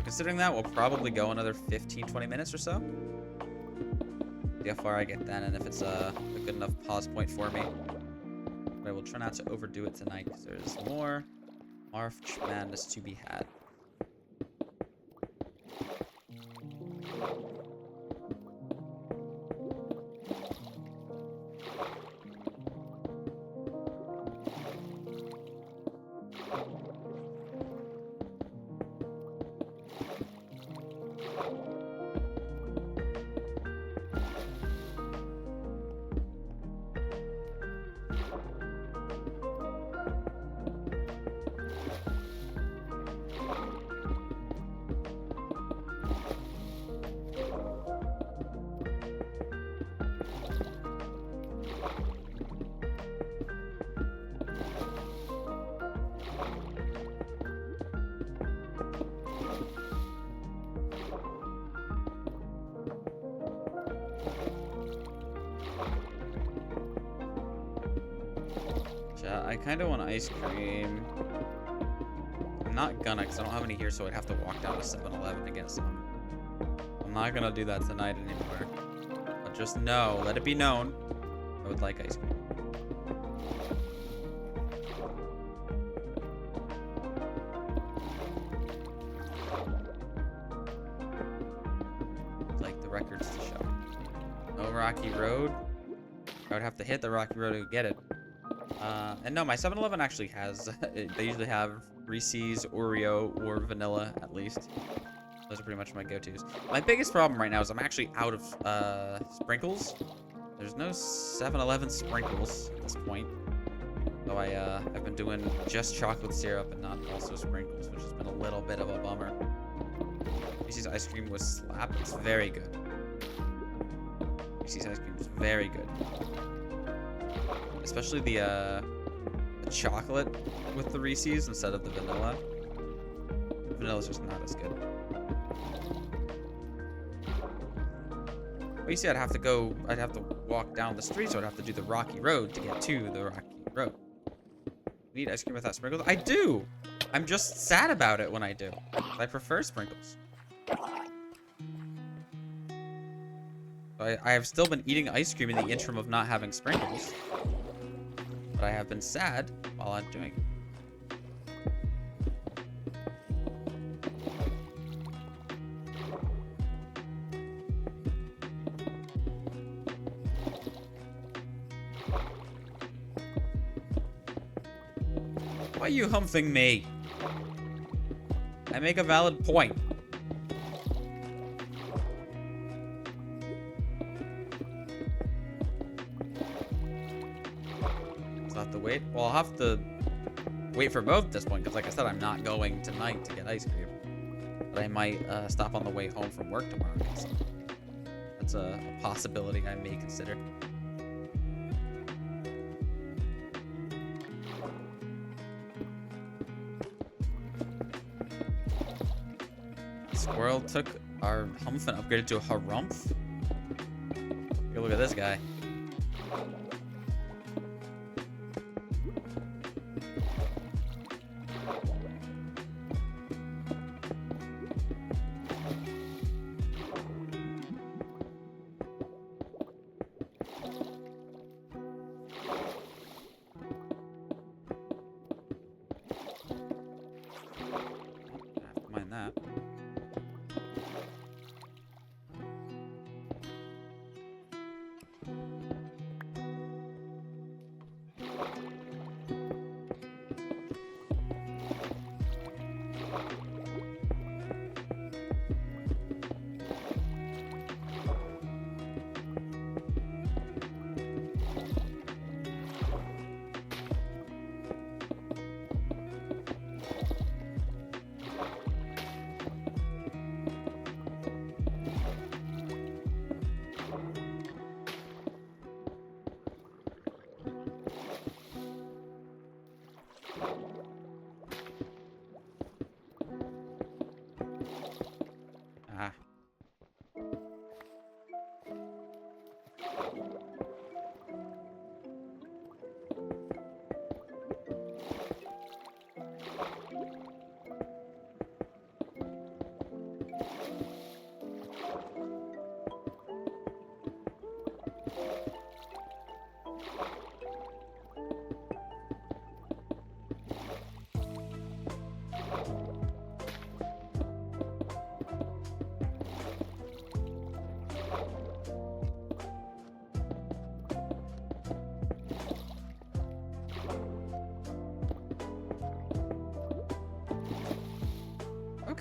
Considering that, we'll probably go another 15-20 minutes or so. See how far I get then, and if it's a good enough pause point for me. But I will try not to overdo it tonight, because there's more March Madness to be had. I kind of want ice cream. I'm not gonna, because I don't have any here, so I'd have to walk down to 7-Eleven to get some. I'm not gonna do that tonight anymore. But just know, let it be known, I would like ice cream. Like the records to show. No Rocky Road. I would have to hit the Rocky Road to get it. And no, my 7-Eleven actually has, they usually have Reese's, Oreo, or vanilla, at least. Those are pretty much my go-tos. My biggest problem right now is I'm actually out of sprinkles. There's no 7-Eleven sprinkles at this point. So I've been doing just chocolate syrup and not also sprinkles, which has been a little bit of a bummer. Reese's ice cream was slap. It's very good. Reese's ice cream is very good. Especially the chocolate with the Reese's instead of the vanilla. Vanilla's just not as good. But you see, I'd have to walk down the street, so I'd have to do the Rocky Road to get to the Rocky Road. You need ice cream without sprinkles? I do! I'm just sad about it when I do. I prefer sprinkles. I have still been eating ice cream in the interim of not having sprinkles. But I have been sad while I'm doing it. Why are you humping me? I make a valid point. Wait. Well, I'll have to wait for both at this point, because like I said, I'm not going tonight to get ice cream. But I might stop on the way home from work tomorrow. So that's a possibility I may consider. Squirrel took our humph and upgraded to a harumph. Here, look at this guy. That.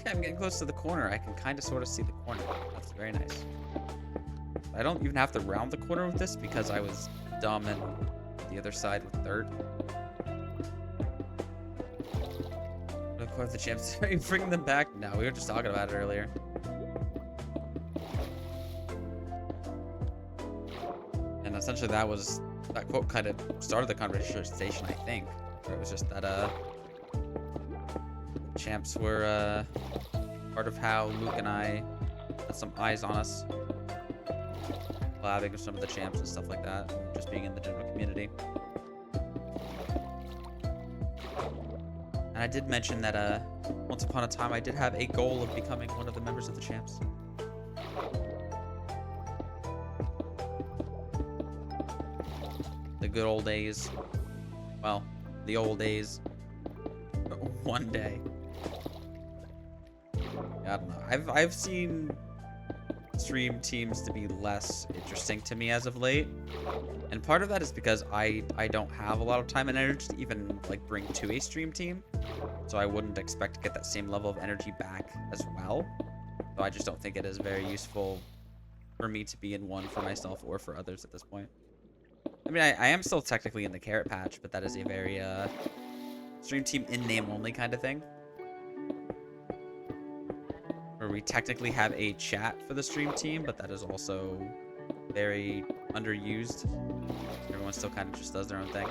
Okay, I'm getting close to the corner. I can kind of sort of see the corner. That's very nice. I don't even have to round the corner with this because I was dumb and the other side with dirt. Of course, the champs. Are you bringing them back? No, we were just talking about it earlier. And essentially that quote kind of started the conversation, I think. Where it was just that champs were part of how Luke and I had some eyes on us, collabing with some of the champs and stuff like that, just being in the general community. And I did mention that once upon a time I did have a goal of becoming one of the members of the champs. The good old days. Well, the old days. One day. I don't know. I've seen stream teams to be less interesting to me as of late, and part of that is because I don't have a lot of time and energy to even like bring to a stream team, so I wouldn't expect to get that same level of energy back as well. So I just don't think it is very useful for me to be in one for myself or for others at this point. I mean, I am still technically in the carrot patch, but that is a very stream team in name only kind of thing, where we technically have a chat for the stream team, but that is also very underused. Everyone still kind of just does their own thing.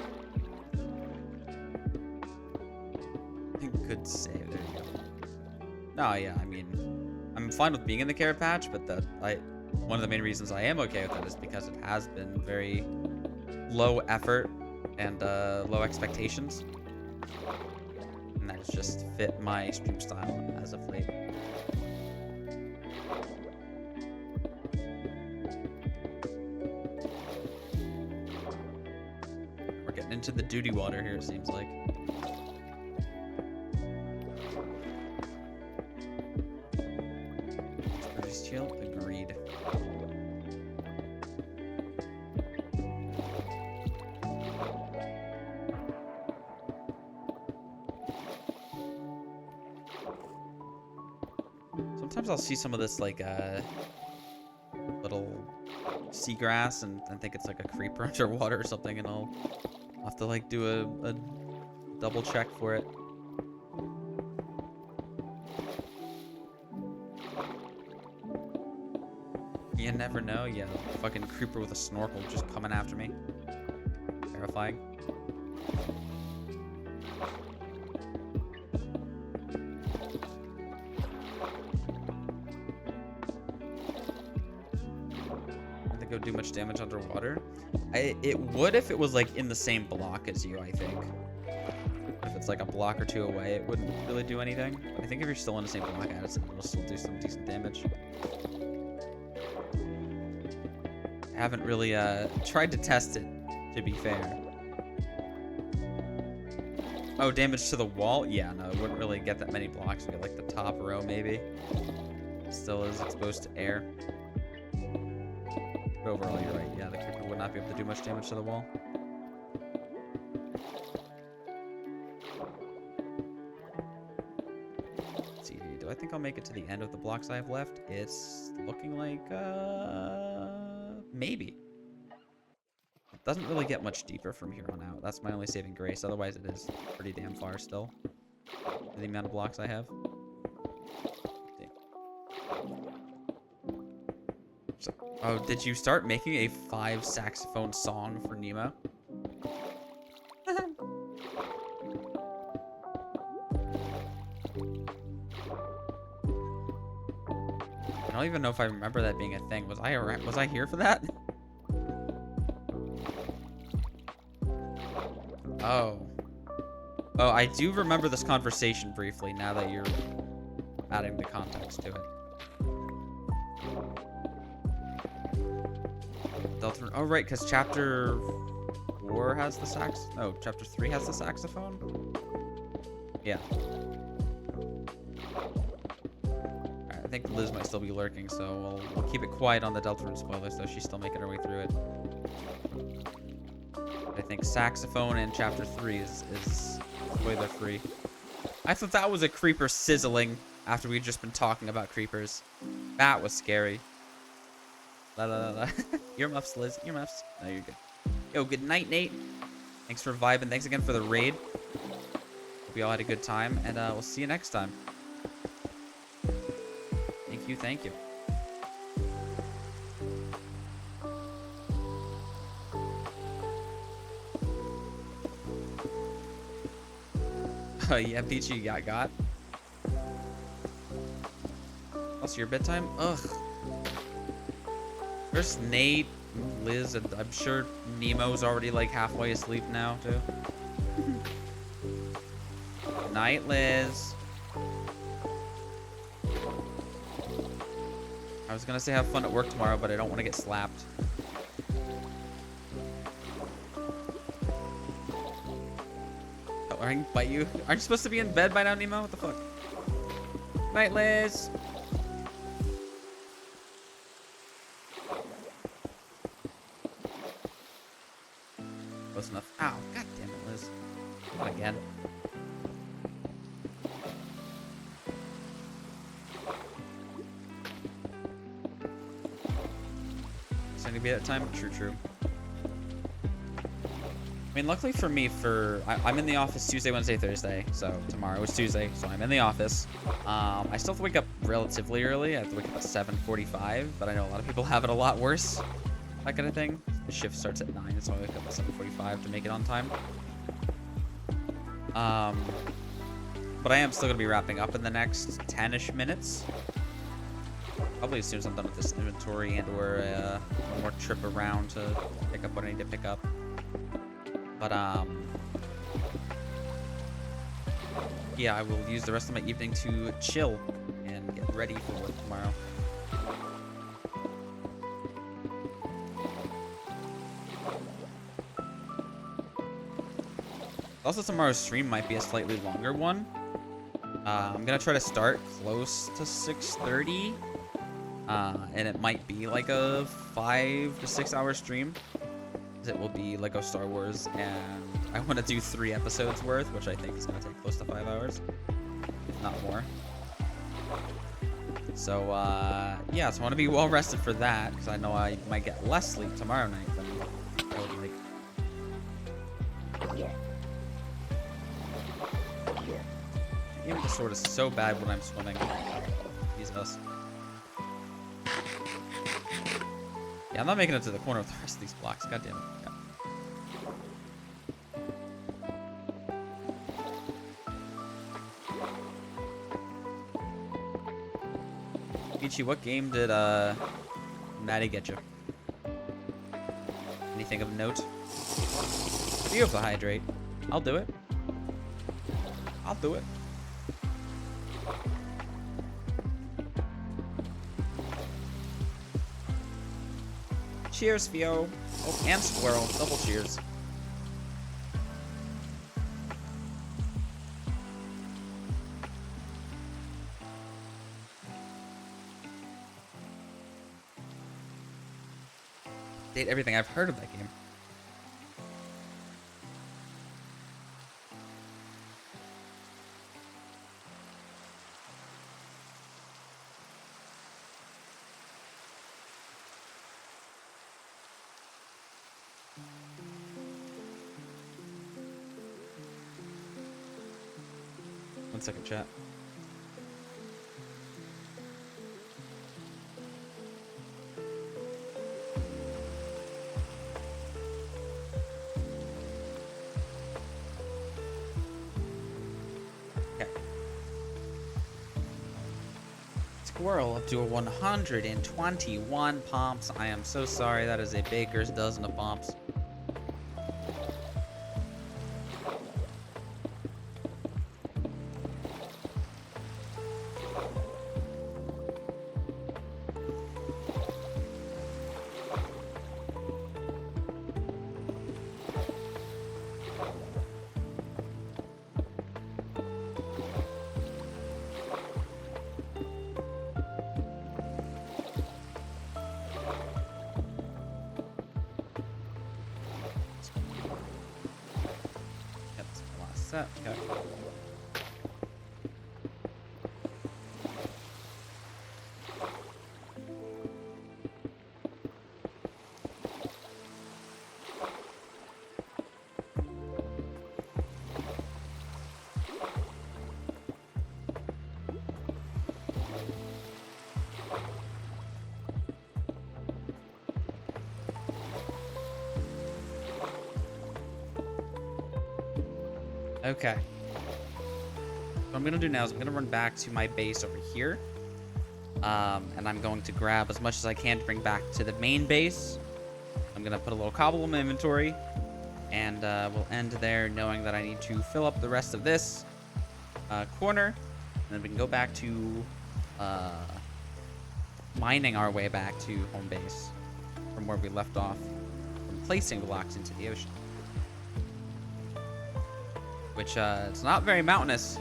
Good save. There you go. No, yeah, I mean, I'm fine with being in the carrot patch, but one of the main reasons I am okay with that is because it has been very low effort and low expectations, and that has just fit my stream style as of late. We're getting into the duty water here, it seems like. Just chill. Agreed. Sometimes I'll see some of this like little seagrass and think it's like a creeper underwater or something, and I'll have to like do a double check for it. You never know. Yeah, fucking creeper with a snorkel just coming after me. Terrifying. Go do much damage underwater. It would if it was like in the same block as you, I think. If it's like a block or two away, it wouldn't really do anything. But I think if you're still in the same block as it, it'll still do some decent damage. I haven't really tried to test it, to be fair. Oh, damage to the wall? Yeah, no, it wouldn't really get that many blocks. You get like the top row maybe. Still is exposed to air. But overall, you're right. Yeah, the creeper would not be able to do much damage to the wall. Let's see, do I think I'll make it to the end of the blocks I have left? It's looking like, maybe. It doesn't really get much deeper from here on out. That's my only saving grace. Otherwise, it is pretty damn far still. The amount of blocks I have. So, oh, did you start making a 5 saxophone song for Nemo? I don't even know if I remember that being a thing. Was I here for that? Oh. Oh, I do remember this conversation briefly now that you're adding the context to it. Delta. Oh, right, because chapter 4 has the sax. No, chapter 3 has the saxophone. Yeah. Alright, I think Liz might still be lurking, so we'll keep it quiet on the Deltarune spoilers, though she's still making her way through it. I think saxophone in chapter 3 is spoiler free. I thought that was a creeper sizzling after we'd just been talking about creepers. That was scary. La la la la. Earmuffs, Liz. Earmuffs. No, you're good. Yo, good night, Nate. Thanks for vibing. Thanks again for the raid. Hope you all had a good time, and we'll see you next time. Thank you, thank you. Yeah, Peachy got. Also, your bedtime? Ugh. There's Nate, Liz, and I'm sure Nemo's already like halfway asleep now, too. Good night, Liz. I was gonna say have fun at work tomorrow, but I don't want to get slapped. Oh, I can bite you? Aren't you supposed to be in bed by now, Nemo? What the fuck? Night, Liz. Close enough. Ow, god damn it, Liz. Not again. It's gonna be that time? True. I mean, luckily for me, I'm in the office Tuesday, Wednesday, Thursday. So tomorrow is Tuesday, so I'm in the office. I still have to wake up relatively early. I have to wake up at 7:45, but I know a lot of people have it a lot worse. That kind of thing. The shift starts at 9, so I wake up at 7:45 to make it on time. But I am still gonna be wrapping up in the next 10-ish minutes. Probably as soon as I'm done with this inventory and/or one more trip around to pick up what I need to pick up. But yeah, I will use the rest of my evening to chill and get ready for work tomorrow. Also, tomorrow's stream might be a slightly longer one. I'm gonna try to start close to 6:30, and it might be like a 5 to 6 hour stream. It will be Lego Star Wars, and I want to do 3 episodes worth, which I think is gonna take close to 5 hours, if not more. So yeah, so I want to be well rested for that, because I know I might get less sleep tomorrow night than I would like. Eating disorder is so bad when I'm swimming. Jesus. Yeah, I'm not making it to the corner with the rest of these blocks. God damn it. Yeah. Ichi, what game did Maddie get you? Anything of note? You have to hydrate. I'll do it. I'll do it. Cheers, Fio. Oh, and Squirrel. Double cheers. Date everything. I've heard of that game. One second, chat. Okay. Squirrel up to 121 pumps. I am so sorry. That is a baker's dozen of pumps. Okay. Okay. What I'm gonna do now is I'm gonna run back to my base over here. And I'm going to grab as much as I can to bring back to the main base. I'm gonna put a little cobble in my inventory. And we'll end there knowing that I need to fill up the rest of this corner. And then we can go back to mining our way back to home base from where we left off, from placing blocks into the ocean. Which it's not very mountainous,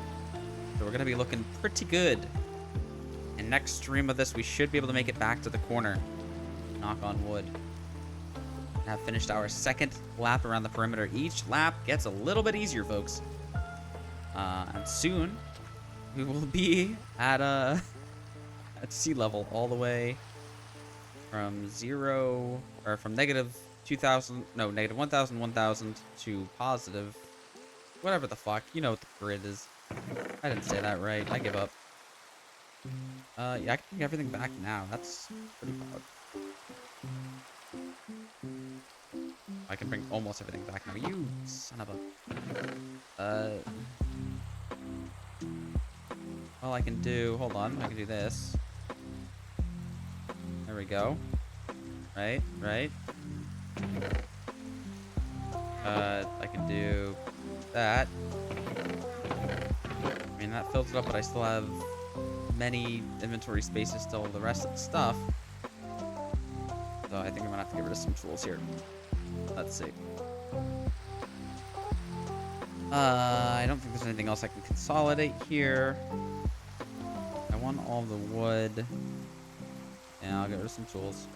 so we're gonna be looking pretty good. And next stream of this, we should be able to make it back to the corner. Knock on wood. And have finished our second lap around the perimeter. Each lap gets a little bit easier, folks. And soon we will be at at sea level all the way from zero, or from negative 2000, no, negative 1000, 1000 to positive, whatever the fuck. You know what the grid is. I didn't say that right. I give up. Yeah, I can bring everything back now. That's pretty proud. I can bring almost everything back now. You son of a... All I can do... Hold on. I can do this. There we go. Right. I can do that. I mean, that fills it up, but I still have many inventory spaces still, the rest of the stuff. So I think I'm gonna have to get rid of some tools here. Let's see. I don't think there's anything else I can consolidate here. I want all the wood. Yeah, I'll get rid of some tools.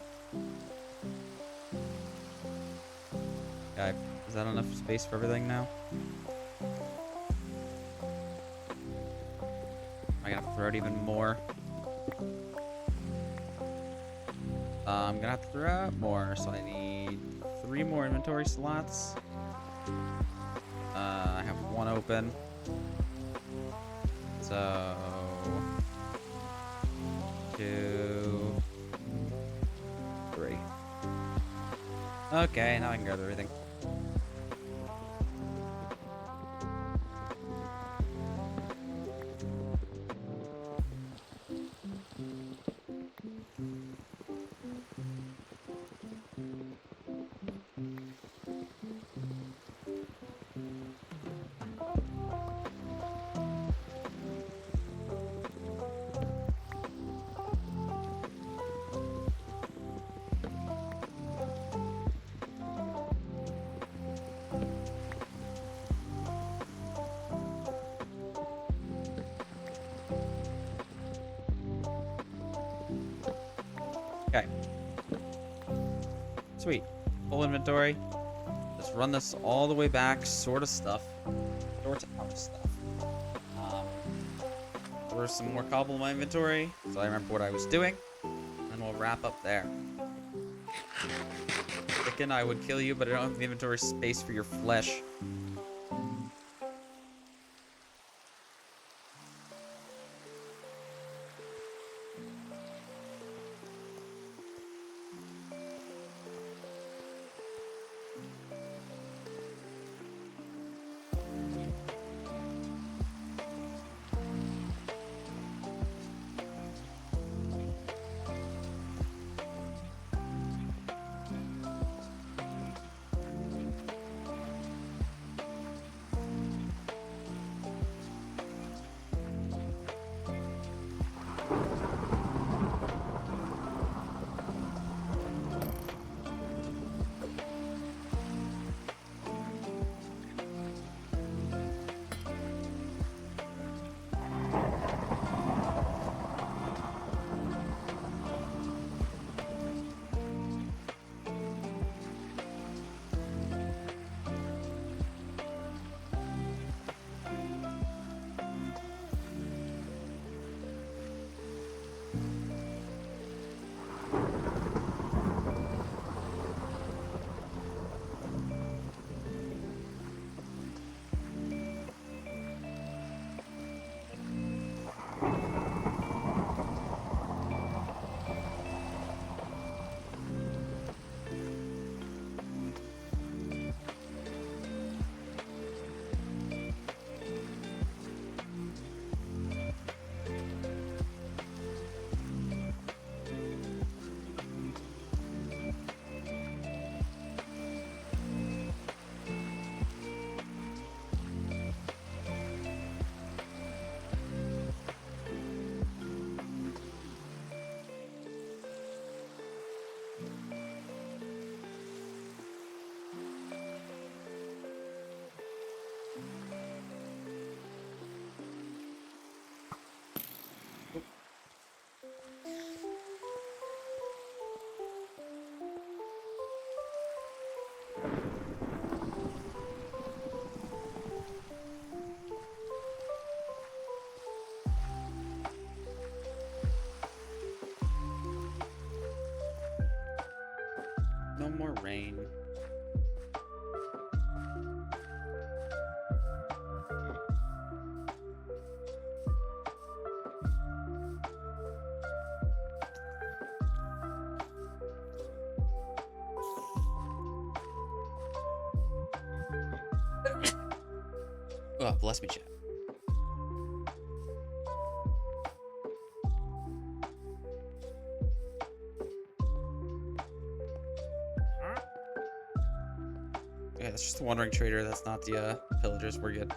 Okay, is that enough space for everything now? I gotta throw out even more. I'm gonna have to throw out more, so I need 3 more inventory slots. I have 1 open. So 2, 3. Okay, now I can grab everything. Okay. Sweet. Full inventory. Just run this all the way back, sort of stuff. Sort of stuff. Throw some more cobble in my inventory, so I remember what I was doing. And we'll wrap up there. Chicken, I would kill you, but I don't have the inventory space for your flesh. No more rain. Oh, bless me, chat. Yeah, that's just a wandering trader. That's not the pillagers. We're good.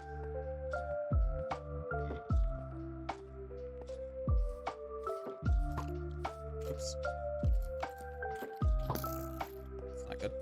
Oops. That's not good.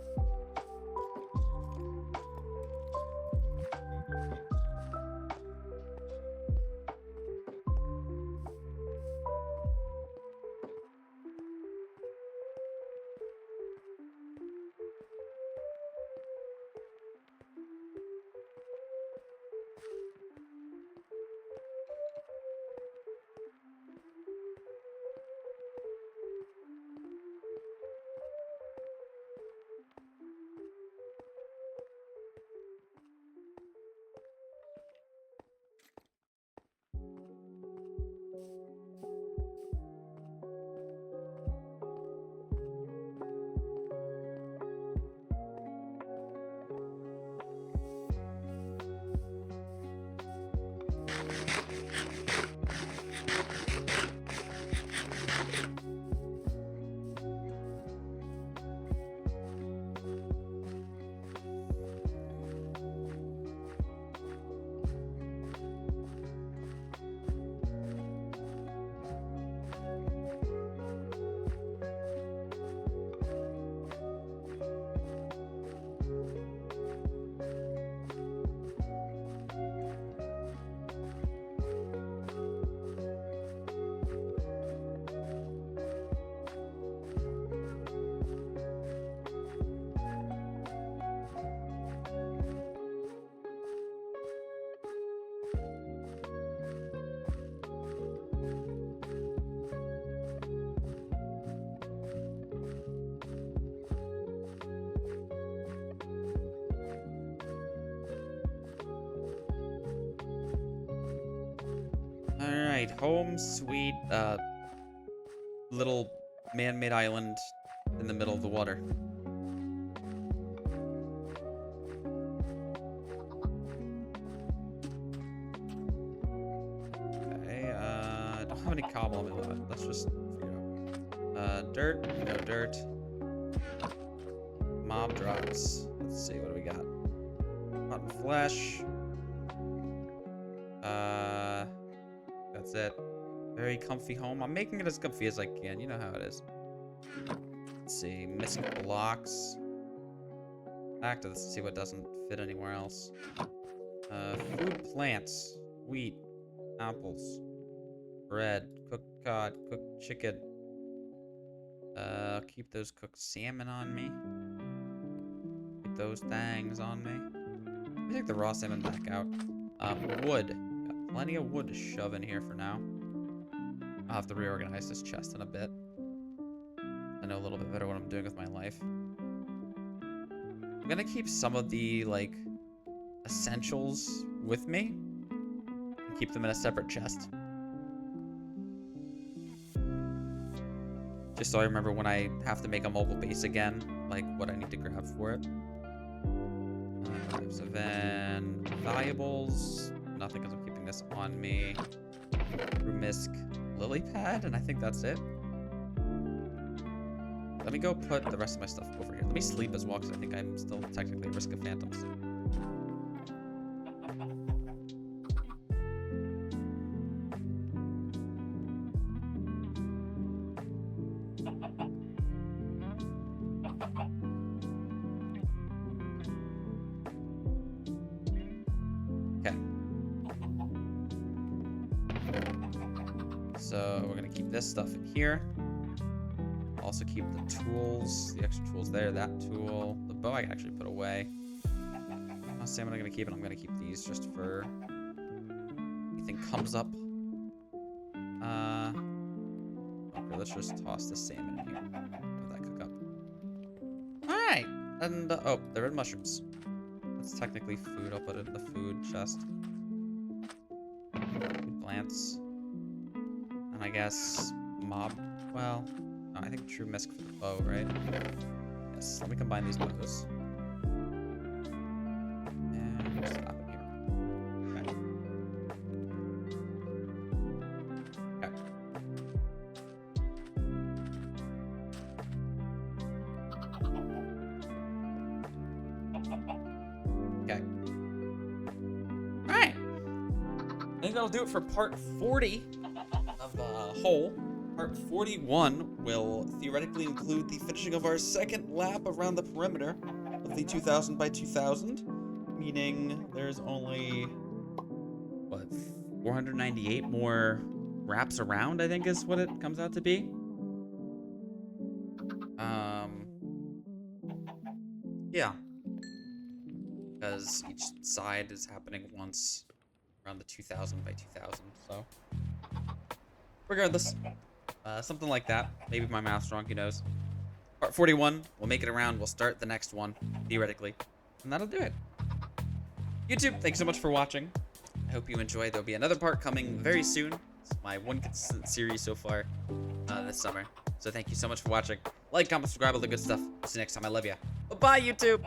Alright, home sweet little man-made island in the middle of the water. Okay, I don't have any cobble on me. Let's just figure it out. Dirt, no dirt. Mob drops. Let's see, what do we got? Rotten flesh. That's it. Very comfy home. I'm making it as comfy as I can. You know how it is. Let's see. Missing blocks. Back to this. See what doesn't fit anywhere else. Food plants. Wheat. Apples. Bread. Cooked cod. Cooked chicken. Keep those cooked salmon on me. Keep those things on me. Let me take the raw salmon back out. Wood. Got plenty of wood to shove in here for now. I'll have to reorganize this chest in a bit. I know a little bit better what I'm doing with my life. I'm gonna keep some of the, like, essentials with me. And keep them in a separate chest. Just so I remember when I have to make a mobile base again, like, what I need to grab for it. So then, valuables. Nothing, because I'm keeping this on me. Rumisk. Lily pad, and I think that's it. Let me go put the rest of my stuff over here. Let me sleep as well, because I think I'm still technically at risk of phantoms. Okay. So we're gonna keep this stuff in here. Also keep the tools, the extra tools there, that tool. The bow I can actually put away. I'll say I'm gonna keep it. I'm gonna keep these just for anything comes up. Okay, let's just toss the salmon in here. Let that cook up. And, oh, the red mushrooms. That's technically food. I'll put it in the food chest. Food plants. And I guess mob. Well, no, I think true misc for the bow, right? Yes, let me combine these bows. And slap it here. Okay. Okay. Okay. Alright. I think that'll do it for part 40 of Hole. Part 41 will theoretically include the finishing of our second lap around the perimeter of the 2000 by 2000, meaning there's only, what, 498 more wraps around, I think is what it comes out to be. Yeah. Because each side is happening once around the 2000 by 2000, so. Regardless, something like that. Maybe my math's wrong, who knows. Part 41, we'll make it around, we'll start the next one, theoretically. And that'll do it. YouTube, thanks so much for watching. I hope you enjoyed. There'll be another part coming very soon. It's my one consistent series so far this summer. So thank you so much for watching. Like, comment, subscribe, all the good stuff. See you next time. I love you. Bye-bye, YouTube.